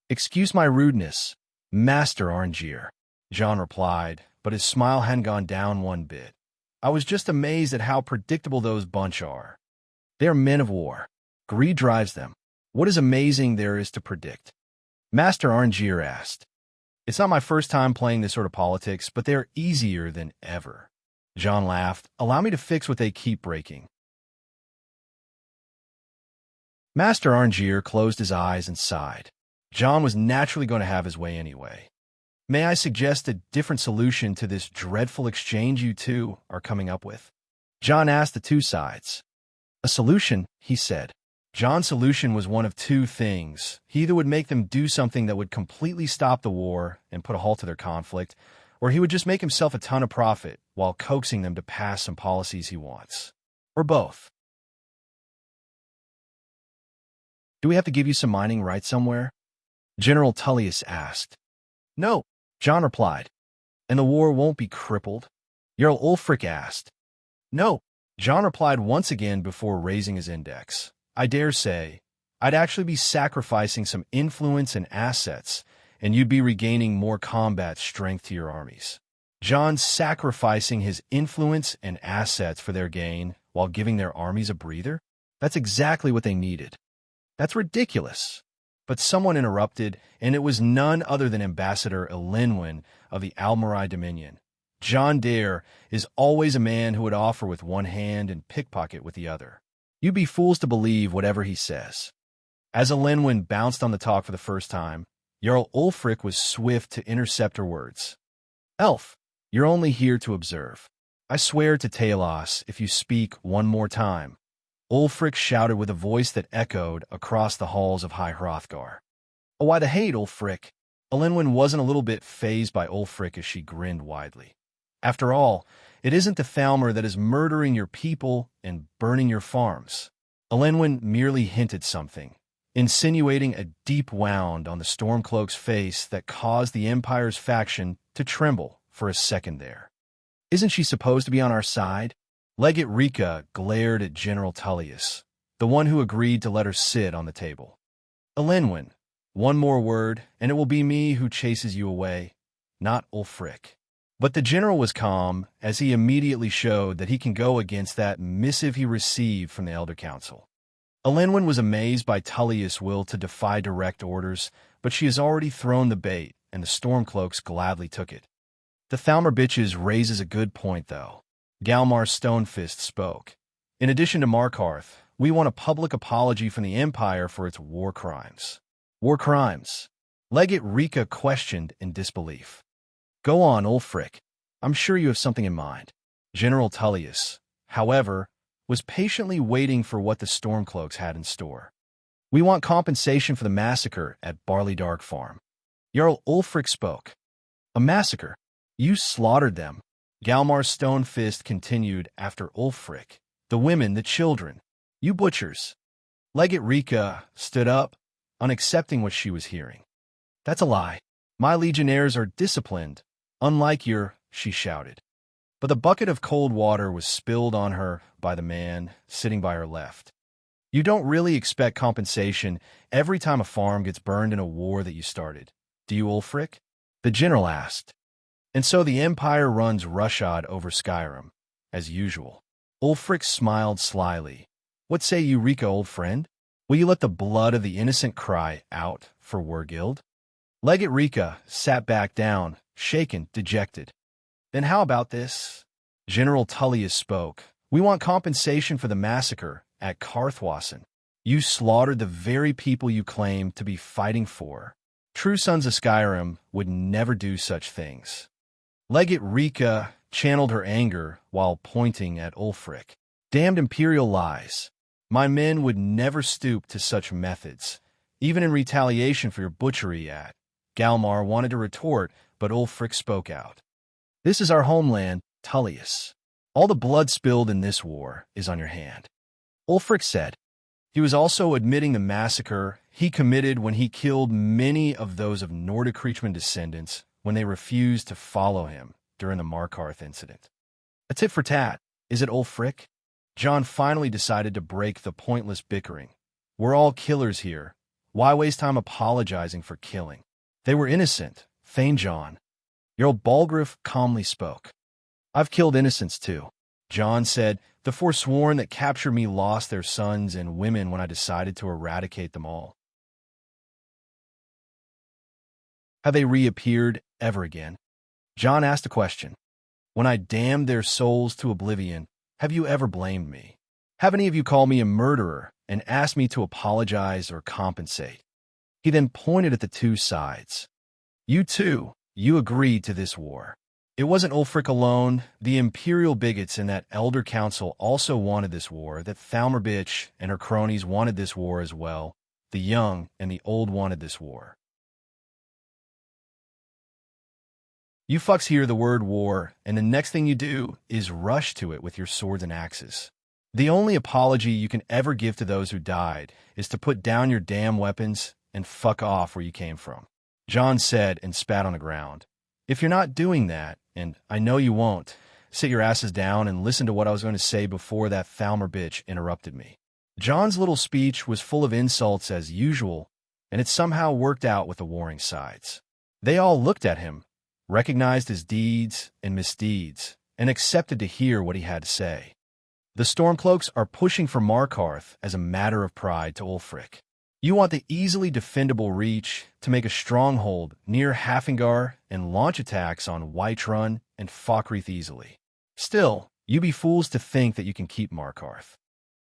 [SPEAKER 1] Excuse my rudeness, Master Arngeir, Jon replied, but his smile hadn't gone down one bit. I was just amazed at how predictable those bunch are. They're men of war. Greed drives them. What is amazing there is to predict? Master Arngeir asked. It's not my first time playing this sort of politics, but they're easier than ever. Jon laughed. Allow me to fix what they keep breaking. Master Arngeir closed his eyes and sighed. Jon was naturally going to have his way anyway. May I suggest a different solution to this dreadful exchange you two are coming up with? Jon asked the two sides. A solution, he said. Jon's solution was one of two things. He either would make them do something that would completely stop the war and put a halt to their conflict, or he would just make himself a ton of profit while coaxing them to pass some policies he wants. Or both. Do we have to give you some mining rights somewhere? General Tullius asked. No, Jon replied. And the war won't be crippled? Jarl Ulfric asked. No, Jon replied once again before raising his index. I dare say, I'd actually be sacrificing some influence and assets, and you'd be regaining more combat strength to your armies. Jon's sacrificing his influence and assets for their gain while giving their armies a breather? That's exactly what they needed. That's ridiculous. But someone interrupted, and it was none other than Ambassador Elenwen of the Almarai Dominion. Jon Dare is always a man who would offer with one hand and pickpocket with the other. You'd be fools to believe whatever he says. As Elenwen bounced on the talk for the first time, Jarl Ulfric was swift to intercept her words. Elf, you're only here to observe. I swear to Talos if you speak one more time. Ulfric shouted with a voice that echoed across the halls of High Hrothgar. Oh, why the hate, Ulfric? Elenwen wasn't a little bit fazed by Ulfric as she grinned widely. After all, it isn't the Thalmor that is murdering your people and burning your farms. Elenwen merely hinted something, insinuating a deep wound on the Stormcloak's face that caused the Empire's faction to tremble for a second there. Isn't she supposed to be on our side? Legate Rika glared at General Tullius. the one who agreed to let her sit on the table. Elenwen, one more word, and it will be me who chases you away, not Ulfric. But the general was calm, as he immediately showed that he can go against that missive he received from the Elder Council. Elenwen was amazed by Tullius' will to defy direct orders, but she has already thrown the bait, and the Stormcloaks gladly took it. The Thalmor bitches raises a good point, though. Galmar Stonefist spoke. In addition to Markarth, we want a public apology from the Empire for its war crimes. War crimes? Legate Rika questioned in disbelief. Go on, Ulfric. I'm sure you have something in mind. General Tullius, however, was patiently waiting for what the Stormcloaks had in store. We want compensation for the massacre at Barley Dark Farm. Jarl Ulfric spoke. A massacre? You slaughtered them. Galmar Stonefist continued after Ulfric. The women, the children. You butchers. Legate Rika stood up, unaccepting what she was hearing. That's a lie. My legionnaires are disciplined, unlike your, she shouted. But the bucket of cold water was spilled on her by the man sitting by her left. You don't really expect compensation every time a farm gets burned in a war that you started, do you, Ulfric? The general asked. And so the Empire runs roughshod over Skyrim, as usual. Ulfric smiled slyly. What say you, Rika, old friend? Will you let the blood of the innocent cry out for Wergild? Legate Rika sat back down, shaken, dejected. Then how about this? General Tullius spoke. We want compensation for the massacre at Karthwassen. You slaughtered the very people you claimed to be fighting for. True sons of Skyrim would never do such things. Legate Rika channeled her anger while pointing at Ulfric. Damned imperial lies. My men would never stoop to such methods, even in retaliation for your butchery at. Galmar wanted to retort, but Ulfric spoke out. This is our homeland, Tullius. All the blood spilled in this war is on your hand. Ulfric said. He was also admitting the massacre he committed when he killed many of those of Nordicreachman descendants when they refused to follow him during the Markarth incident. A tit for tat, is it, Ulfric? John finally decided to break the pointless bickering. We're all killers here. Why waste time apologizing for killing? They were innocent, Thane John. Jarl Balgriff calmly spoke. I've killed innocents too. John said, the forsworn that captured me lost their sons and women when I decided to eradicate them all. Have they reappeared ever again? John asked a question. When I damned their souls to oblivion, have you ever blamed me? Have any of you called me a murderer and asked me to apologize or compensate? He then pointed at the two sides. You too, you agreed to this war. It wasn't Ulfric alone. The Imperial bigots in that Elder Council also wanted this war. That Thalmor bitch and her cronies wanted this war as well. The young and the old wanted this war. You fucks hear the word war, and the next thing you do is rush to it with your swords and axes. The only apology you can ever give to those who died is to put down your damn weapons and fuck off where you came from. John said and spat on the ground. If you're not doing that, and I know you won't, sit your asses down and listen to what I was going to say before that Thalmor bitch interrupted me. John's little speech was full of insults as usual, and it somehow worked out with the warring sides. They all looked at him, recognized his deeds and misdeeds, and accepted to hear what he had to say. The Stormcloaks are pushing for Markarth as a matter of pride to Ulfric. You want the easily defendable reach to make a stronghold near Hafengar and launch attacks on Whiterun and Falkreath easily. Still, you be fools to think that you can keep Markarth.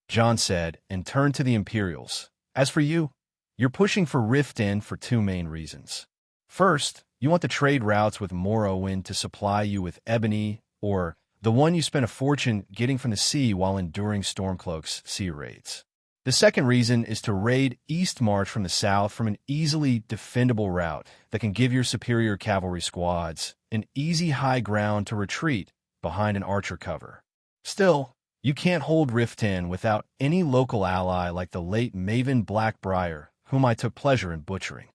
[SPEAKER 1] John said and turned to the Imperials. As for you, you're pushing for Riften for two main reasons. First, you want the trade routes with Morrowind to supply you with ebony, or the one you spent a fortune getting from the sea while enduring Stormcloak's sea raids. The second reason is to raid Eastmarch from the south from an easily defendable route that can give your superior cavalry squads an easy high ground to retreat behind an archer cover. Still, you can't hold Riften without any local ally like the late Maven Blackbriar, whom I took pleasure in butchering.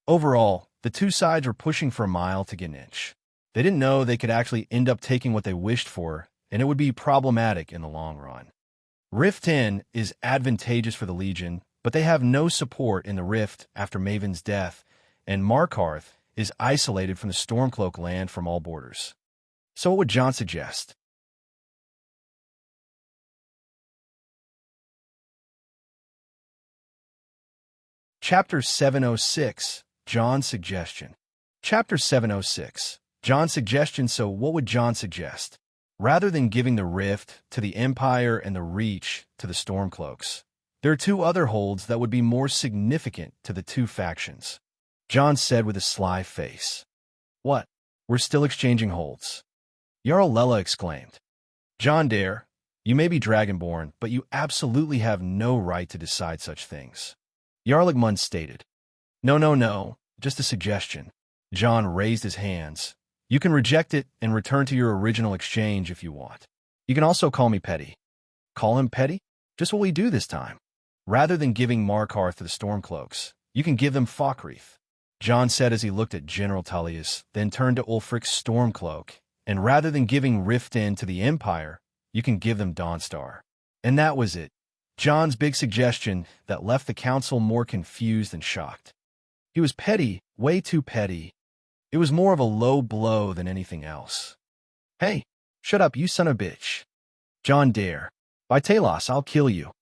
[SPEAKER 1] Overall, the two sides were pushing for a mile to get an inch. They didn't know they could actually end up taking what they wished for, and it would be problematic in the long run. Rift In is advantageous for the Legion, but they have no support in the Rift after Maven's death, and Markarth is isolated from the Stormcloak land from all borders. So what would John suggest? Chapter 706, John's Suggestion. Chapter 706, John's Suggestion. So what would John suggest? Rather than giving the Rift to the Empire and the Reach to the Stormcloaks, there are two other holds that would be more significant to the two factions. John said with a sly face. What? We're still exchanging holds. Jarl Lela exclaimed. John Dare, you may be Dragonborn, but you absolutely have no right to decide such things. Jarl Igmund stated. No, just a suggestion. John raised his hands. You can reject it and return to your original exchange if you want. You can also call me Petty. Call him Petty? Just what we do this time. Rather than giving Markarth to the Stormcloaks, you can give them Falkreath. John said as he looked at General Tullius, then turned to Ulfric's Stormcloak, and rather than giving Rift In to the Empire, you can give them Dawnstar. And that was it. John's big suggestion that left the council more confused and shocked. He was petty, way too petty. It was more of a low blow than anything else. Hey, shut up, you son of a bitch. John Dare. By Talos, I'll kill you.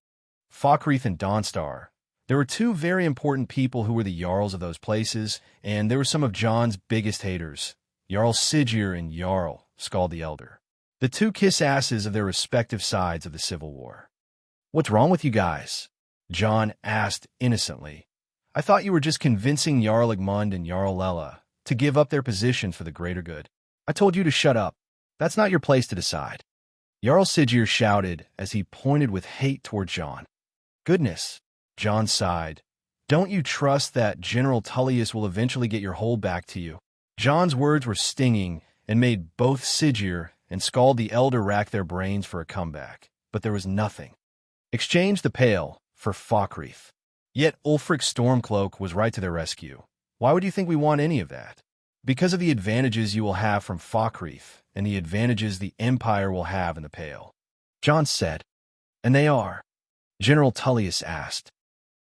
[SPEAKER 1] Falkreath and Dawnstar. There were two very important people who were the Jarls of those places, and they were some of John's biggest haters, Jarl Sigir and Jarl Skald the Elder. The two kiss asses of their respective sides of the Civil War. What's wrong with you guys? John asked innocently. I thought you were just convincing Jarl Igmund and Jarl Lela to give up their positions for the greater good. I told you to shut up. That's not your place to decide. Jarl Sigir shouted as he pointed with hate toward John. Goodness, John sighed. Don't you trust that General Tullius will eventually get your hold back to you? John's words were stinging and made both Sigir and Skald the Elder rack their brains for a comeback, but there was nothing. Exchange the Pale for Falkreath. Yet Ulfric's Stormcloak was right to their rescue. Why would you think we want any of that? Because of the advantages you will have from Falkreath and the advantages the Empire will have in the Pale. John said. And they are? General Tullius asked.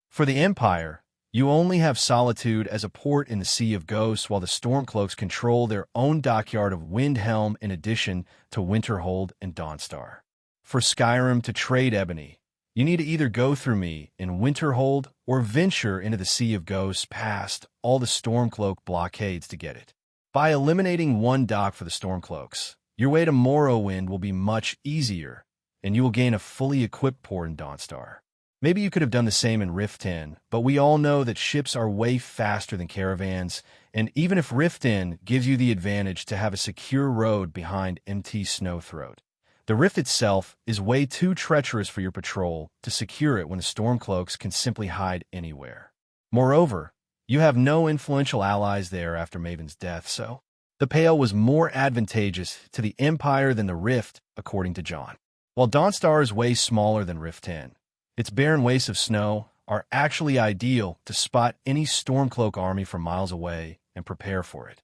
[SPEAKER 1] For the Empire, you only have Solitude as a port in the Sea of Ghosts, while the Stormcloaks control their own dockyard of Windhelm in addition to Winterhold and Dawnstar. For Skyrim to trade ebony, you need to either go through me in Winterhold or venture into the Sea of Ghosts past all the Stormcloak blockades to get it. By eliminating one dock for the Stormcloaks, your way to Morrowind will be much easier, and you will gain a fully equipped port in Dawnstar. Maybe you could have done the same in Rift In, but we all know that ships are way faster than caravans, and even if Rift In gives you the advantage to have a secure road behind MT Snowthroat, the Rift itself is way too treacherous for your patrol to secure it when the Stormcloaks can simply hide anywhere. Moreover, you have no influential allies there after Maven's death, so the Pale was more advantageous to the Empire than the Rift, according to John. While Dawnstar is way smaller than Rift In, its barren wastes of snow are actually ideal to spot any Stormcloak army from miles away and prepare for it.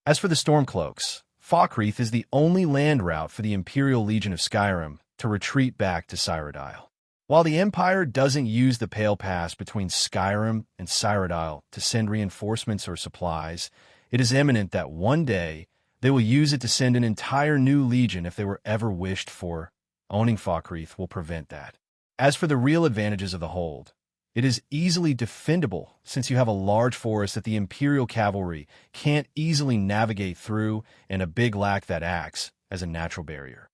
[SPEAKER 1] As for the Stormcloaks, Falkreath is the only land route for the Imperial Legion of Skyrim to retreat back to Cyrodiil. While the Empire doesn't use the Pale Pass between Skyrim and Cyrodiil to send reinforcements or supplies, it is imminent that one day they will use it to send an entire new legion if they were ever wished for. Owning Falkreath will prevent that. As for the real advantages of the hold, it is easily defendable since you have a large forest that the Imperial cavalry can't easily navigate through and a big lack that acts as a natural barrier.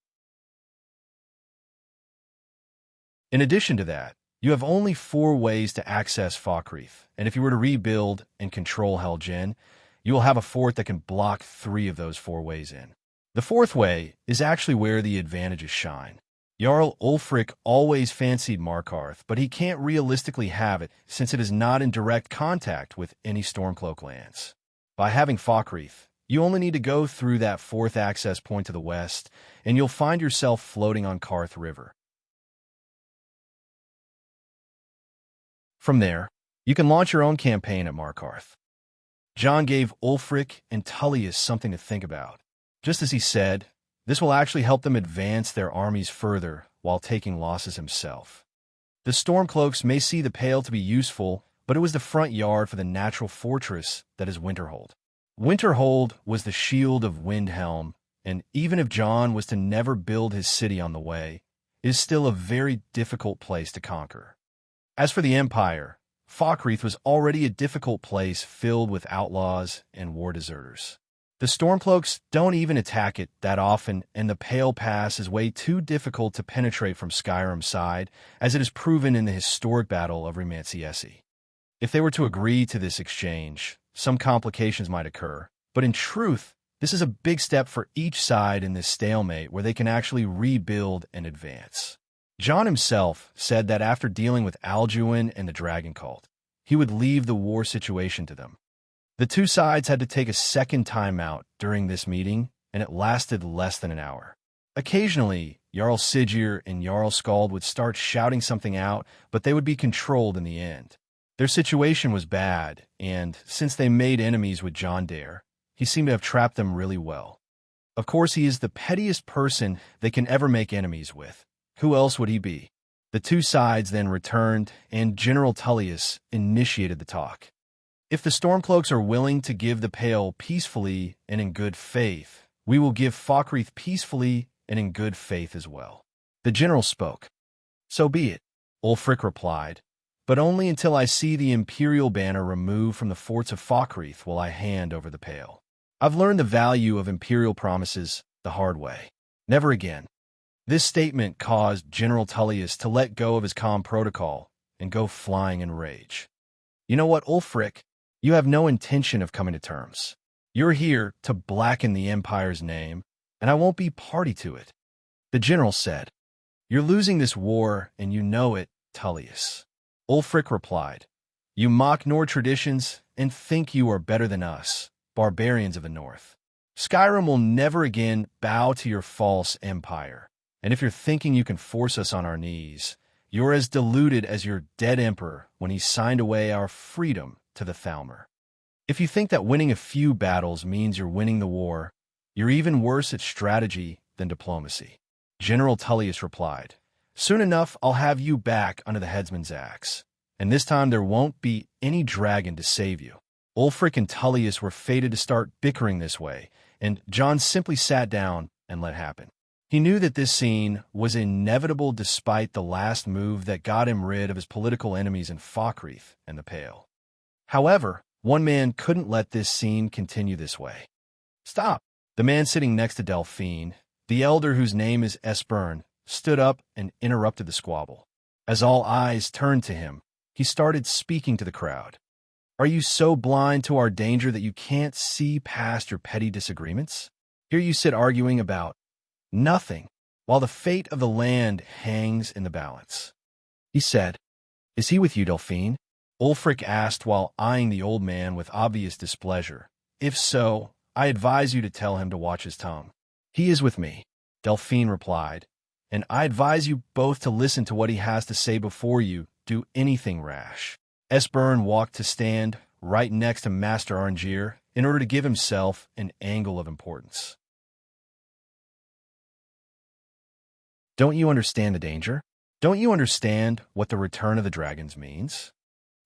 [SPEAKER 1] In addition to that, you have only 4 ways to access Falkreath, and if you were to rebuild and control Helgen, you will have a fort that can block 3 of those 4 ways in. The 4th way is actually where the advantages shine. Jarl Ulfric always fancied Markarth, but he can't realistically have it since it is not in direct contact with any Stormcloak lands. By having Falkreath, you only need to go through that 4th access point to the west, and you'll find yourself floating on Karth River. From there, you can launch your own campaign at Markarth. John gave Ulfric and Tullius something to think about. Just as he said, this will actually help them advance their armies further while taking losses himself. The Stormcloaks may see the Pale to be useful, but it was the front yard for the natural fortress that is Winterhold. Winterhold was the shield of Windhelm, and even if Jon was to never build his city on the way, it is still a very difficult place to conquer. As for the Empire, Falkreath was already a difficult place filled with outlaws and war deserters. The Stormcloaks don't even attack it that often, and the Pale Pass is way too difficult to penetrate from Skyrim's side, as it is proven in the historic Battle of Rimanciesi. If they were to agree to this exchange, some complications might occur, but in truth, this is a big step for each side in this stalemate where they can actually rebuild and advance. Jon himself said that after dealing with Alduin and the Dragon Cult, he would leave the war situation to them. The two sides had to take a second timeout during this meeting, and it lasted less than an hour. Occasionally, Jarl Siggeir and Jarl Skald would start shouting something out, but they would be controlled in the end. Their situation was bad, and since they made enemies with Jon Dare, he seemed to have trapped them really well. Of course, he is the pettiest person they can ever make enemies with. Who else would he be? The two sides then returned, and General Tullius initiated the talk. If the Stormcloaks are willing to give the Pale peacefully and in good faith, we will give Falkreath peacefully and in good faith as well. The general spoke. So be it, Ulfric replied, but only until I see the Imperial banner removed from the forts of Falkreath will I hand over the Pale. I've learned the value of Imperial promises the hard way. Never again. This statement caused General Tullius to let go of his calm protocol and go flying in rage. You know what, Ulfric? You have no intention of coming to terms. You're here to blacken the Empire's name, and I won't be party to it. The general said, You're losing this war, and you know it, Tullius. Ulfric replied, You mock Nord traditions and think you are better than us, barbarians of the North. Skyrim will never again bow to your false empire, and if you're thinking you can force us on our knees, you're as deluded as your dead emperor when he signed away our freedom to the Thalmor. If you think that winning a few battles means you're winning the war, you're even worse at strategy than diplomacy. General Tullius replied, Soon enough I'll have you back under the headsman's axe, and this time there won't be any dragon to save you. Ulfric and Tullius were fated to start bickering this way, and Jon simply sat down and let happen. He knew that this scene was inevitable despite the last move that got him rid of his political enemies in Falkreath and the Pale. However, one man couldn't let this scene continue this way. Stop! The man sitting next to Delphine, the elder whose name is Esbern, stood up and interrupted the squabble. As all eyes turned to him, he started speaking to the crowd. Are you so blind to our danger that you can't see past your petty disagreements? Here you sit arguing about nothing, while the fate of the land hangs in the balance. He said, Is he with you, Delphine? Ulfric asked while eyeing the old man with obvious displeasure. If so, I advise you to tell him to watch his tongue. He is with me, Delphine replied, and I advise you both to listen to what he has to say before you do anything rash. Esbern walked to stand right next to Master Arngeir in order to give himself an angle of importance. Don't you understand the danger? Don't you understand what the return of the dragons means?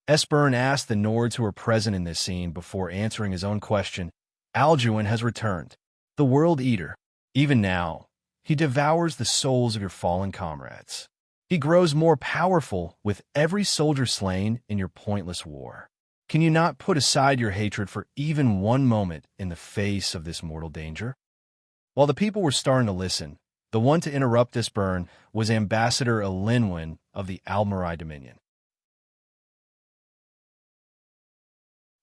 [SPEAKER 1] Esbern asked the Nords who were present in this scene before answering his own question. Alduin has returned, the World Eater. Even now, he devours the souls of your fallen comrades. He grows more powerful with every soldier slain in your pointless war. Can you not put aside your hatred for even one moment in the face of this mortal danger? While the people were starting to listen, the one to interrupt Esbern was Ambassador Elenwen of the Almarai Dominion.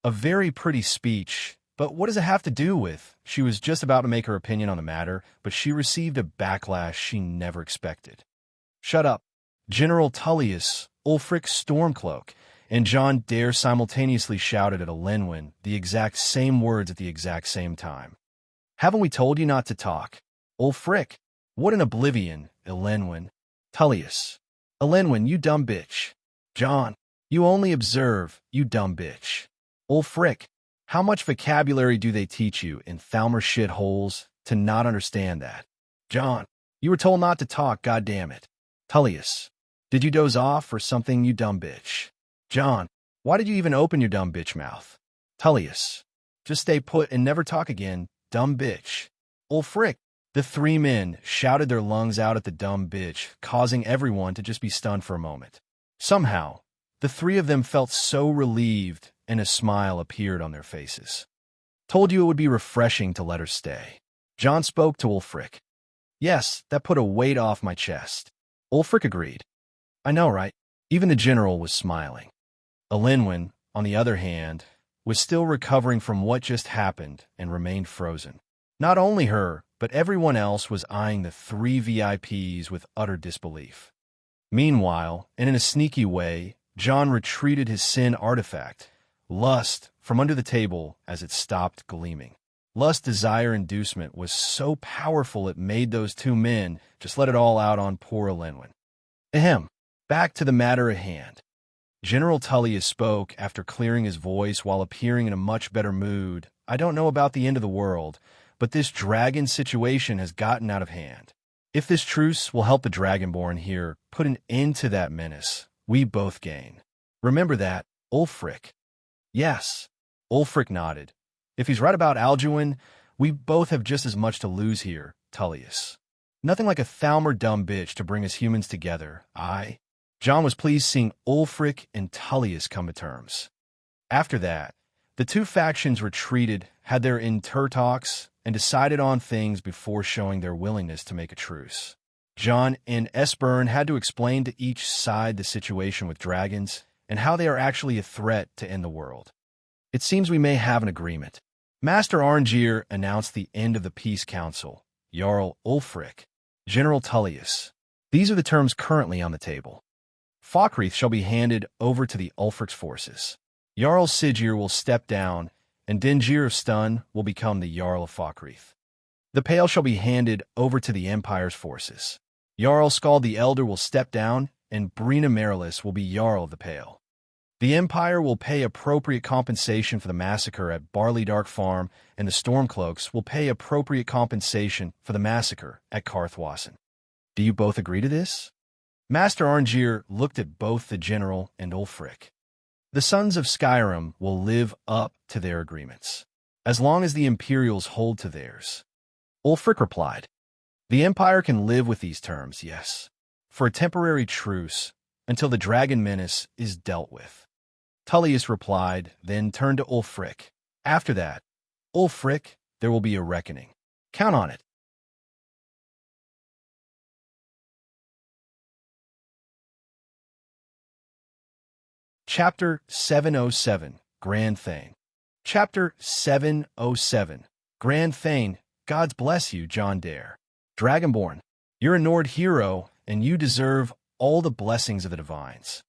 [SPEAKER 1] A very pretty speech, but what does it have to do with? She was just about to make her opinion on the matter, but she received a backlash she never expected. Shut up. General Tullius, Ulfric Stormcloak, and Jon Dare simultaneously shouted at Elenwen the exact same words at the exact same time. Haven't we told you not to talk? Ulfric, what an oblivion, Elenwen. Tullius, Elenwen, you dumb bitch. Jon, you only observe, you dumb bitch. Ulfric, how much vocabulary do they teach you in Thalmor shitholes to not understand that? Jon, you were told not to talk, goddammit. Tullius, did you doze off or something, you dumb bitch? John, why did you even open your dumb bitch mouth? Tullius, just stay put and never talk again, dumb bitch. Ulfric. The three men shouted their lungs out at the dumb bitch, causing everyone to just be stunned for a moment. Somehow, the three of them felt so relieved, and a smile appeared on their faces. Told you it would be refreshing to let her stay. John spoke to Ulfric. Yes, that put a weight off my chest. Ulfric agreed. I know, right? Even the general was smiling. Elenwen, on the other hand, was still recovering from what just happened and remained frozen. Not only her, but everyone else was eyeing the three VIPs with utter disbelief. Meanwhile, and in a sneaky way, John retreated his sin artifact, lust, from under the table as it stopped gleaming. Lust desire inducement was so powerful it made those two men just let it all out on poor Elenwen. Ahem. Back to the matter at hand. General Tullius spoke after clearing his voice while appearing in a much better mood. I don't know about the end of the world, but this dragon situation has gotten out of hand. If this truce will help the Dragonborn here put an end to that menace, we both gain. Remember that, Ulfric. Yes. Ulfric nodded. If he's right about Alduin, we both have just as much to lose here, Tullius. Nothing like a Thalmor dumb bitch to bring us humans together, aye? John was pleased seeing Ulfric and Tullius come to terms. After that, the two factions retreated, had their inter-talks, and decided on things before showing their willingness to make a truce. John and Esbern had to explain to each side the situation with dragons and how they are actually a threat to end the world. It seems we may have an agreement. Master Arngeir announced the end of the Peace Council. Jarl Ulfric, General Tullius. These are the terms currently on the table. Falkreath shall be handed over to the Ulfric's forces. Jarl Siggeir will step down, and Dingir of Stun will become the Jarl of Falkreath. The Pale shall be handed over to the Empire's forces. Jarl Skald the Elder will step down, and Brina Marilis will be Jarl of the Pale. The Empire will pay appropriate compensation for the massacre at Barley Dark Farm, and the Stormcloaks will pay appropriate compensation for the massacre at Karthwassen. Do you both agree to this? Master Arngeir looked at both the general and Ulfric. The Sons of Skyrim will live up to their agreements, as long as the Imperials hold to theirs. Ulfric replied, The Empire can live with these terms, yes, for a temporary truce until the dragon menace is dealt with. Tullius replied, then turned to Ulfric. After that, Ulfric, there will be a reckoning. Count on it. Chapter 707, Grand Thane. Chapter 707, Grand Thane. Gods bless you, John Dare. Dragonborn, you're a Nord hero, and you deserve all the blessings of the divines.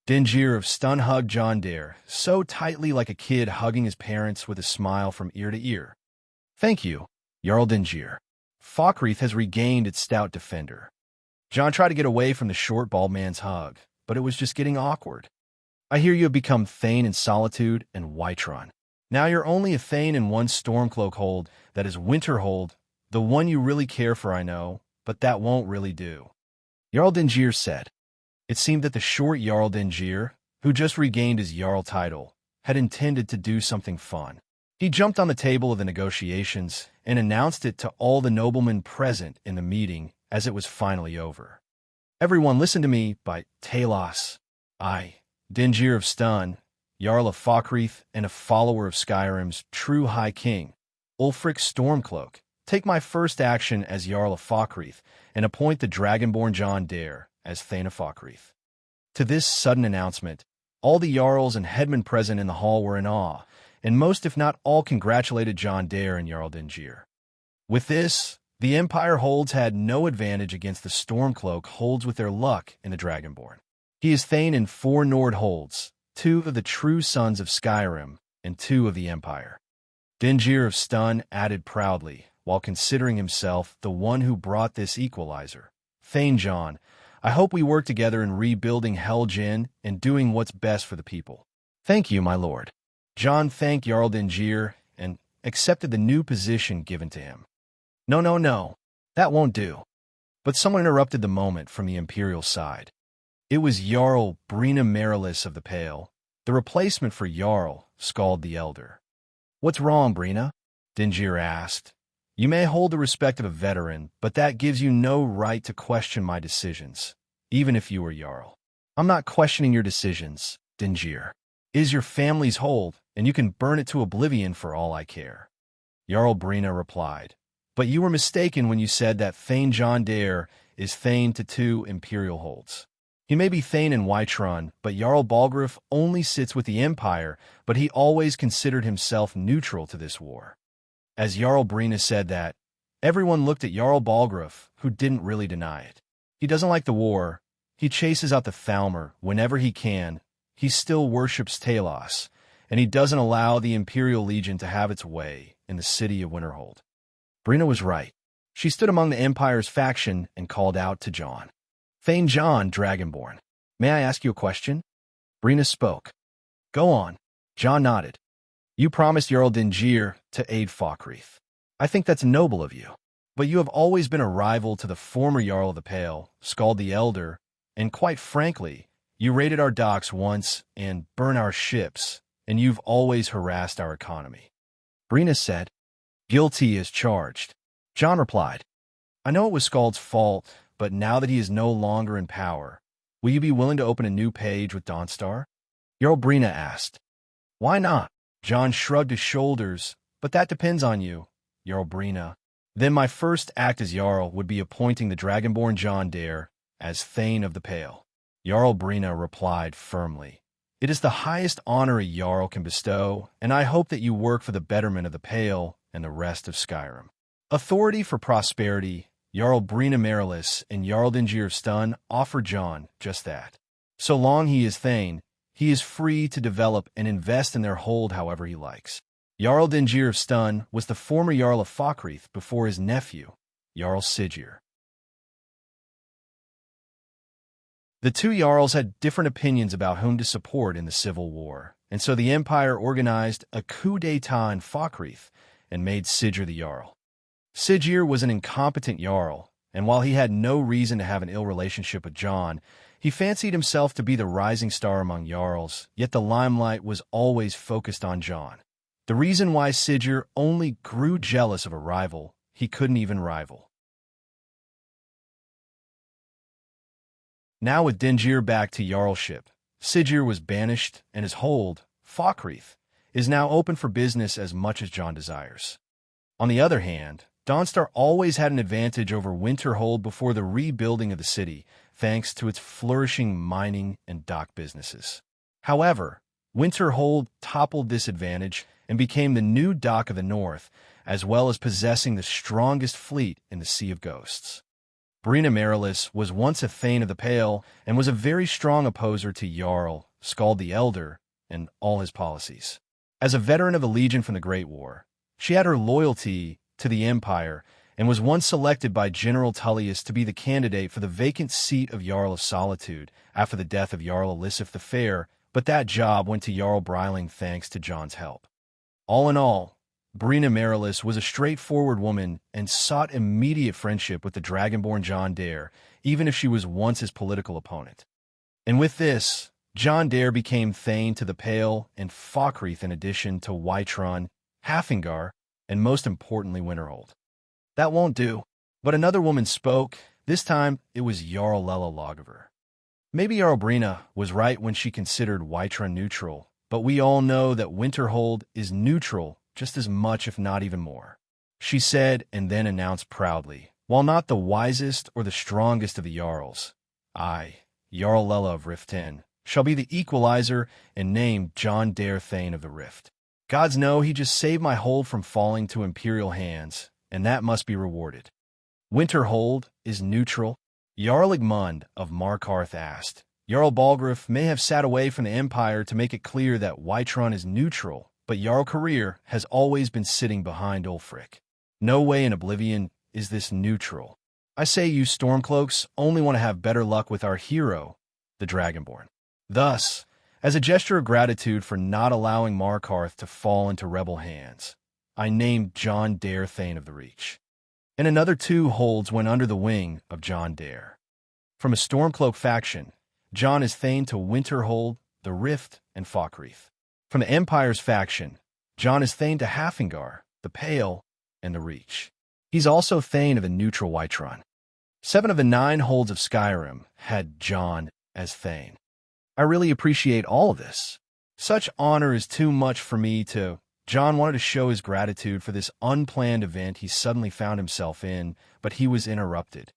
[SPEAKER 1] Dingir of Stun hugged John Dare, so tightly like a kid hugging his parents with a smile from ear to ear. Thank you, Jarl Dingir. Falkreath has regained its stout defender. John tried to get away from the short, bald man's hug, but it was just getting awkward. I hear you have become Thane in Solitude and Whiterun. Now you're only a Thane in one Stormcloak hold, that is Winterhold, the one you really care for, I know, but that won't really do. Jarl Dingir said. It seemed that the short Jarl Dingir, who just regained his Jarl title, had intended to do something fun. He jumped on the table of the negotiations and announced it to all the noblemen present in the meeting as it was finally over. Everyone listen to me by Talos. I, Dingir of Stun, Jarl of Falkreath, and a follower of Skyrim's true High King, Ulfric Stormcloak, take my first action as Jarl of Falkreath and appoint the Dragonborn John Dare as Thane of Falkreath. To this sudden announcement, all the Jarls and headmen present in the hall were in awe, and most if not all congratulated John Dare and Jarl Dingir. With this, the Empire holds had no advantage against the Stormcloak holds with their luck in the Dragonborn. He is Thane in 4 Nord holds, 2 of the true sons of Skyrim, and 2 of the Empire. Dingir of Stun added proudly, while considering himself the one who brought this equalizer. Thane John, I hope we work together in rebuilding Helgen and doing what's best for the people. Thank you, my lord. John thanked Jarl Dingir and accepted the new position given to him. No, that won't do. But someone interrupted the moment from the Imperial side. It was Jarl Brina Marilis of the Pale, the replacement for Jarl Skald the Elder. "What's wrong, Brina?" Dingir asked. "You may hold the respect of a veteran, but that gives you no right to question my decisions, even if you were Jarl." "I'm not questioning your decisions, Dingir. It is your family's hold, and you can burn it to oblivion for all I care." Jarl Brina replied. "But you were mistaken when you said that Thane John Dare is Thane to 2 Imperial holds. He may be Thane in Whiterun, but Jarl Balgruuf only sits with the Empire, but he always considered himself neutral to this war." As Jarl Brina said that, everyone looked at Jarl Balgruuf, who didn't really deny it. He doesn't like the war. He chases out the Thalmor whenever he can. He still worships Talos, and he doesn't allow the Imperial Legion to have its way in the city of Winterhold. Brina was right. She stood among the Empire's faction and called out to John. "Thane John, Dragonborn, may I ask you a question?" Brina spoke. "Go on." John nodded. "You promised Jarl Dingir to aid Falkreath. I think that's noble of you. But you have always been a rival to the former Jarl of the Pale, Skald the Elder, and quite frankly, you raided our docks once and burned our ships, and you've always harassed our economy." Brina said. "Guilty as charged." John replied. "I know it was Skald's fault, but now that he is no longer in power, will you be willing to open a new page with Dawnstar?" Jarl Brina asked. "Why not?" John shrugged his shoulders. "But that depends on you, Jarl Brina. Then my first act as Jarl would be appointing the Dragonborn John Dare as Thane of the Pale." Jarl Brina replied firmly. "It is the highest honor a Jarl can bestow, and I hope that you work for the betterment of the Pale and the rest of Skyrim." Authority for prosperity, Jarl Brina Marilis and Jarl Dingir of Stun offered John just that. So long he is Thane, he is free to develop and invest in their hold however he likes. Jarl Dingir of Stun was the former Jarl of Falkreath before his nephew, Jarl Sigir. The two Jarls had different opinions about whom to support in the Civil War, and so the Empire organized a coup d'etat in Falkreath and made Sigir the Jarl. Sigir was an incompetent Jarl, and while he had no reason to have an ill relationship with John, he fancied himself to be the rising star among Jarls, yet the limelight was always focused on John. The reason why Sigir only grew jealous of a rival he couldn't even rival. Now with Dingir back to Jarlship, Sigir was banished, and his hold, Falkreath, is now open for business as much as John desires. On the other hand, Dawnstar always had an advantage over Winterhold before the rebuilding of the city, thanks to its flourishing mining and dock businesses. However, Winterhold toppled this advantage and became the new dock of the north, as well as possessing the strongest fleet in the Sea of Ghosts. Brina Marilis was once a Thane of the Pale and was a very strong opposer to Jarl Skald the Elder and all his policies. As a veteran of the Legion from the Great War, she had her loyalty to the Empire and was once selected by General Tullius to be the candidate for the vacant seat of Jarl of Solitude after the death of Jarl Elisif the Fair, but that job went to Jarl Breiling thanks to John's help. All in all, Brina Marilis was a straightforward woman and sought immediate friendship with the Dragonborn John Dare, even if she was once his political opponent. And with this, John Dare became Thane to the Pale and Falkreath in addition to Whiterun, Hafingar, and most importantly Winterhold. That won't do. But another woman spoke. This time, it was Jarl Lela Lagavur. Maybe Jarl Brina was right when she considered Whiterun neutral, but we all know that Winterhold is neutral just as much, if not even more. She said and then announced proudly, while not the wisest or the strongest of the Jarls, I, Jarl Lela of Rift 10, shall be the equalizer and named John Dare Thane of the Rift. Gods know he just saved my hold from falling to Imperial hands, and that must be rewarded. Winterhold is neutral. Jarl Igmund of Markarth asked. Jarl Balgruuf may have sat away from the Empire to make it clear that Whiterun is neutral, but Jarl Career has always been sitting behind Ulfric. No way in Oblivion is this neutral. I say you Stormcloaks only want to have better luck with our hero, the Dragonborn. Thus, as a gesture of gratitude for not allowing Markarth to fall into rebel hands, I named John Dare Thane of the Reach. and another 2 holds went under the wing of John Dare. From a Stormcloak faction, John is Thane to Winterhold, the Rift, and Falkreath. From the Empire's faction, John is Thane to Hafingar, the Pale, and the Reach. He's also Thane of the neutral Whiterun. 7 of the 9 holds of Skyrim had John as Thane. I really appreciate all of this. Such honor is too much for me to... John wanted to show his gratitude for this unplanned event he suddenly found himself in, but he was interrupted.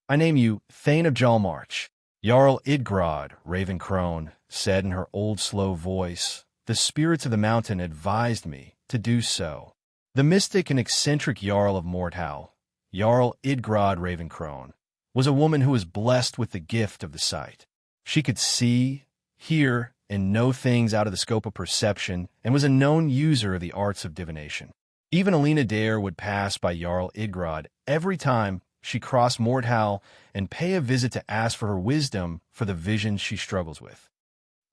[SPEAKER 1] I name you Thane of Jalmarch. Jarl Idgrod, Raven Crone, said in her old slow voice. The spirits of the mountain advised me to do so. The mystic and eccentric Jarl of Mordhau, Jarl Idgrod Raven Crone, was a woman who was blessed with the gift of the sight. She could see, hear, and know things out of the scope of perception, and was a known user of the arts of divination. Even Alina Dare would pass by Jarl Idgrod every time she crossed Mordhau and pay a visit to ask for her wisdom for the visions she struggles with.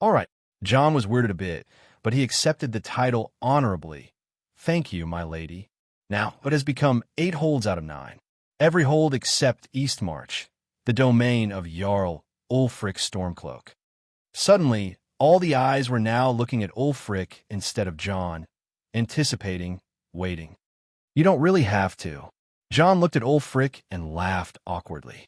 [SPEAKER 1] All right, John was weirded a bit, but he accepted the title honorably. Thank you, my lady. Now, it has become 8 holds out of 9. Every hold except Eastmarch, the domain of Jarl Ulfric Stormcloak. Suddenly, all the eyes were now looking at Ulfric instead of John, anticipating, waiting. You don't really have to. John looked at Ulfric and laughed awkwardly.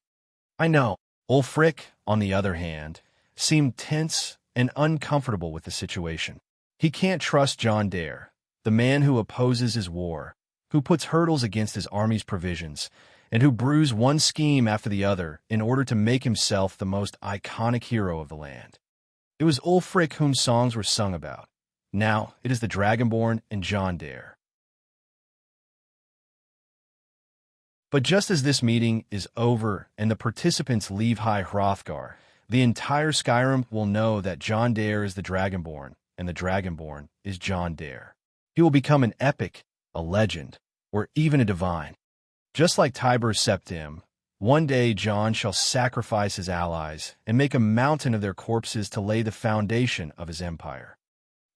[SPEAKER 1] I know. Ulfric, on the other hand, seemed tense and uncomfortable with the situation. He can't trust John Dare, the man who opposes his war, who puts hurdles against his army's provisions, and who brews one scheme after the other in order to make himself the most iconic hero of the land. It was Ulfric whom songs were sung about. Now it is the Dragonborn and John Dare. But just as this meeting is over and the participants leave High Hrothgar, the entire Skyrim will know that John Dare is the Dragonborn, and the Dragonborn is John Dare. He will become an epic, a legend, or even a divine. Just like Tiber Septim, one day John shall sacrifice his allies and make a mountain of their corpses to lay the foundation of his empire.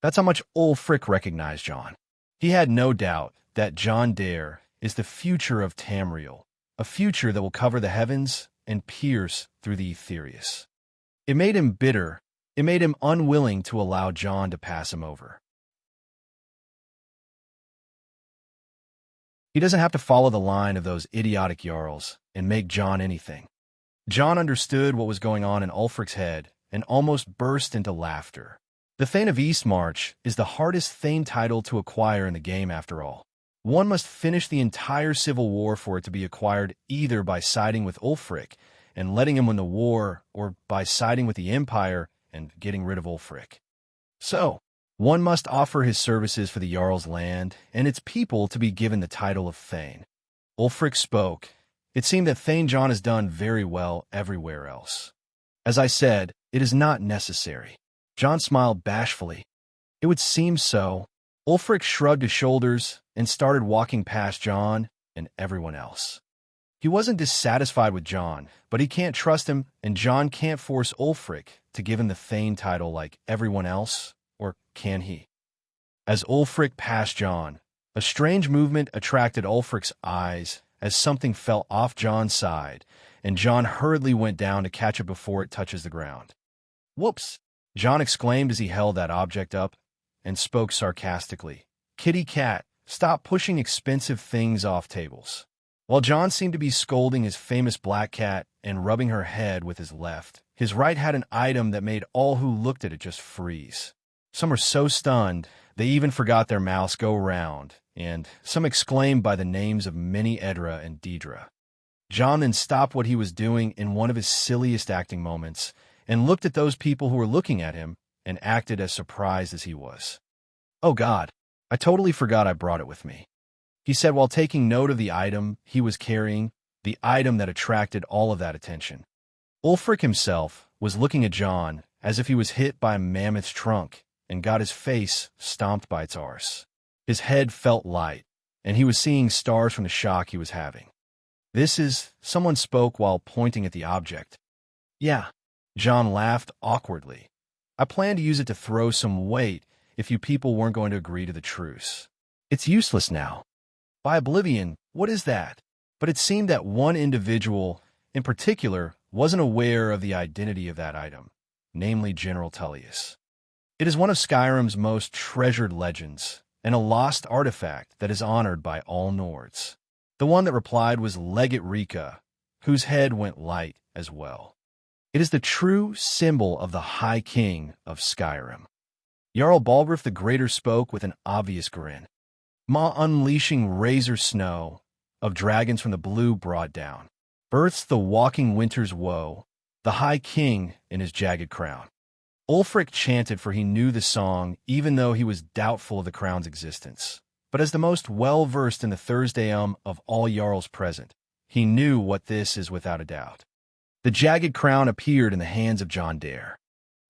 [SPEAKER 1] That's how much Ulfric recognized John. He had no doubt that John Dare is the future of Tamriel, a future that will cover the heavens and pierce through the Aetherius. It made him bitter. It made him unwilling to allow John to pass him over. He doesn't have to follow the line of those idiotic Jarls and make John anything. John understood what was going on in Ulfric's head and almost burst into laughter. The Thane of Eastmarch is the hardest Thane title to acquire in the game after all. One must finish the entire civil war for it to be acquired, either by siding with Ulfric and letting him win the war, or by siding with the Empire and getting rid of Ulfric. So, one must offer his services for the Jarl's land and its people to be given the title of Thane. Ulfric spoke. It seemed that Thane John has done very well everywhere else. As I said, it is not necessary. John smiled bashfully. It would seem so. Ulfric shrugged his shoulders and started walking past John and everyone else. He wasn't dissatisfied with John, but he can't trust him, and John can't force Ulfric to give him the Thane title like everyone else, or can he? As Ulfric passed John, a strange movement attracted Ulfric's eyes as something fell off John's side, and John hurriedly went down to catch it before it touches the ground. Whoops! John exclaimed as he held that object up and spoke sarcastically. Kitty cat, stop pushing expensive things off tables. While John seemed to be scolding his famous black cat and rubbing her head with his left, his right had an item that made all who looked at it just freeze. Some were so stunned, they even forgot their mouths go round, and some exclaimed by the names of Mini Edra and Deidre. John then stopped what he was doing in one of his silliest acting moments and looked at those people who were looking at him and acted as surprised as he was. Oh God, I totally forgot I brought it with me, he said while taking note of the item he was carrying, the item that attracted all of that attention. Ulfric himself was looking at John as if he was hit by a mammoth's trunk and got his face stomped by its arse. His head felt light, and he was seeing stars from the shock he was having. This is, someone spoke while pointing at the object. Yeah, John laughed awkwardly. I planned to use it to throw some weight if you people weren't going to agree to the truce. It's useless now. By Oblivion, what is that? But it seemed that one individual, in particular, wasn't aware of the identity of that item, namely General Tullius. It is one of Skyrim's most treasured legends, and a lost artifact that is honored by all Nords. The one that replied was Legate Rika, whose head went light as well. It is the true symbol of the High King of Skyrim. Jarl Balgruuf the Greater spoke with an obvious grin. Ma unleashing razor snow of dragons from the blue broad down. Births the walking winter's woe, the High King in his jagged crown. Ulfric chanted, for he knew the song, even though he was doubtful of the crown's existence. But as the most well-versed in the Thursdayum of all Jarls present, he knew what this is without a doubt. The jagged crown appeared in the hands of John Dare.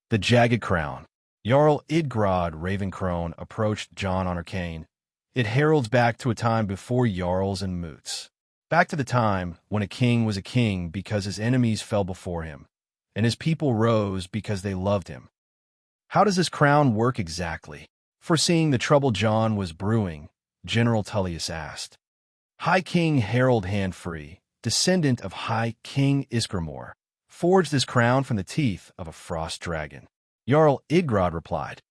[SPEAKER 1] The jagged crown. Jarl Idgrod Ravencrone approached John on her cane. It heralds back to a time before Jarls and Moots. Back to the time when a king was a king because his enemies fell before him, and his people rose because they loved him. How does this crown work exactly? Foreseeing the trouble John was brewing, General Tullius asked. High King Harold Handfree, descendant of High King Isgramor, forged this crown from the teeth of a frost dragon. Jarl Idgrod replied.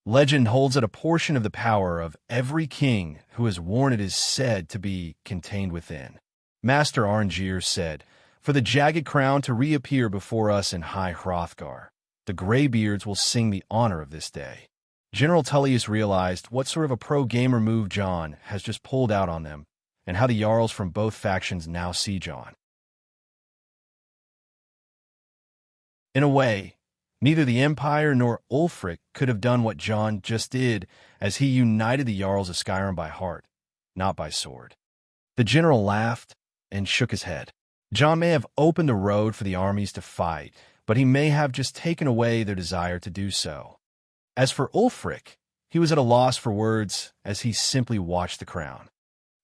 [SPEAKER 1] Legend holds that a portion of the power of every king who has worn it is said to be contained within. Master Arngeir said, for the jagged crown to reappear before us in High Hrothgar, the Greybeards will sing the honor of this day. General Tullius realized what sort of a pro-gamer move John has just pulled out on them, and how the Jarls from both factions now see John. In a way, neither the Empire nor Ulfric could have done what John just did, as he united the Jarls of Skyrim by heart, not by sword. The general laughed and shook his head. John may have opened a road for the armies to fight, but he may have just taken away their desire to do so. As for Ulfric, he was at a loss for words as he simply watched the crown.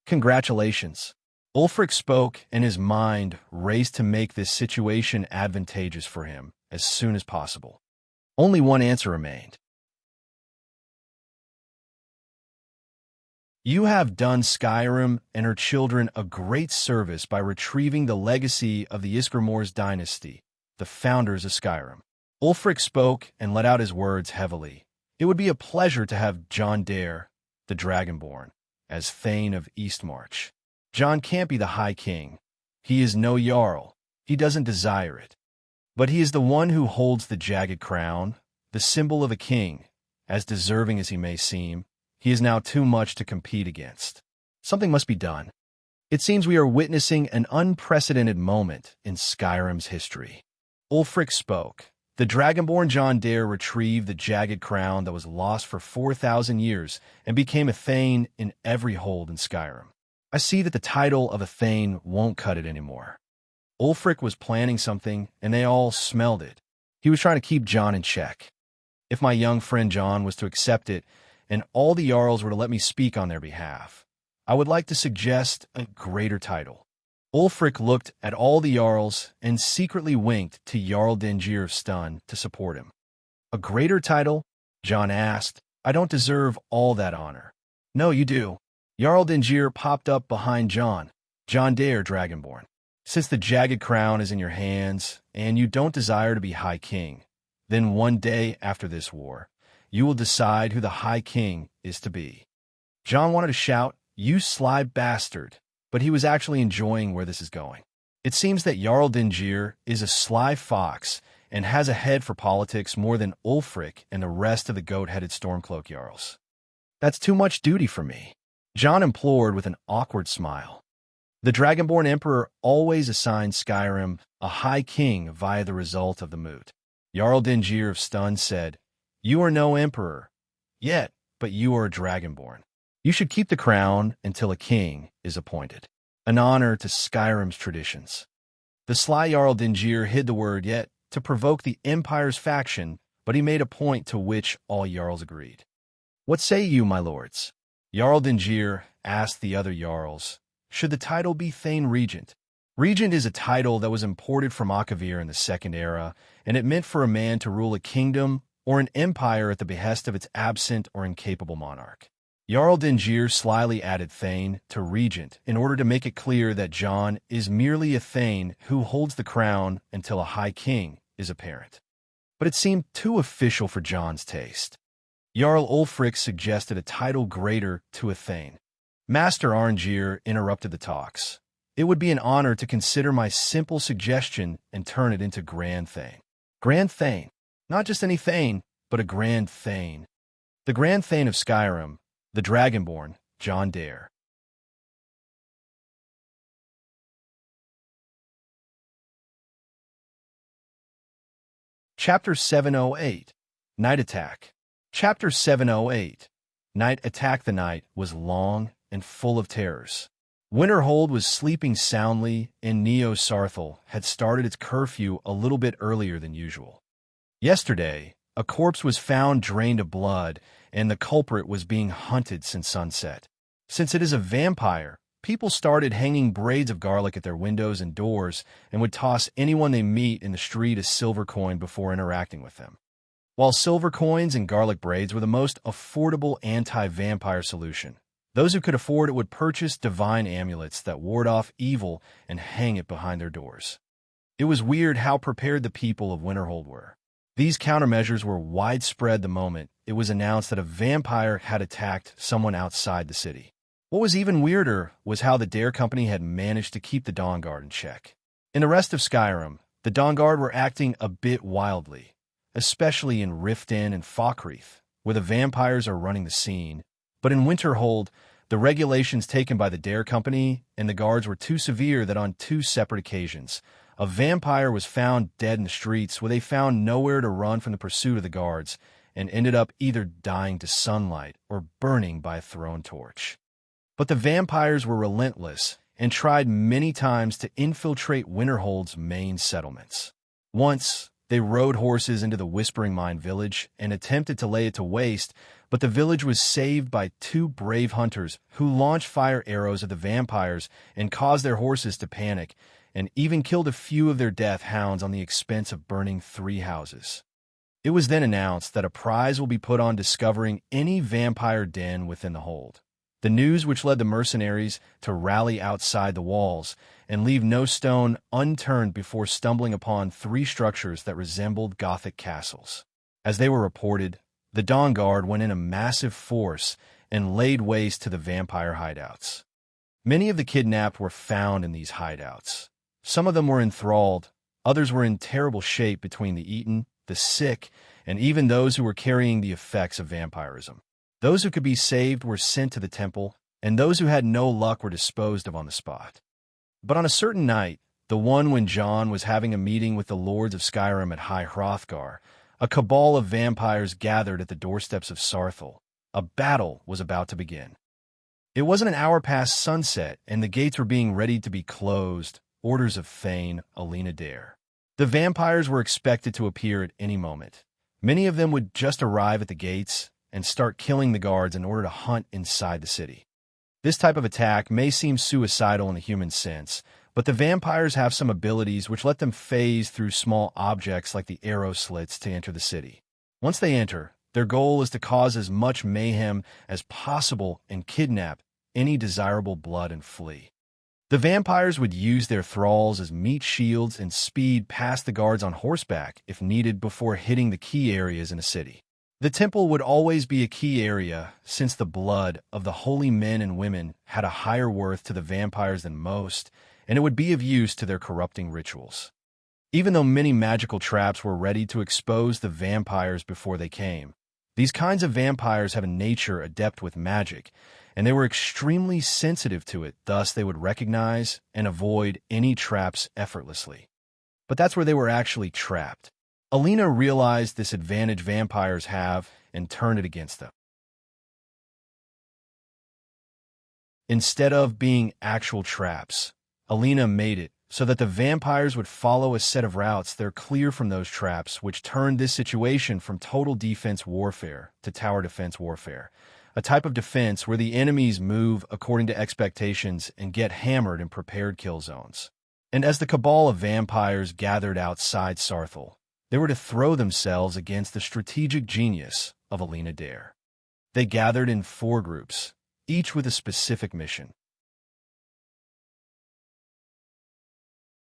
[SPEAKER 1] Congratulations. Ulfric spoke, and his mind raced to make this situation advantageous for him as soon as possible. Only one answer remained. You have done Skyrim and her children a great service by retrieving the legacy of the Isgramor's dynasty, the founders of Skyrim. Ulfric spoke and let out his words heavily. It would be a pleasure to have John Dare, the Dragonborn, as Thane of Eastmarch. John can't be the High King. He is no Jarl. He doesn't desire it. But he is the one who holds the jagged crown, the symbol of a king. As deserving as he may seem, he is now too much to compete against. Something must be done. It seems we are witnessing an unprecedented moment in Skyrim's history. Ulfric spoke. The Dragonborn John Dare retrieved the jagged crown that was lost for 4,000 years and became a Thane in every hold in Skyrim. I see that the title of a Thane won't cut it anymore. Ulfric was planning something, and they all smelled it. He was trying to keep John in check. If my young friend John was to accept it, and all the Jarls were to let me speak on their behalf, I would like to suggest a greater title. Ulfric looked at all the Jarls and secretly winked to Jarl Dingir of Stun to support him. A greater title? John asked. I don't deserve all that honor. No, you do. Jarl Dingir popped up behind John. John Dare, Dragonborn. Since the jagged crown is in your hands, and you don't desire to be High King, then one day after this war, you will decide who the High King is to be. John wanted to shout, you sly bastard, but he was actually enjoying where this is going. It seems that Jarl Dingir is a sly fox and has a head for politics more than Ulfric and the rest of the goat-headed Stormcloak Jarls. That's too much duty for me, John implored with an awkward smile. The Dragonborn Emperor always assigned Skyrim a High King via the result of the moot. Jarl Dingir of Stun said, you are no emperor yet, but you are a Dragonborn. You should keep the crown until a king is appointed, an honor to Skyrim's traditions. The sly Jarl Dingir hid the word yet to provoke the Empire's faction, but he made a point to which all Jarls agreed. What say you, my lords? Jarl Dingir asked the other Jarls, should the title be Thane Regent? Regent is a title that was imported from Akavir in the Second Era, and it meant for a man to rule a kingdom or an empire at the behest of its absent or incapable monarch. Jarl Dingier slyly added Thane to Regent in order to make it clear that John is merely a Thane who holds the crown until a High King is apparent. But it seemed too official for John's taste. Jarl Ulfric suggested a title greater to a Thane. Master Arngeir interrupted the talks. It would be an honor to consider my simple suggestion and turn it into Grand Thane. Grand Thane. Not just any Thane, but a Grand Thane. The Grand Thane of Skyrim, the Dragonborn, John Dare. Chapter 708, Night Attack. Chapter 708, Night Attack. The night was long and full of terrors. Winterhold was sleeping soundly, and Neo Sarthal had started its curfew a little bit earlier than usual. Yesterday, a corpse was found drained of blood, and the culprit was being hunted since sunset. Since it is a vampire, people started hanging braids of garlic at their windows and doors and would toss anyone they meet in the street a silver coin before interacting with them. While silver coins and garlic braids were the most affordable anti-vampire solution, those who could afford it would purchase divine amulets that ward off evil and hang it behind their doors. It was weird how prepared the people of Winterhold were. These countermeasures were widespread the moment it was announced that a vampire had attacked someone outside the city. What was even weirder was how the Dare Company had managed to keep the Dawn Guard in check. In the rest of Skyrim, the Dawn Guard were acting a bit wildly, especially in Riften and Falkreath, where the vampires are running the scene. But in Winterhold, the regulations taken by the Dare Company and the guards were too severe that on two separate occasions, a vampire was found dead in the streets where they found nowhere to run from the pursuit of the guards and ended up either dying to sunlight or burning by a thrown torch. But the vampires were relentless and tried many times to infiltrate Winterhold's main settlements. Once, they rode horses into the Whispering Mine village and attempted to lay it to waste, but the village was saved by two brave hunters who launched fire arrows at the vampires and caused their horses to panic, and even killed a few of their death hounds on the expense of burning 3 houses. It was then announced that a prize will be put on discovering any vampire den within the hold. The news which led the mercenaries to rally outside the walls and leave no stone unturned before stumbling upon 3 structures that resembled Gothic castles. As they were reported, the Dawn Guard went in a massive force and laid waste to the vampire hideouts. Many of the kidnapped were found in these hideouts. Some of them were enthralled, others were in terrible shape between the eaten, the sick, and even those who were carrying the effects of vampirism. Those who could be saved were sent to the temple, and those who had no luck were disposed of on the spot. But on a certain night, the one when John was having a meeting with the lords of Skyrim at High Hrothgar, a cabal of vampires gathered at the doorsteps of Sarthal. A battle was about to begin. It wasn't an hour past sunset, and the gates were being readied to be closed, orders of Thane Alina Dare. The vampires were expected to appear at any moment. Many of them would just arrive at the gates and start killing the guards in order to hunt inside the city. This type of attack may seem suicidal in a human sense, but the vampires have some abilities which let them phase through small objects like the arrow slits to enter the city. Once they enter, their goal is to cause as much mayhem as possible and kidnap any desirable blood and flee. The vampires would use their thralls as meat shields and speed past the guards on horseback if needed before hitting the key areas in a city. The temple would always be a key area, since the blood of the holy men and women had a higher worth to the vampires than most, and it would be of use to their corrupting rituals. Even though many magical traps were ready to expose the vampires before they came, these kinds of vampires have a nature adept with magic, and they were extremely sensitive to it, thus they would recognize and avoid any traps effortlessly. But that's where they were actually trapped. Alina realized this advantage vampires have and turned it against them. Instead of being actual traps, Alina made it so that the vampires would follow a set of routes that are clear from those traps, which turned this situation from total defense warfare to tower defense warfare, a type of defense where the enemies move according to expectations and get hammered in prepared kill zones. And as the cabal of vampires gathered outside Sarthal, they were to throw themselves against the strategic genius of Alina Dare. They gathered in 4 groups, each with a specific mission.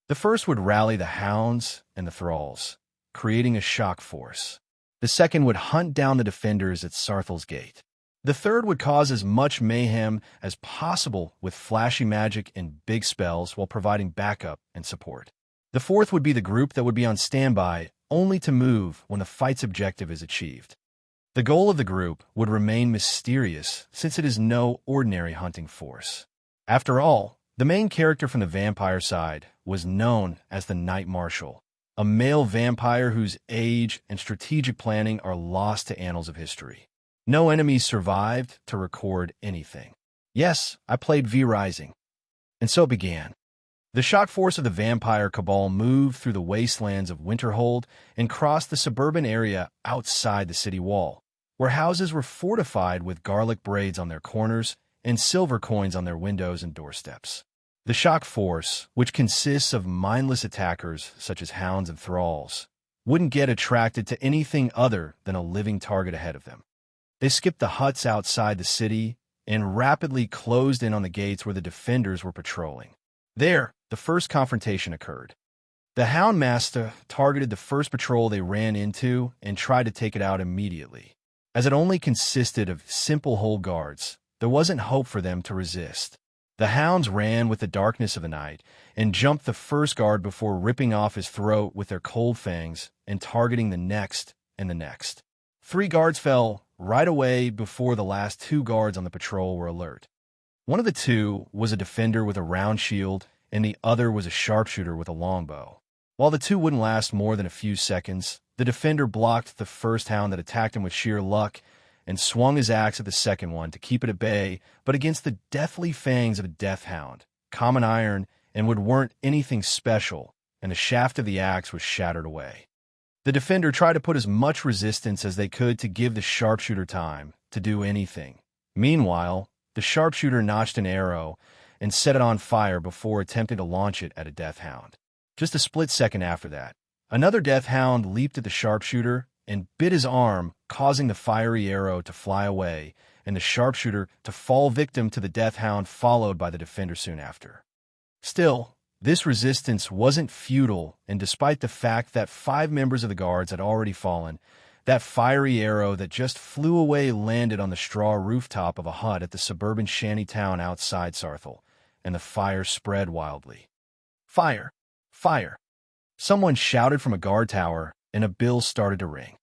[SPEAKER 1] The first would rally the hounds and the thralls, creating a shock force. The second would hunt down the defenders at Sarthel's gate. The third would cause as much mayhem as possible with flashy magic and big spells while providing backup and support. The fourth would be the group that would be on standby, only to move when the fight's objective is achieved. The goal of the group would remain mysterious, since it is no ordinary hunting force. After all, the main character from the vampire side was known as the Knight Marshal, a male vampire whose age and strategic planning are lost to annals of history. No enemies survived to record anything. Yes, I played V Rising. And so it began. The shock force of the vampire cabal moved through the wastelands of Winterhold and crossed the suburban area outside the city wall, where houses were fortified with garlic braids on their corners and silver coins on their windows and doorsteps. The shock force, which consists of mindless attackers such as hounds and thralls, wouldn't get attracted to anything other than a living target ahead of them. They skipped the huts outside the city and rapidly closed in on the gates where the defenders were patrolling. There, the first confrontation occurred. The Hound Master targeted the first patrol they ran into and tried to take it out immediately. As it only consisted of simple hold guards, there wasn't hope for them to resist. The hounds ran with the darkness of the night and jumped the first guard before ripping off his throat with their cold fangs and targeting the next and the next. 3 guards fell right away before the last 2 guards on the patrol were alert. One of the 2 was a defender with a round shield, and the other was a sharpshooter with a longbow. While the 2 wouldn't last more than a few seconds, the defender blocked the first hound that attacked him with sheer luck and swung his axe at the second one to keep it at bay, but against the deathly fangs of a death hound, common iron, and weren't anything special, and the shaft of the axe was shattered away. The defender tried to put as much resistance as they could to give the sharpshooter time to do anything. Meanwhile, the sharpshooter notched an arrow and set it on fire before attempting to launch it at a death hound. Just a split second after that, another death hound leaped at the sharpshooter and bit his arm, causing the fiery arrow to fly away and the sharpshooter to fall victim to the death hound, followed by the defender soon after. Still, this resistance wasn't futile, and despite the fact that 5 members of the guards had already fallen, that fiery arrow that just flew away landed on the straw rooftop of a hut at the suburban shanty town outside Sarthel, and the fire spread wildly. Fire! Fire! Someone shouted from a guard tower, and a bell started to ring.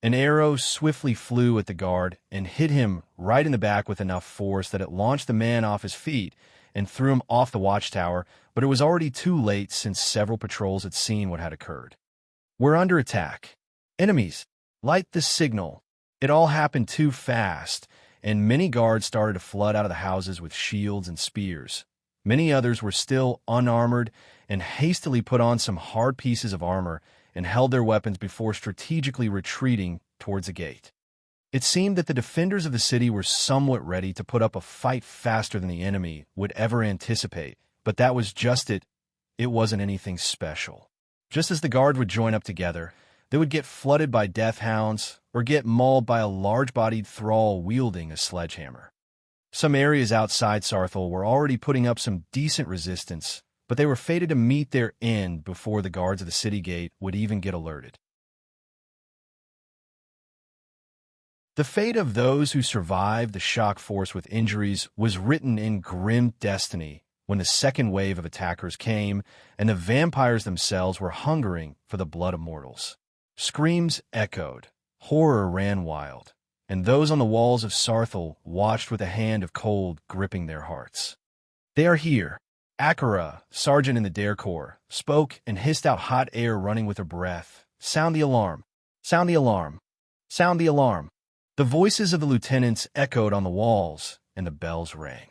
[SPEAKER 1] An arrow swiftly flew at the guard and hit him right in the back with enough force that it launched the man off his feet and threw him off the watchtower, but it was already too late since several patrols had seen what had occurred. "We're under attack. Enemies! Light the signal!" It all happened too fast, and many guards started to flood out of the houses with shields and spears. Many others were still unarmored and hastily put on some hard pieces of armor and held their weapons before strategically retreating towards a gate. It seemed that the defenders of the city were somewhat ready to put up a fight faster than the enemy would ever anticipate, but that was just it. It wasn't anything special. Just as the guard would join up together, they would get flooded by death hounds or get mauled by a large-bodied thrall wielding a sledgehammer. Some areas outside Sarthel were already putting up some decent resistance, but they were fated to meet their end before the guards of the city gate would even get alerted. The fate of those who survived the shock force with injuries was written in grim destiny when the second wave of attackers came and the vampires themselves were hungering for the blood of mortals. Screams echoed, horror ran wild, and those on the walls of Sarthel watched with a hand of cold gripping their hearts. "They are here." Akara, sergeant in the Dare Corps, spoke and hissed out hot air running with her breath. "Sound the alarm! Sound the alarm! Sound the alarm!" The voices of the lieutenants echoed on the walls, and the bells rang.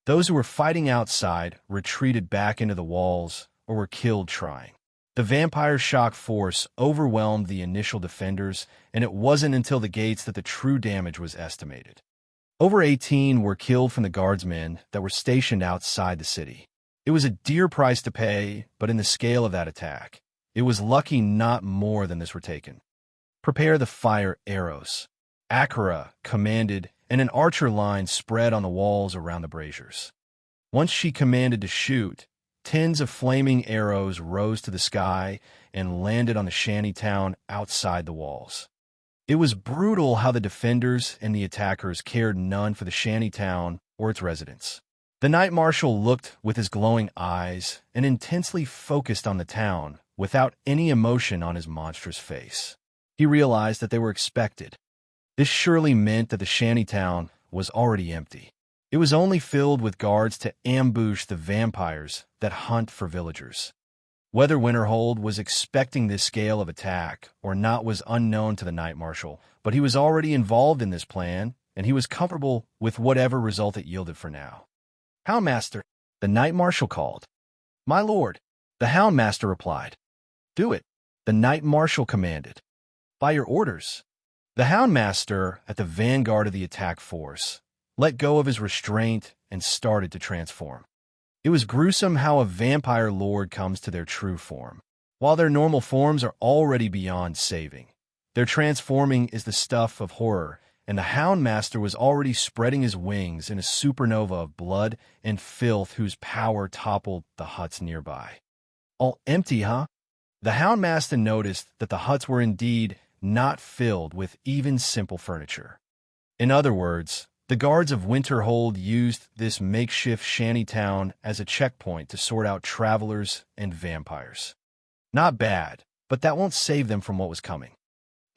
[SPEAKER 1] Those who were fighting outside retreated back into the walls or were killed trying. The vampire shock force overwhelmed the initial defenders, and it wasn't until the gates that the true damage was estimated. Over 18 were killed from the guardsmen that were stationed outside the city. It was a dear price to pay, but in the scale of that attack, it was lucky not more than this were taken. Prepare the fire arrows. Akira commanded, and an archer line spread on the walls around the braziers. Once she commanded to shoot, tens of flaming arrows rose to the sky and landed on the shanty town outside the walls. It was brutal how the defenders and the attackers cared none for the shanty town or its residents. The Knight Marshal looked with his glowing eyes and intensely focused on the town without any emotion on his monstrous face. He realized that they were expected. This surely meant that the shanty town was already empty. It was only filled with guards to ambush the vampires that hunt for villagers. Whether Winterhold was expecting this scale of attack or not was unknown to the Knight Marshal, but he was already involved in this plan, and he was comfortable with whatever result it yielded for now. "Houndmaster," the Knight Marshal called. "My lord," the Houndmaster replied. "Do it," the Knight Marshal commanded. "By your orders." The Houndmaster, at the vanguard of the attack force, let go of his restraint and started to transform. It was gruesome how a vampire lord comes to their true form. While their normal forms are already beyond saving, their transforming is the stuff of horror, and the Houndmaster was already spreading his wings in a supernova of blood and filth whose power toppled the huts nearby. "All empty, huh?" The Houndmaster noticed that the huts were indeed not filled with even simple furniture. In other words, the guards of Winterhold used this makeshift shanty town as a checkpoint to sort out travelers and vampires. Not bad, but that won't save them from what was coming.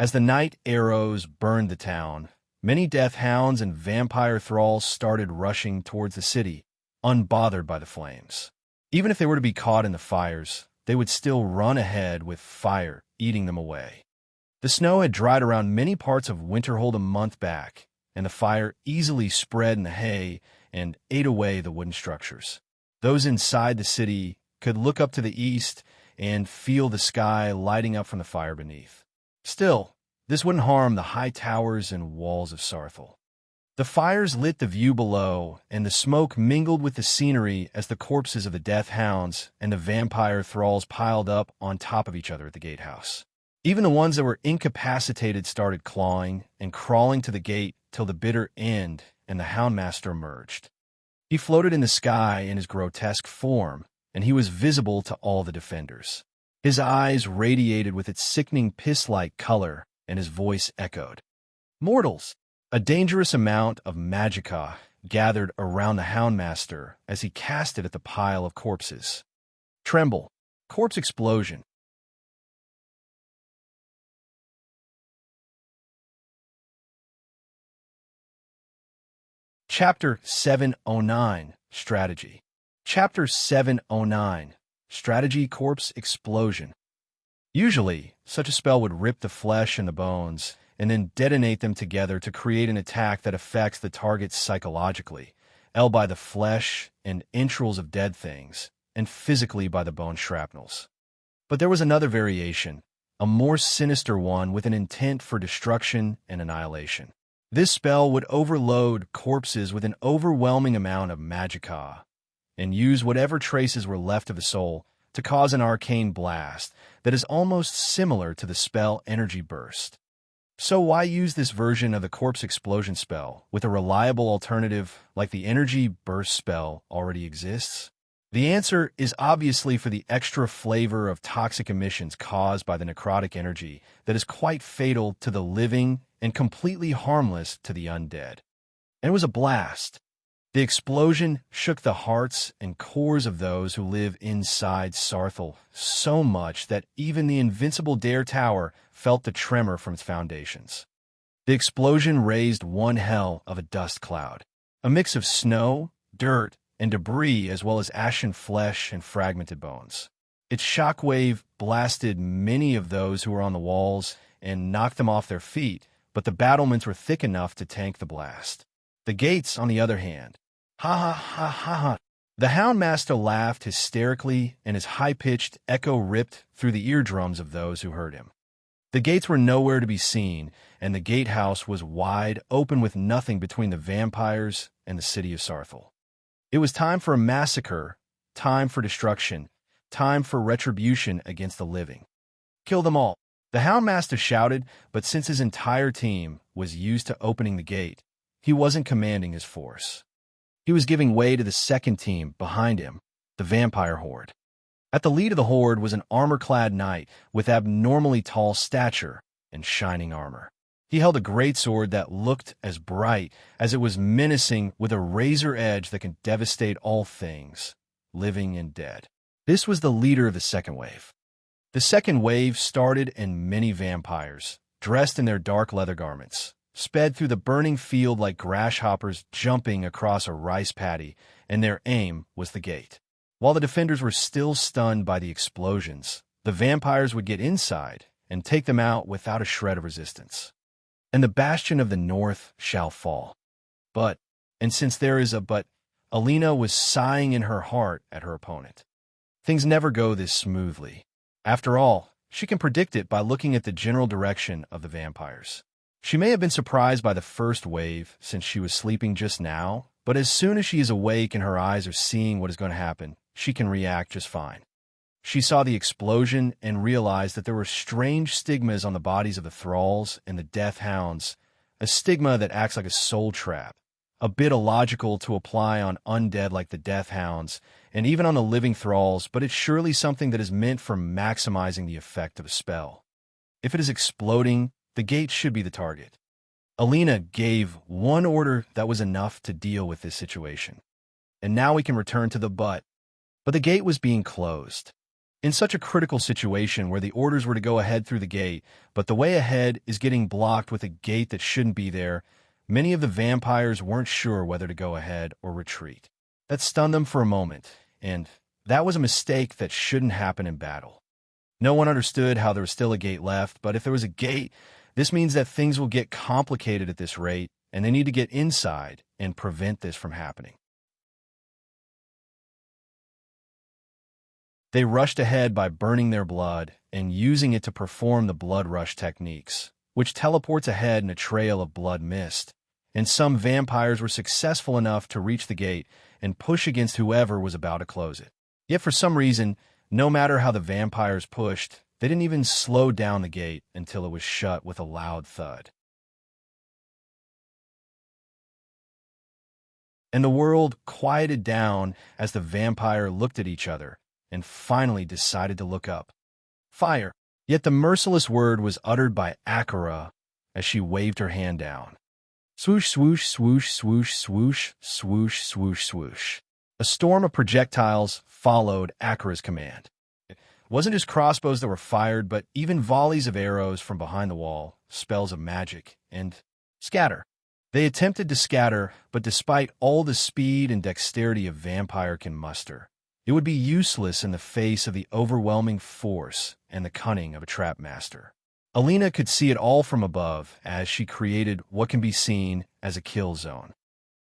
[SPEAKER 1] As the night arrows burned the town, many death hounds and vampire thralls started rushing towards the city, unbothered by the flames. Even if they were to be caught in the fires, they would still run ahead with fire eating them away. The snow had dried around many parts of Winterhold a month back, and the fire easily spread in the hay and ate away the wooden structures. Those inside the city could look up to the east and feel the sky lighting up from the fire beneath. Still, this wouldn't harm the high towers and walls of Sarthal. The fires lit the view below, and the smoke mingled with the scenery as the corpses of the death hounds and the vampire thralls piled up on top of each other at the gatehouse. Even the ones that were incapacitated started clawing and crawling to the gate till the bitter end and the Houndmaster emerged. He floated in the sky in his grotesque form, and he was visible to all the defenders. His eyes radiated with its sickening piss-like color, and his voice echoed. "Mortals!" A dangerous amount of magicka gathered around the Houndmaster as he cast it at the pile of corpses. Tremble. Corpse explosion. Chapter 709, Strategy. Chapter 709, Strategy Corpse Explosion. Usually, such a spell would rip the flesh and the bones, and then detonate them together to create an attack that affects the target psychologically, by the flesh and entrails of dead things, and physically by the bone shrapnels. But there was another variation, a more sinister one with an intent for destruction and annihilation. This spell would overload corpses with an overwhelming amount of magicka, and use whatever traces were left of the soul to cause an arcane blast that is almost similar to the spell Energy Burst. So why use this version of the Corpse Explosion spell with a reliable alternative like the Energy Burst spell already exists? The answer is obviously for the extra flavor of toxic emissions caused by the necrotic energy that is quite fatal to the living and completely harmless to the undead. And it was a blast. The explosion shook the hearts and cores of those who live inside Sarthal so much that even the invincible Dare Tower felt the tremor from its foundations. The explosion raised one hell of a dust cloud, a mix of snow, dirt, and debris as well as ashen flesh and fragmented bones. Its shockwave blasted many of those who were on the walls and knocked them off their feet, but the battlements were thick enough to tank the blast. The gates, on the other hand, ha ha ha ha ha. The Houndmaster laughed hysterically, and his high-pitched echo ripped through the eardrums of those who heard him. The gates were nowhere to be seen, and the gatehouse was wide open with nothing between the vampires and the city of Sarthal. It was time for a massacre, time for destruction, time for retribution against the living. Kill them all. The Houndmaster shouted, but since his entire team was used to opening the gate, he wasn't commanding his force. He was giving way to the second team behind him, the vampire horde. At the lead of the horde was an armor-clad knight with abnormally tall stature and shining armor. He held a greatsword that looked as bright as it was menacing, with a razor edge that can devastate all things, living and dead. This was the leader of the second wave. The second wave started, and many vampires, dressed in their dark leather garments, sped through the burning field like grasshoppers jumping across a rice paddy, and their aim was the gate. While the defenders were still stunned by the explosions, the vampires would get inside and take them out without a shred of resistance. And the bastion of the north shall fall. But, and since there is a but, Alina was sighing in her heart at her opponent. Things never go this smoothly. After all, she can predict it by looking at the general direction of the vampires. She may have been surprised by the first wave since she was sleeping just now, but as soon as she is awake and her eyes are seeing what is going to happen, she can react just fine. She saw the explosion and realized that there were strange stigmas on the bodies of the thralls and the death hounds, a stigma that acts like a soul trap, a bit illogical to apply on undead like the death hounds, and even on the living thralls, but it's surely something that is meant for maximizing the effect of a spell. If it is exploding, the gate should be the target. Alina gave one order that was enough to deal with this situation. And now we can return to the but the gate was being closed. In such a critical situation where the orders were to go ahead through the gate, but the way ahead is getting blocked with a gate that shouldn't be there, many of the vampires weren't sure whether to go ahead or retreat. That stunned them for a moment, and that was a mistake that shouldn't happen in battle. No one understood how there was still a gate left, but if there was a gate, this means that things will get complicated at this rate, and they need to get inside and prevent this from happening. They rushed ahead by burning their blood and using it to perform the blood rush techniques, which teleports ahead in a trail of blood mist, and some vampires were successful enough to reach the gate and push against whoever was about to close it. Yet for some reason, no matter how the vampires pushed, they didn't even slow down the gate until it was shut with a loud thud. And the world quieted down as the vampire looked at each other and finally decided to look up. Fire! Yet the merciless word was uttered by Akira as she waved her hand down. Swoosh, swoosh, swoosh, swoosh, swoosh, swoosh, swoosh, swoosh. A storm of projectiles followed Akira's command. It wasn't just crossbows that were fired, but even volleys of arrows from behind the wall, spells of magic, and scatter. They attempted to scatter, but despite all the speed and dexterity a vampire can muster, it would be useless in the face of the overwhelming force and the cunning of a trap master. Alina could see it all from above as she created what can be seen as a kill zone.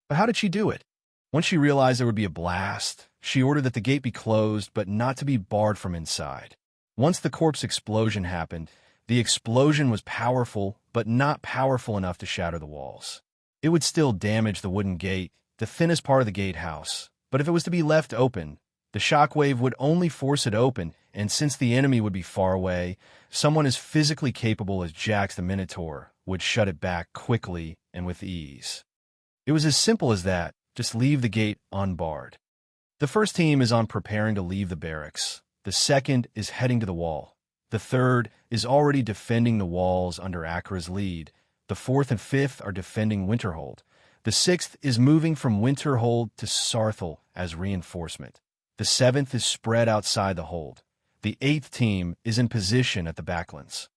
[SPEAKER 1] But how did she do it? Once she realized there would be a blast, she ordered that the gate be closed but not to be barred from inside. Once the corpse explosion happened, the explosion was powerful but not powerful enough to shatter the walls. It would still damage the wooden gate, the thinnest part of the gatehouse, but if it was to be left open, the shockwave would only force it open, and since the enemy would be far away, someone as physically capable as Jax the Minotaur would shut it back quickly and with ease. It was as simple as that. Just leave the gate unbarred. The first team is on preparing to leave the barracks. The second is heading to the wall. The third is already defending the walls under Akira's lead. The fourth and fifth are defending Winterhold. The sixth is moving from Winterhold to Sarthal as reinforcement. The seventh is spread outside the hold. The eighth team is in position at the backlands.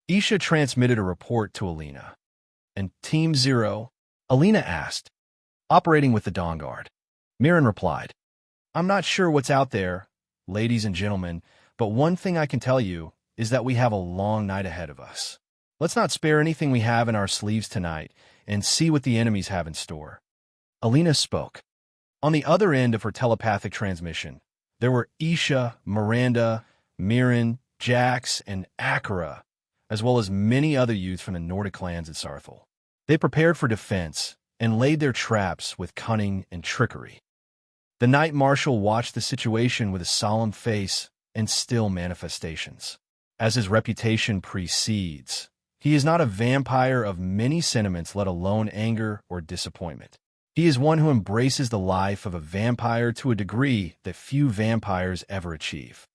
[SPEAKER 1] Isha transmitted a report to Alina. And Team 0? Alina asked. Operating with the Dawn Guard. Mirren replied. I'm not sure what's out there, ladies and gentlemen, but one thing I can tell you is that we have a long night ahead of us. Let's not spare anything we have in our sleeves tonight and see what the enemies have in store. Alina spoke. On the other end of her telepathic transmission, there were Isha, Miranda, Mirren, Jax, and Akira, as well as many other youths from the Nordic clans at Sarthal. They prepared for defense and laid their traps with cunning and trickery. The Knight Marshal watched the situation with a solemn face and still manifestations. as his reputation precedes. He is not a vampire of many sentiments, let alone anger or disappointment. He is one who embraces the life of a vampire to a degree that few vampires ever achieve.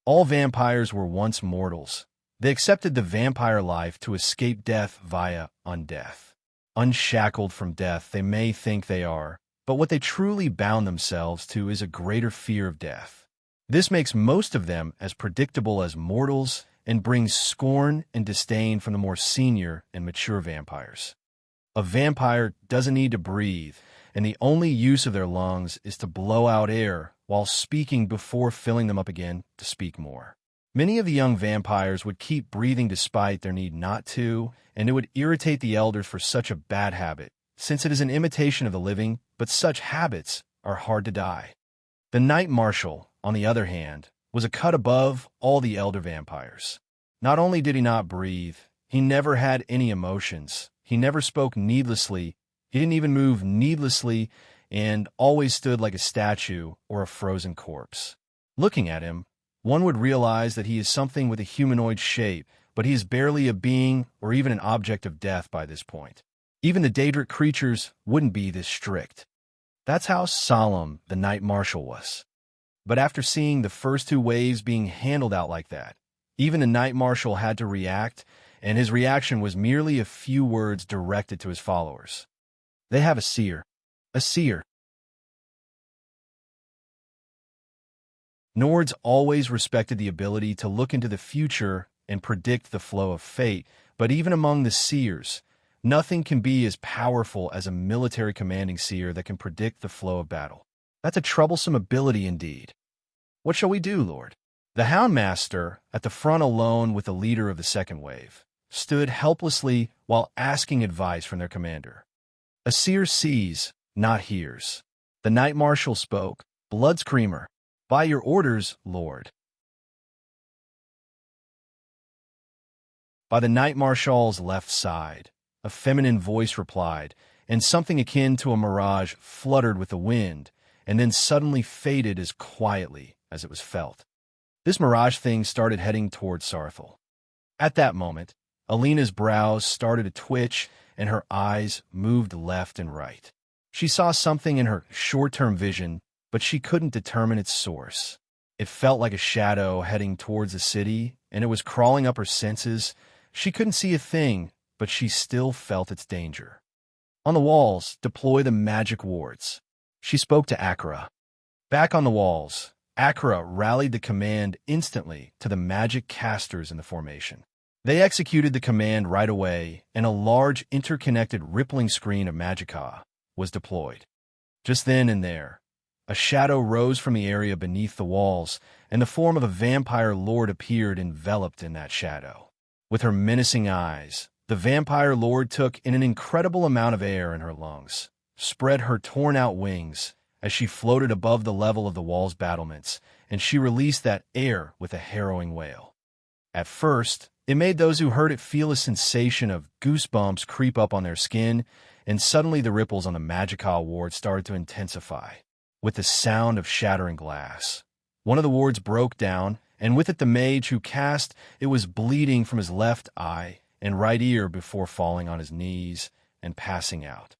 [SPEAKER 1] All vampires were once mortals. They accepted the vampire life to escape death via undeath. Unshackled from death, they may think they are, but what they truly bound themselves to is a greater fear of death. This makes most of them as predictable as mortals and brings scorn and disdain from the more senior and mature vampires. A vampire doesn't need to breathe, and the only use of their lungs is to blow out air while speaking before filling them up again to speak more. Many of the young vampires would keep breathing despite their need not to, and it would irritate the elders for such a bad habit, since it is an imitation of the living, but such habits are hard to die. The Knight Marshal, on the other hand, was a cut above all the elder vampires. Not only did he not breathe, he never had any emotions, he never spoke needlessly, he didn't even move needlessly, and always stood like a statue or a frozen corpse. Looking at him, one would realize that he is something with a humanoid shape, but he is barely a being or even an object of death by this point. Even the Daedric creatures wouldn't be this strict. That's how solemn the Knight Marshal was. But after seeing the first two waves being handled out like that, even the Knight Marshal had to react, and his reaction was merely a few words directed to his followers. They have a seer. A seer. Nords always respected the ability to look into the future and predict the flow of fate, but even among the seers, nothing can be as powerful as a military commanding seer that can predict the flow of battle. That's a troublesome ability indeed. What shall we do, Lord? The Houndmaster, at the front alone with the leader of the second wave, stood helplessly while asking advice from their commander. A seer sees, not hears. The Knight Marshal spoke, "Blood Screamer, by your orders, Lord." By the Knight Marshal's left side, a feminine voice replied, and something akin to a mirage fluttered with the wind, and then suddenly faded as quietly as it was felt. This mirage thing started heading toward Sarthel. At that moment, Alina's brows started to twitch, and her eyes moved left and right. She saw something in her short-term vision, but she couldn't determine its source. It felt like a shadow heading towards the city, and it was crawling up her senses. She couldn't see a thing, but she still felt its danger. On the walls, deploy the magic wards. She spoke to Akira. Back on the walls, Akira rallied the command instantly to the magic casters in the formation. They executed the command right away, and a large interconnected rippling screen of magicka was deployed. Just then and there, a shadow rose from the area beneath the walls, and the form of a vampire lord appeared enveloped in that shadow. With her menacing eyes, the vampire lord took in an incredible amount of air in her lungs, spread her torn-out wings as she floated above the level of the wall's battlements, and she released that air with a harrowing wail. At first, it made those who heard it feel a sensation of goosebumps creep up on their skin, and suddenly the ripples on the magicka ward started to intensify, with the sound of shattering glass. One of the wards broke down, and with it the mage who cast it was bleeding from his left eye and right ear before falling on his knees and passing out.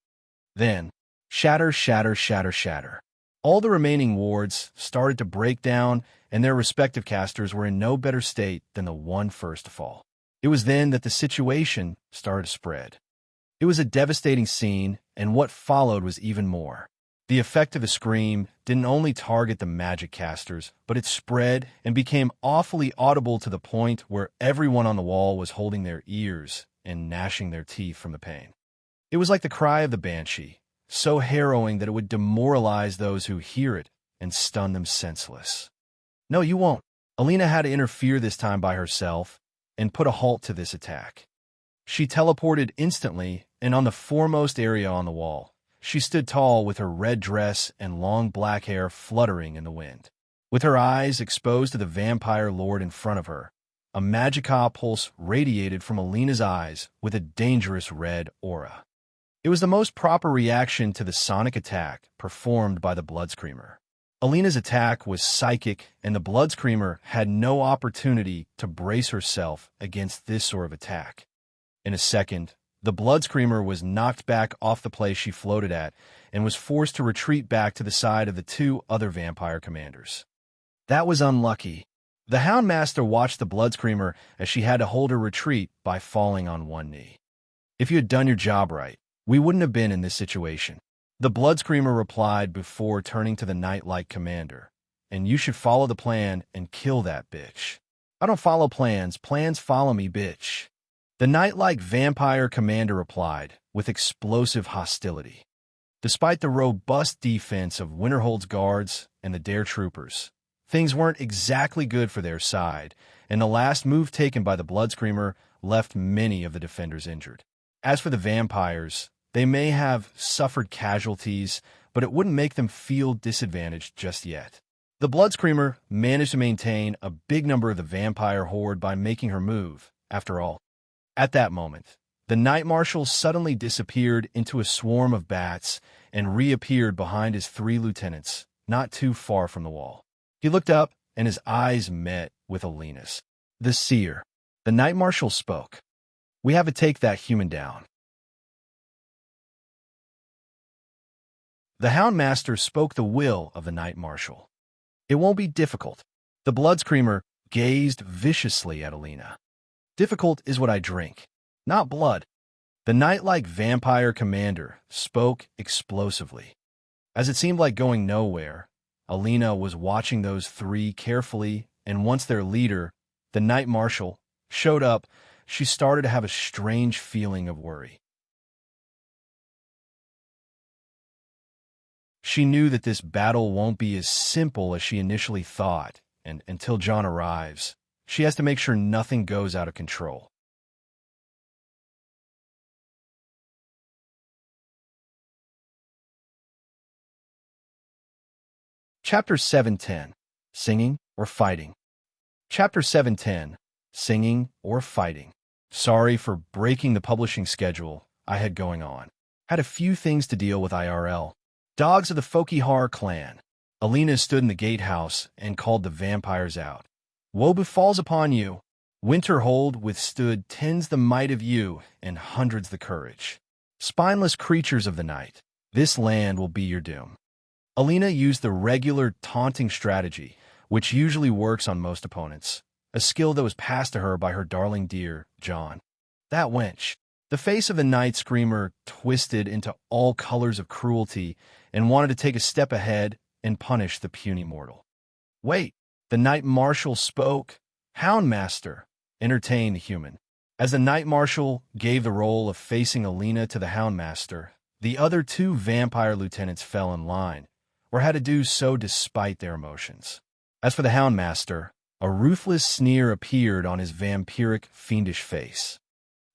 [SPEAKER 1] Then, shatter, shatter, shatter, shatter. All the remaining wards started to break down, and their respective casters were in no better state than the one first to fall. It was then that the situation started to spread. It was a devastating scene, and what followed was even more. The effect of the scream didn't only target the magic casters, but it spread and became awfully audible to the point where everyone on the wall was holding their ears and gnashing their teeth from the pain. It was like the cry of the banshee, so harrowing that it would demoralize those who hear it and stun them senseless. No, you won't. Alina had to interfere this time by herself and put a halt to this attack. She teleported instantly, and on the foremost area on the wall, she stood tall with her red dress and long black hair fluttering in the wind. With her eyes exposed to the vampire lord in front of her, a magicka pulse radiated from Alina's eyes with a dangerous red aura. It was the most proper reaction to the sonic attack performed by the Blood Screamer. Alina's attack was psychic, and the Blood Screamer had no opportunity to brace herself against this sort of attack. In a second, the Blood Screamer was knocked back off the place she floated at and was forced to retreat back to the side of the two other vampire commanders. That was unlucky. The Houndmaster watched the Blood Screamer as she had to hold her retreat by falling on one knee. If you had done your job right, we wouldn't have been in this situation. The Blood Screamer replied before turning to the Night-like commander. And you should follow the plan and kill that bitch. I don't follow plans, plans follow me, bitch. The Night-like vampire commander replied with explosive hostility. Despite the robust defense of Winterhold's guards and the Dare troopers, things weren't exactly good for their side, and the last move taken by the Blood Screamer left many of the defenders injured. As for the vampires, they may have suffered casualties, but it wouldn't make them feel disadvantaged just yet. The Blood Screamer managed to maintain a big number of the vampire horde by making her move, after all. At that moment, the Knight Marshal suddenly disappeared into a swarm of bats and reappeared behind his 3 lieutenants, not too far from the wall. He looked up, and his eyes met with Alina's. The Seer. The Knight Marshal spoke. We have to take that human down. The Houndmaster spoke the will of the Knight Marshal. It won't be difficult. The Blood Screamer gazed viciously at Alina. Difficult is what I drink, not blood. The Night-like vampire commander spoke explosively. As it seemed like going nowhere, Alina was watching those 3 carefully, and once their leader, the Knight Marshal, showed up, she started to have a strange feeling of worry. She knew that this battle won't be as simple as she initially thought, and until John arrives, she has to make sure nothing goes out of control. Chapter 7:10. Singing or Fighting. Chapter 7:10. Singing or Fighting. Sorry for breaking the publishing schedule I had going on. Had a few things to deal with IRL. Dogs of the Folkihar clan. Alina stood in the gatehouse and called the vampires out. Woe befalls upon you. Winterhold withstood 10s the might of you and 100s the courage. Spineless creatures of the night, this land will be your doom. Alina used the regular taunting strategy, which usually works on most opponents, a skill that was passed to her by her darling dear, John. That wench. The face of the Night Screamer twisted into all colors of cruelty and wanted to take a step ahead and punish the puny mortal. Wait, the Knight Marshal spoke. Houndmaster, entertained the human. As the Knight Marshal gave the role of facing Alina to the Houndmaster, the other 2 vampire lieutenants fell in line, or had to do so despite their emotions. As for the Houndmaster, a ruthless sneer appeared on his vampiric, fiendish face.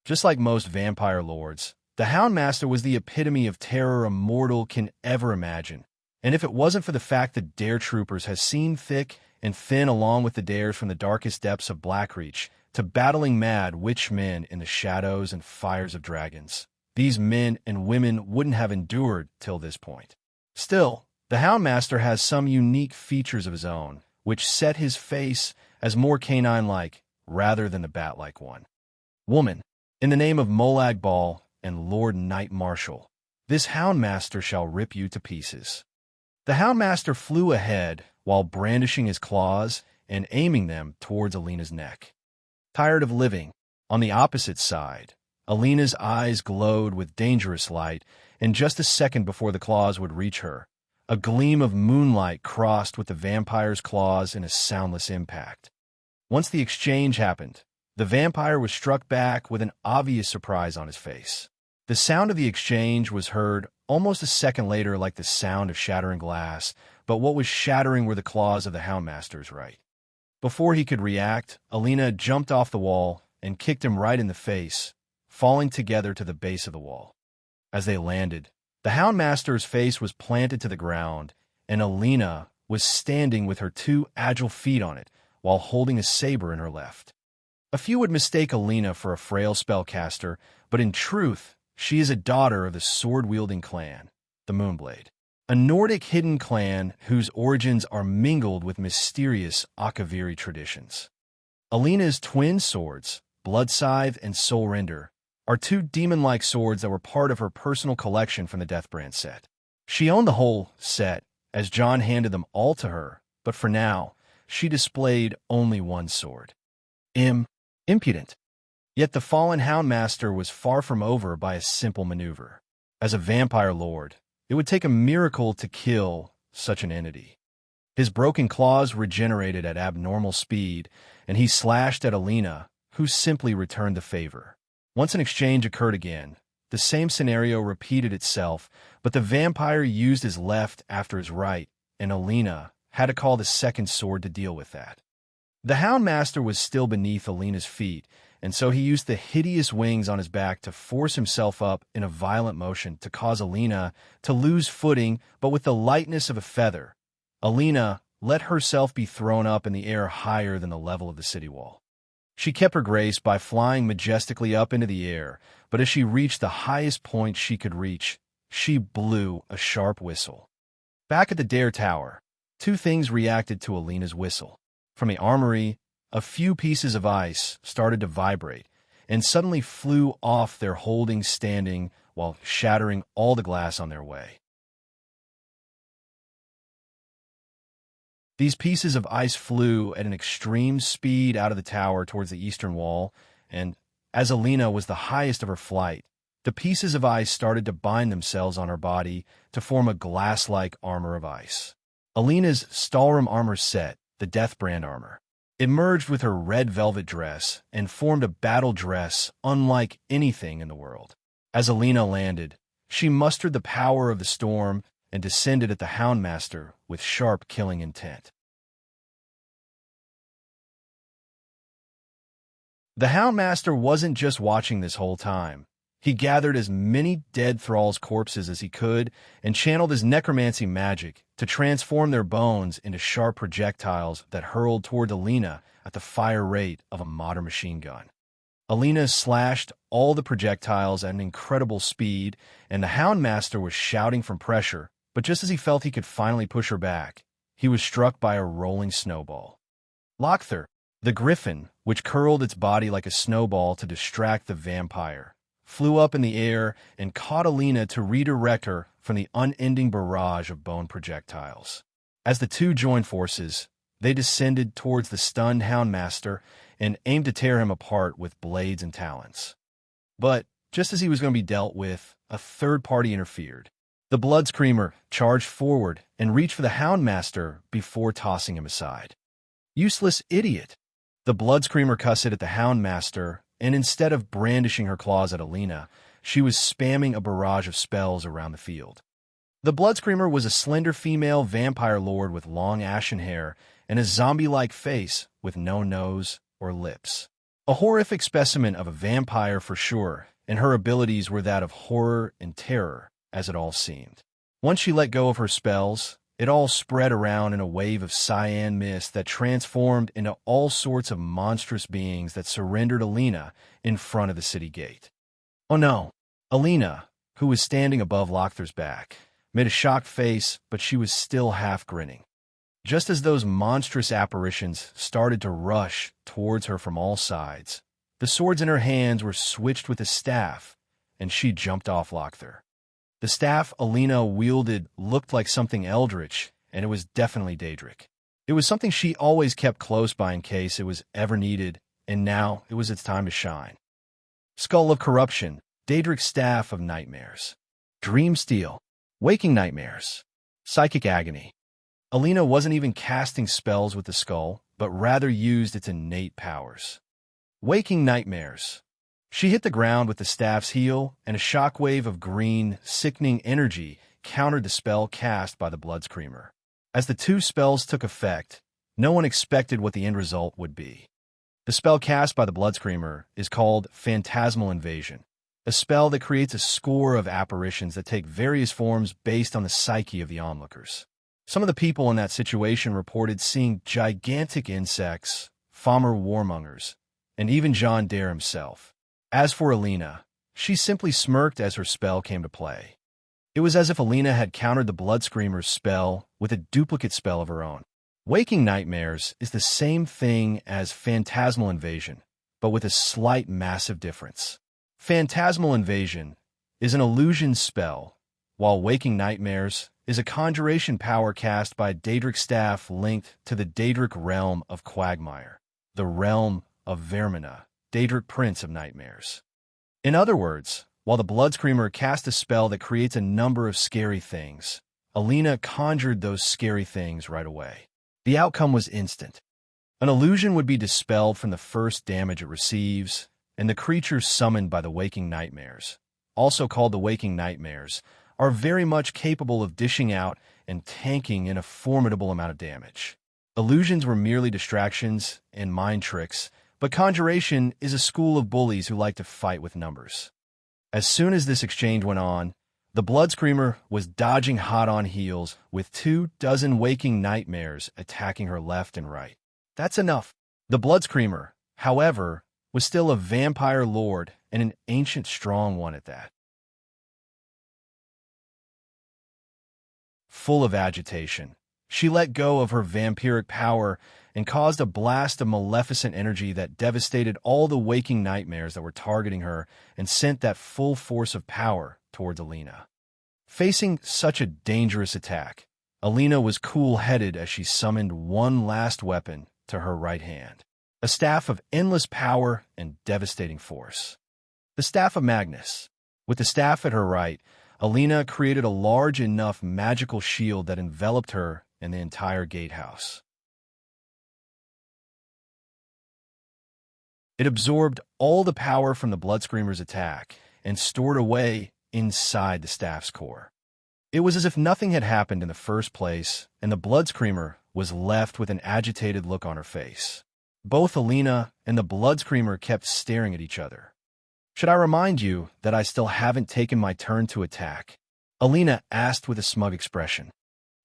[SPEAKER 1] Just like most vampire lords, the Houndmaster was the epitome of terror a mortal can ever imagine, and if it wasn't for the fact that Dare troopers has seen thick and thin along with the Dares from the darkest depths of Blackreach to battling mad witch men in the shadows and fires of dragons, these men and women wouldn't have endured till this point. Still, the Houndmaster has some unique features of his own, which set his face as more canine-like rather than the bat-like one. Woman, in the name of Molag Bal and Lord Knight Marshal, this Houndmaster shall rip you to pieces. The Houndmaster flew ahead while brandishing his claws and aiming them towards Alina's neck. Tired of living, on the opposite side, Alina's eyes glowed with dangerous light, and just a second before the claws would reach her, a gleam of moonlight crossed with the vampire's claws in a soundless impact. Once the exchange happened, the vampire was struck back with an obvious surprise on his face. The sound of the exchange was heard almost a second later like the sound of shattering glass, but what was shattering were the claws of the Houndmaster's right. Before he could react, Alina jumped off the wall and kicked him right in the face, falling together to the base of the wall. As they landed, the Houndmaster's face was planted to the ground, and Alina was standing with her 2 agile feet on it while holding a saber in her left. A few would mistake Alina for a frail spellcaster, but in truth, she is a daughter of the sword-wielding clan, the Moonblade. a Nordic hidden clan whose origins are mingled with mysterious Akaviri traditions. Alina's twin swords, Blood Scythe and Soul Render, are two demon-like swords that were part of her personal collection from the Deathbrand set. She owned the whole set, as John handed them all to her, but for now, she displayed only one sword. Impudent. Yet the fallen Houndmaster was far from over by a simple maneuver. As a vampire lord, it would take a miracle to kill such an entity. His broken claws regenerated at abnormal speed, and he slashed at Alina, who simply returned the favor. Once an exchange occurred again, the same scenario repeated itself, but the vampire used his left after his right, and Alina had to call the second sword to deal with that. The Houndmaster was still beneath Alina's feet, and so he used the hideous wings on his back to force himself up in a violent motion to cause Alina to lose footing, but with the lightness of a feather. Alina let herself be thrown up in the air higher than the level of the city wall. She kept her grace by flying majestically up into the air, but as she reached the highest point she could reach, she blew a sharp whistle. Back at the Dare Tower, two things reacted to Alina's whistle. From the armory, a few pieces of ice started to vibrate and suddenly flew off their holdings standing while shattering all the glass on their way. These pieces of ice flew at an extreme speed out of the tower towards the eastern wall, and as Alina was the highest of her flight, the pieces of ice started to bind themselves on her body to form a glass-like armor of ice. Alina's Stalrum armor set, the Deathbrand armor, emerged with her red velvet dress and formed a battle dress unlike anything in the world. As Alina landed, she mustered the power of the storm and descended at the Houndmaster with sharp killing intent. The Houndmaster wasn't just watching this whole time. He gathered as many dead thralls' corpses as he could and channeled his necromancy magic to transform their bones into sharp projectiles that hurled toward Alina at the fire rate of a modern machine gun. Alina slashed all the projectiles at an incredible speed, and the Houndmaster was shouting from pressure, but just as he felt he could finally push her back, he was struck by a rolling snowball. Lochther, the griffin, which curled its body like a snowball to distract the vampire, flew up in the air and caught Alina to redirect her from the unending barrage of bone projectiles. As the two joined forces, they descended towards the stunned Houndmaster and aimed to tear him apart with blades and talons. But just as he was going to be dealt with, a third party interfered. The Blood Screamer charged forward and reached for the Houndmaster before tossing him aside. Useless idiot! The Blood Screamer cussed at the Houndmaster, and instead of brandishing her claws at Alina, she was spamming a barrage of spells around the field. The Blood Screamer was a slender female vampire lord with long ashen hair and a zombie-like face with no nose or lips. A horrific specimen of a vampire for sure, and her abilities were that of horror and terror, as it all seemed. Once she let go of her spells, it all spread around in a wave of cyan mist that transformed into all sorts of monstrous beings that surrendered Alina in front of the city gate. Oh no! Alina, who was standing above Lochther's back, made a shocked face, but she was still half grinning. Just as those monstrous apparitions started to rush towards her from all sides, the swords in her hands were switched with a staff, and she jumped off Lochther. The staff Alina wielded looked like something eldritch, and it was definitely Daedric. It was something she always kept close by in case it was ever needed, and now it was its time to shine. Skull of Corruption, Daedric's Staff of Nightmares. Dream Steel, Waking Nightmares. Psychic Agony. Alina wasn't even casting spells with the skull, but rather used its innate powers. Waking Nightmares. She hit the ground with the staff's heel, and a shockwave of green, sickening energy countered the spell cast by the Blood Screamer. As the two spells took effect, no one expected what the end result would be. The spell cast by the Blood Screamer is called Phantasmal Invasion, a spell that creates a score of apparitions that take various forms based on the psyche of the onlookers. Some of the people in that situation reported seeing gigantic insects, Falmer warmongers, and even John Dare himself. As for Alina, she simply smirked as her spell came to play. It was as if Alina had countered the Blood Screamer's spell with a duplicate spell of her own. Waking nightmares is the same thing as phantasmal invasion, but with a slight massive difference. Phantasmal invasion is an illusion spell, while waking nightmares is a conjuration power cast by a Daedric staff linked to the Daedric realm of Quagmire, the realm of Vermina, Daedric Prince of Nightmares. In other words, while the Blood Screamer cast a spell that creates a number of scary things, Alina conjured those scary things right away. The outcome was instant. An illusion would be dispelled from the first damage it receives, and the creatures summoned by the waking nightmares, also called the waking nightmares, are very much capable of dishing out and tanking in a formidable amount of damage. Illusions were merely distractions and mind tricks, but conjuration is a school of bullies who like to fight with numbers. As soon as this exchange went on, the Blood Screamer was dodging hot on heels with 24 waking nightmares attacking her left and right. That's enough. The Blood Screamer, however, was still a vampire lord and an ancient strong one at that. Full of agitation, she let go of her vampiric power and caused a blast of maleficent energy that devastated all the waking nightmares that were targeting her and sent that full force of power towards Alina. Facing such a dangerous attack, Alina was cool-headed as she summoned one last weapon to her right hand, a staff of endless power and devastating force. The Staff of Magnus. With the staff at her right, Alina created a large enough magical shield that enveloped her and the entire gatehouse. It absorbed all the power from the Blood Screamer's attack and stored away inside the staff's core. It was as if nothing had happened in the first place, and the Blood Screamer was left with an agitated look on her face. Both Alina and the Blood Screamer kept staring at each other. "Should I remind you that I still haven't taken my turn to attack?" Alina asked with a smug expression.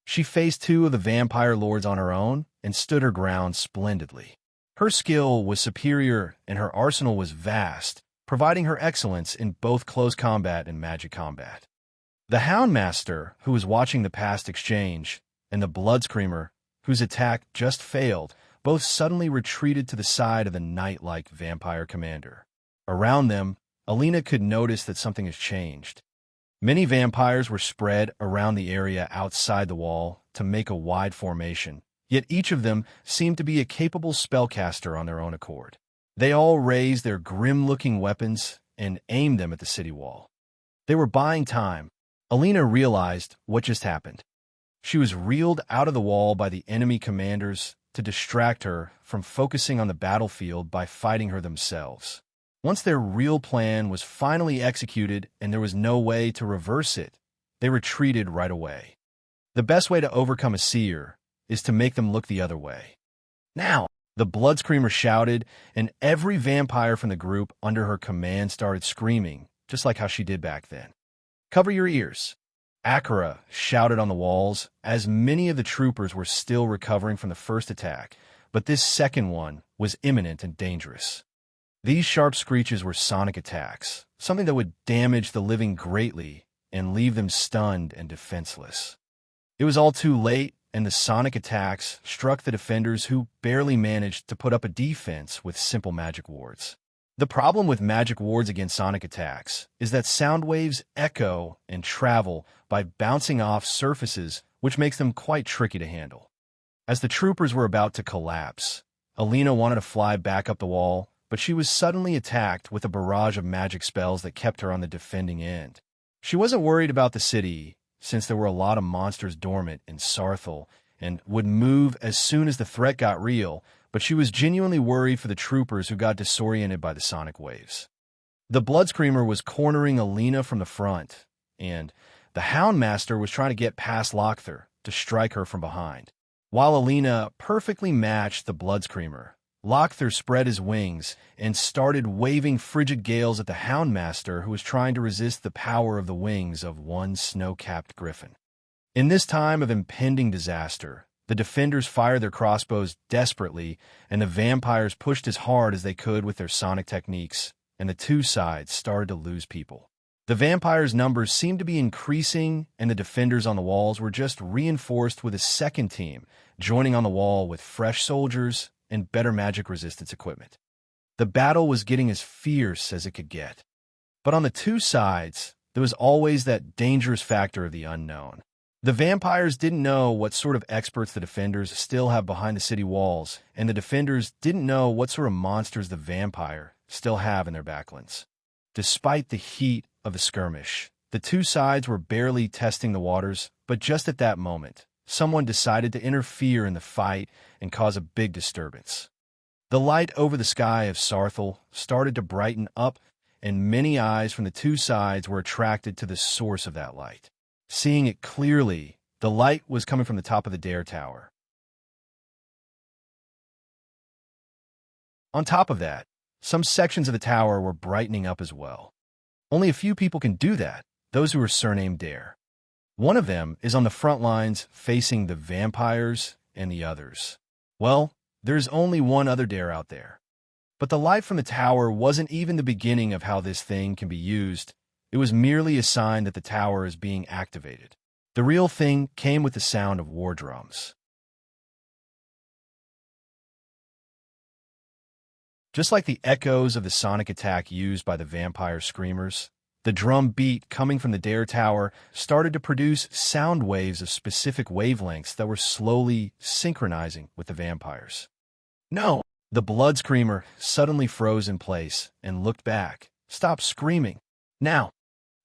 [SPEAKER 1] She faced two of the vampire lords on her own and stood her ground splendidly. Her skill was superior and her arsenal was vast, providing her excellence in both close combat and magic combat. The Houndmaster, who was watching the past exchange, and the Blood Screamer, whose attack just failed, both suddenly retreated to the side of the knight-like vampire commander. Around them, Alina could notice that something has changed. Many vampires were spread around the area outside the wall to make a wide formation, yet each of them seemed to be a capable spellcaster on their own accord. They all raised their grim-looking weapons and aimed them at the city wall. They were buying time. Alina realized what just happened. She was reeled out of the wall by the enemy commanders to distract her from focusing on the battlefield by fighting her themselves. Once their real plan was finally executed and there was no way to reverse it, they retreated right away. The best way to overcome a seer is to make them look the other way. "Now!" the Blood Screamer shouted, and every vampire from the group under her command started screaming, just like how she did back then. "Cover your ears!" Akira shouted on the walls, as many of the troopers were still recovering from the first attack, but this second one was imminent and dangerous. These sharp screeches were sonic attacks, something that would damage the living greatly and leave them stunned and defenseless. It was all too late, and the sonic attacks struck the defenders who barely managed to put up a defense with simple magic wards. The problem with magic wards against sonic attacks is that sound waves echo and travel by bouncing off surfaces, which makes them quite tricky to handle. As the troopers were about to collapse, Alina wanted to fly back up the wall, but she was suddenly attacked with a barrage of magic spells that kept her on the defending end. She wasn't worried about the city, since there were a lot of monsters dormant in Sarthal and would move as soon as the threat got real, but she was genuinely worried for the troopers who got disoriented by the sonic waves. The Blood Screamer was cornering Alina from the front, and the Houndmaster was trying to get past Lochther to strike her from behind. While Alina perfectly matched the Blood Screamer, Lochther spread his wings and started waving frigid gales at the Houndmaster, who was trying to resist the power of the wings of one snow-capped griffin. In this time of impending disaster, the defenders fired their crossbows desperately, and the vampires pushed as hard as they could with their sonic techniques, and the two sides started to lose people. The vampires' numbers seemed to be increasing, and the defenders on the walls were just reinforced with a second team, joining on the wall with fresh soldiers and better magic resistance equipment. The battle was getting as fierce as it could get. But on the two sides, there was always that dangerous factor of the unknown. The vampires didn't know what sort of experts the defenders still have behind the city walls, and the defenders didn't know what sort of monsters the vampire still have in their backlands. Despite the heat of the skirmish, the two sides were barely testing the waters, but just at that moment, someone decided to interfere in the fight and cause a big disturbance. The light over the sky of Sarthal started to brighten up, and many eyes from the two sides were attracted to the source of that light. Seeing it clearly, the light was coming from the top of the Dare Tower. On top of that, some sections of the tower were brightening up as well. Only a few people can do that, those who are surnamed Dare. One of them is on the front lines facing the vampires and the others. Well, there's only one other Dare out there. But the light from the tower wasn't even the beginning of how this thing can be used. It was merely a sign that the tower is being activated. The real thing came with the sound of war drums. Just like the echoes of the sonic attack used by the vampire screamers, the drum beat coming from the Dare Tower started to produce sound waves of specific wavelengths that were slowly synchronizing with the vampires. No! The blood screamer suddenly froze in place and looked back. Stop screaming. Now!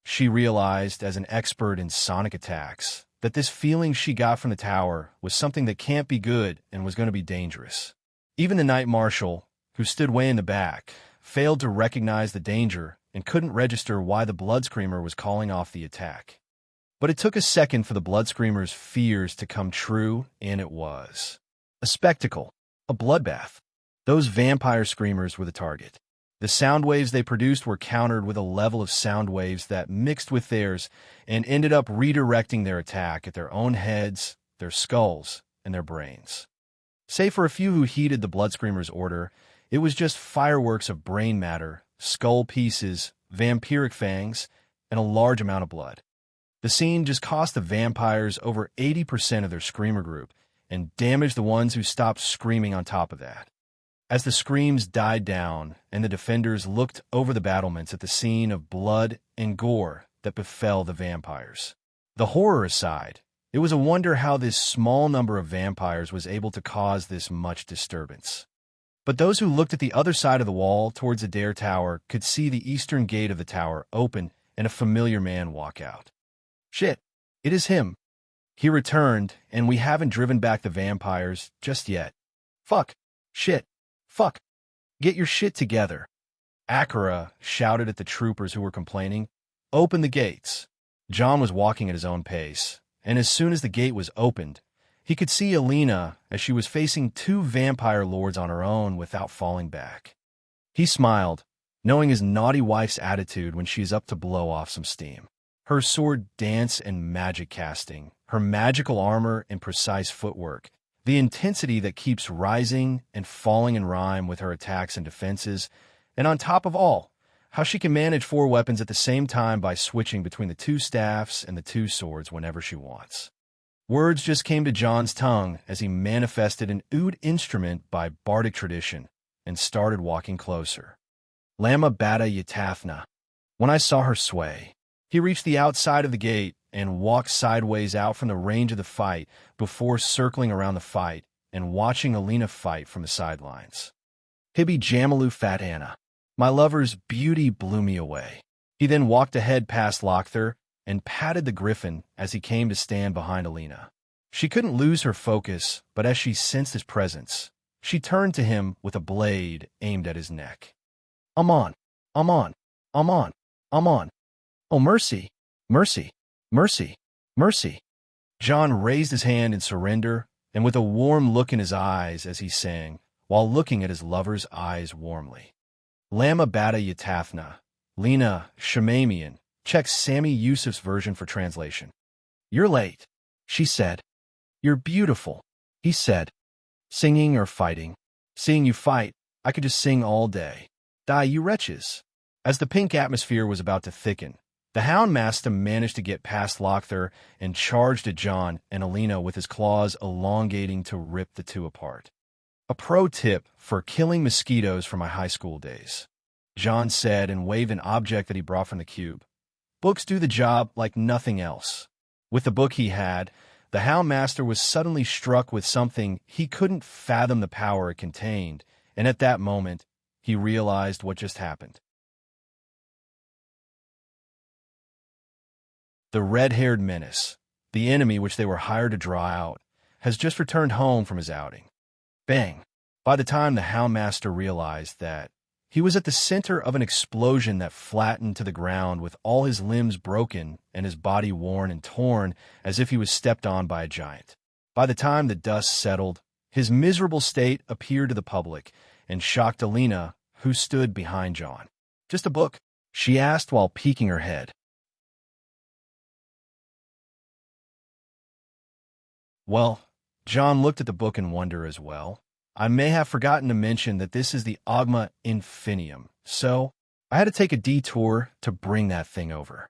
[SPEAKER 1] She realized, as an expert in sonic attacks, that this feeling she got from the tower was something that can't be good and was going to be dangerous. Even the Knight Marshal, who stood way in the back, failed to recognize the danger and couldn't register why the blood screamer was calling off the attack. But it took a second for the blood screamer's fears to come true, and it was. A spectacle. A bloodbath. Those vampire screamers were the target. The sound waves they produced were countered with a level of sound waves that mixed with theirs and ended up redirecting their attack at their own heads, their skulls, and their brains. Save for a few who heeded the blood screamer's order, it was just fireworks of brain matter, skull pieces, vampiric fangs, and a large amount of blood. The scene just cost the vampires over 80% of their screamer group and damaged the ones who stopped screaming on top of that. As the screams died down and the defenders looked over the battlements at the scene of blood and gore that befell the vampires. The horror aside, it was a wonder how this small number of vampires was able to cause this much disturbance. But those who looked at the other side of the wall towards the Dare Tower could see the eastern gate of the tower open and a familiar man walk out. Shit, it is him. He returned, and we haven't driven back the vampires just yet. Fuck. Shit. Fuck. Get your shit together. Akira shouted at the troopers who were complaining. Open the gates. John was walking at his own pace, and as soon as the gate was opened, he could see Alina as she was facing two vampire lords on her own without falling back. He smiled, knowing his naughty wife's attitude when she's up to blow off some steam. Her sword dance and magic casting, her magical armor and precise footwork, the intensity that keeps rising and falling in rhyme with her attacks and defenses, and on top of all, how she can manage 4 weapons at the same time by switching between the 2 staffs and the 2 swords whenever she wants. Words just came to John's tongue as he manifested an oud instrument by bardic tradition and started walking closer. Lama Bata Yatathna. When I saw her sway, he reached the outside of the gate and walked sideways out from the range of the fight before circling around the fight and watching Alina fight from the sidelines. Hibby Jamalu Fat Anna. My lover's beauty blew me away. He then walked ahead past Lochther and patted the griffin as he came to stand behind Alina. She couldn't lose her focus, but as she sensed his presence, she turned to him with a blade aimed at his neck. I'm on. I'm on. I'm on. I'm on. Oh, mercy. Mercy. Mercy. Mercy. John raised his hand in surrender and with a warm look in his eyes as he sang, while looking at his lover's eyes warmly. Lama Bata Yatathna, Lena Shemamian. Check Sami Yusuf's version for translation. You're late, she said. You're beautiful, he said. Singing or fighting? Seeing you fight, I could just sing all day. Die, you wretches. As the pink atmosphere was about to thicken, The Houndmaster managed to get past Lochther and charged at John and Alina with his claws elongating to rip the two apart. A pro tip for killing mosquitoes from my high school days, John said and waved an object that he brought from the cube. Books do the job like nothing else. With the book he had, the Houndmaster was suddenly struck with something he couldn't fathom the power it contained, and at that moment, he realized what just happened. The red-haired menace, the enemy which they were hired to draw out, has just returned home from his outing. Bang! By the time the Houndmaster realized that, he was at the center of an explosion that flattened to the ground with all his limbs broken and his body worn and torn as if he was stepped on by a giant. By the time the dust settled, his miserable state appeared to the public and shocked Alina, who stood behind John. "Just a book?" she asked while peeking her head. Well, John looked at the book in wonder as well. I may have forgotten to mention that this is the Ogma Infinium, so I had to take a detour to bring that thing over.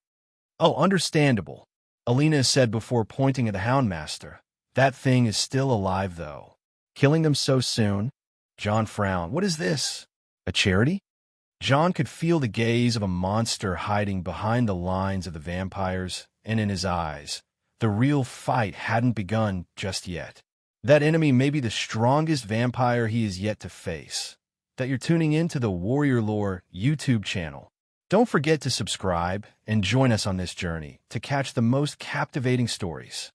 [SPEAKER 1] "Oh, understandable," Alina said before pointing at the Houndmaster. "That thing is still alive, though. Killing them so soon?" John frowned. "What is this? A charity?" John could feel the gaze of a monster hiding behind the lines of the vampires, and in his eyes, the real fight hadn't begun just yet. That enemy may be the strongest vampire he is yet to face. That you're tuning in to the Warrior Lore YouTube channel. Don't forget to subscribe and join us on this journey to catch the most captivating stories.